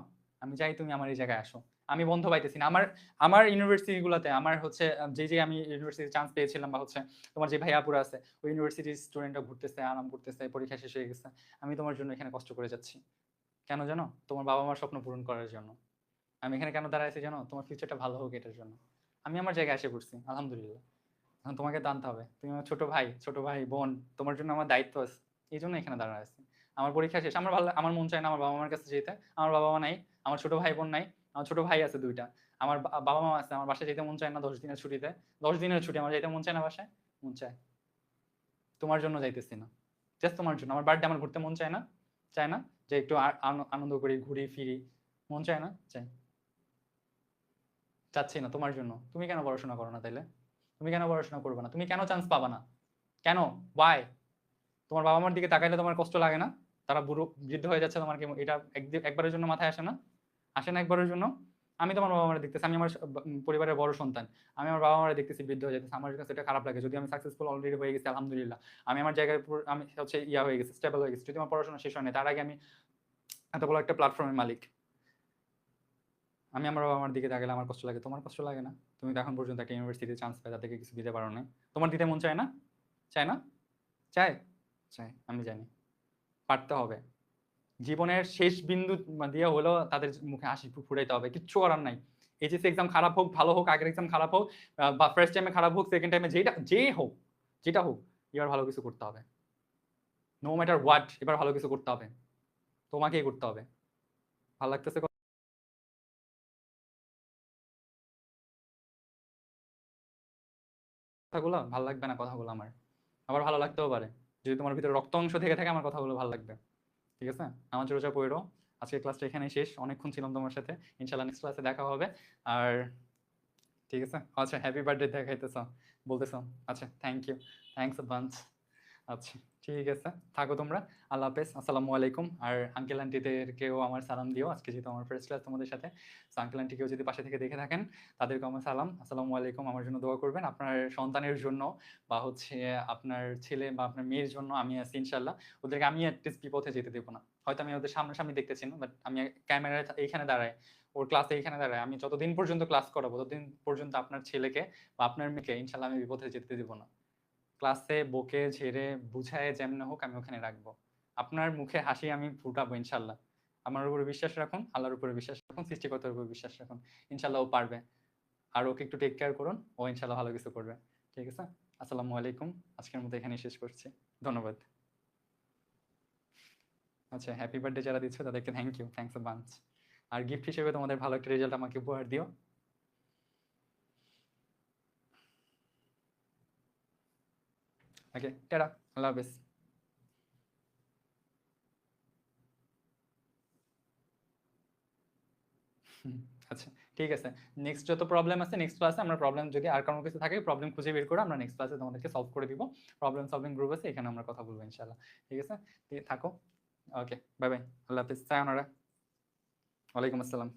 আমি চাই তুমি আমার এই জায়গায় আসো। আমি বন্ধ পাইতেছি না। আমার আমার ইউনিভার্সিটি গুলাতে আমার হচ্ছে যে যে আমি ইউনিভার্সিটি চান্স পেয়েছিলাম, বা হচ্ছে তোমার যে ভাইয়াপুরা আছে, ওই ইউনিভার্সিটির স্টুডেন্টরা ঘুরতেছে, আরাম করতেছে, পরীক্ষা শেষ হয়ে গেছে। আমি তোমার জন্য এখানে কষ্ট করে যাচ্ছি। কেন জানো? তোমার বাবা মার স্বপ্ন পূরণ করার জন্য। আমি এখানে কেন দাঁড়াইছি জানো? তোমার ফিউচারটা ভালো হোক এটার জন্য। আমি আমার জায়গায় এসে পড়ছি, আলহামদুলিল্লাহ। এখন তোমাকে জানতে হবে, তুমি আমার ছোট ভাই বোন, তোমার জন্য আমার দায়িত্ব আছে। এই জন্য এখানে দাঁড়ায় আছি। আমার পরীক্ষা শেষ, আমার ভালো, আমার মন চায় না আমার বাবা মার কাছে যেতে। আমার বাবা মা নাই, আমার ছোট ভাই বোন নাই, আমার ছোট ভাই আছে 2টা, আমার বাবা মা আছে। আমার বাসায় যেতে মন চায় না 10 দিনের ছুটিতে। 10 দিনের ছুটি আমার যেতে মন চায় না বাসায়। মন চায়। তোমার জন্য যাইতেছি না, জাস্ট তোমার জন্য। আমার বার্থডে, আমার ঘুরতে মন চায় না? চায় না? যে একটু আনন্দ করি, ঘুরি ফিরি, মন চায় না? চাই। চাচ্ছি না তোমার জন্য। তুমি কেন পড়াশোনা করো না তাইলে? তুমি কেন পড়াশোনা করবে না? তুমি কেন চান্স পাবা না? কেন? ওয়াই? তোমার বাবা মার দিকে তাকাইলে তোমার কষ্ট লাগে না? তারা বুড়ো বৃদ্ধ হয়ে যাচ্ছে, তোমার কি এটা একবারের জন্য মাথায় আসে না? আসে না একবারের জন্য? আমি তোমার বাবা মারা দেখতেছি, আমি আমার পরিবারের বড় সন্তান। আমি আমার বাবা মারা দেখতেছি বৃদ্ধ হয়ে যেতেছে, আমার কাছে এটা খারাপ লাগে। যদি আমি সাকসেসফুল অলরেডি হয়ে গেছি, আলহামদুলিল্লাহ, আমি আমার জায়গায় আমি হচ্ছে ইয়া হয়ে গেছি, স্টেবল হয়ে গেছি। যদি আমার পড়াশোনা শেষ হয় না, তার আগে আমি এত বড় একটা প্ল্যাটফর্মের মালিক। আমি আমার বাবা মার দিকে তাকালে আমার কষ্ট লাগে, তোমার কষ্ট লাগে না? তুমি তো এখন পর্যন্ত একটা ইউনিভার্সিটিতে চান্স পাই, তাদেরকে কিছু দিতে পারো না। তোমার দিতে মন চায় না? চায় না? চায়? চায়, আমি জানি। পারতে হবে। জীবনের শেষ বিন্দু দিয়ে হলেও তাদের মুখে হাসি ফুটাইতে হবে, কিচ্ছু করার নাই। এইচএসসি এক্সাম খারাপ হোক, ভালো হোক, আগের এক্সাম খারাপ হোক, বা ফার্স্ট টাইমে খারাপ হোক, সেকেন্ড টাইমে হোক, যেটা হোক, এবার ভালো কিছু করতে হবে। নো ম্যাটার হোয়াট, এবার ভালো কিছু করতে হবে। তোমাকেই করতে হবে। ভালো লাগতেছে কথাগুলো? ভালো লাগবে না কথাগুলো আমার? আবার ভালো লাগতেও পারে। যদি তোমার ভিতরে রক্ত অংশ থেকে থাকে, আমার কথাগুলো ভালো লাগবে। ঠিক আছে? আমার চর্চা পড়ো। আজকে ক্লাসটা এখানেই শেষ, অনেকক্ষণ ছিলাম তোমার সাথে। ইনশাল্লাহ নেক্সট ক্লাসে দেখা হবে। আর ঠিক আছে, আচ্ছা, হ্যাপি বার্থডে দেখাইতেছ, বলতেছ। আচ্ছা, thank you, thanks a bunch. আচ্ছা, ঠিক আছে, থাকো তোমরা। আল্লাহ হাফেজ, আসসালামু আলাইকুম। আর আঙ্কেল আন্টিদেরকেও আমার সালাম দিও, আজকে যেহেতু আমার ফার্স্ট ক্লাস তোমাদের সাথে। আঙ্কেল আন্টিকেও যদি পাশে থেকে দেখে থাকেন, তাদেরকেও আমার সালাম, আসসালামু আলাইকুম। আমার জন্য দোয়া করবেন, আপনার সন্তানের জন্য, বা হচ্ছে আপনার ছেলে বা আপনার মেয়ের জন্য আমি আছি ইনশাল্লাহ। ওদেরকে আমি অ্যাটলিস্ট বিপথে যেতে দেবো না। হয়তো আমি ওদের সামনাসামনি দেখতেছি না, বাট আমি ক্যামেরায় এইখানে দাঁড়ায়, ওর ক্লাসে এইখানে দাঁড়ায়, আমি যতদিন পর্যন্ত ক্লাস করাবো, ততদিন পর্যন্ত আপনার ছেলেকে বা আপনার মেয়েকে ইনশাল্লাহ আমি বিপথে যেতে দেবো না। ক্লাসে বকে ঝেড়ে বুঝায় যেমন হোক আমি ওখানে রাখবো। আপনার মুখে হাসি আমি ফুটাবো ইনশাল্লাহ। আমার উপরে বিশ্বাস রাখুন, আল্লাহর উপরে বিশ্বাস রাখুন, সৃষ্টিকর্তার উপরে বিশ্বাস রাখুন। ইনশাল্লাহ ও পারবে। আর ওকে একটু টেক কেয়ার করুন, ও ইনশাল্লাহ ভালো কিছু করবে। ঠিক আছে? আসসালামু আলাইকুম। আজকের মতো এখানেই শেষ করছি। ধন্যবাদ। আচ্ছা, হ্যাপি বার্থডে যারা দিচ্ছ তাদেরকে thank you, thanks a bunch. আর গিফট হিসেবে তোমাদের ভালো একটা রেজাল্ট আমাকে উপহার দিও। ওকে, টাটা, আল্লাহ হাফেজ। হুম, আচ্ছা, ঠিক আছে। নেক্সট যত প্রবলেম আছে নেক্সট ক্লাসে আমরা প্রবলেম, যদি আর কোনো কিছু থাকে প্রবলেম খুঁজে বের করে আমরা নেক্সট ক্লাসে তোমাদেরকে সলভ করে দিব। প্রবলেম সলভিং গ্রুপ আছে, এখানে আমরা কথা বলবো ইনশাআল্লাহ। ঠিক আছে? থাকো। ওকে, বাই বাই, আল্লাহ হাফেজ, সায়োনারা। ওয়ালাইকুম আসসালাম।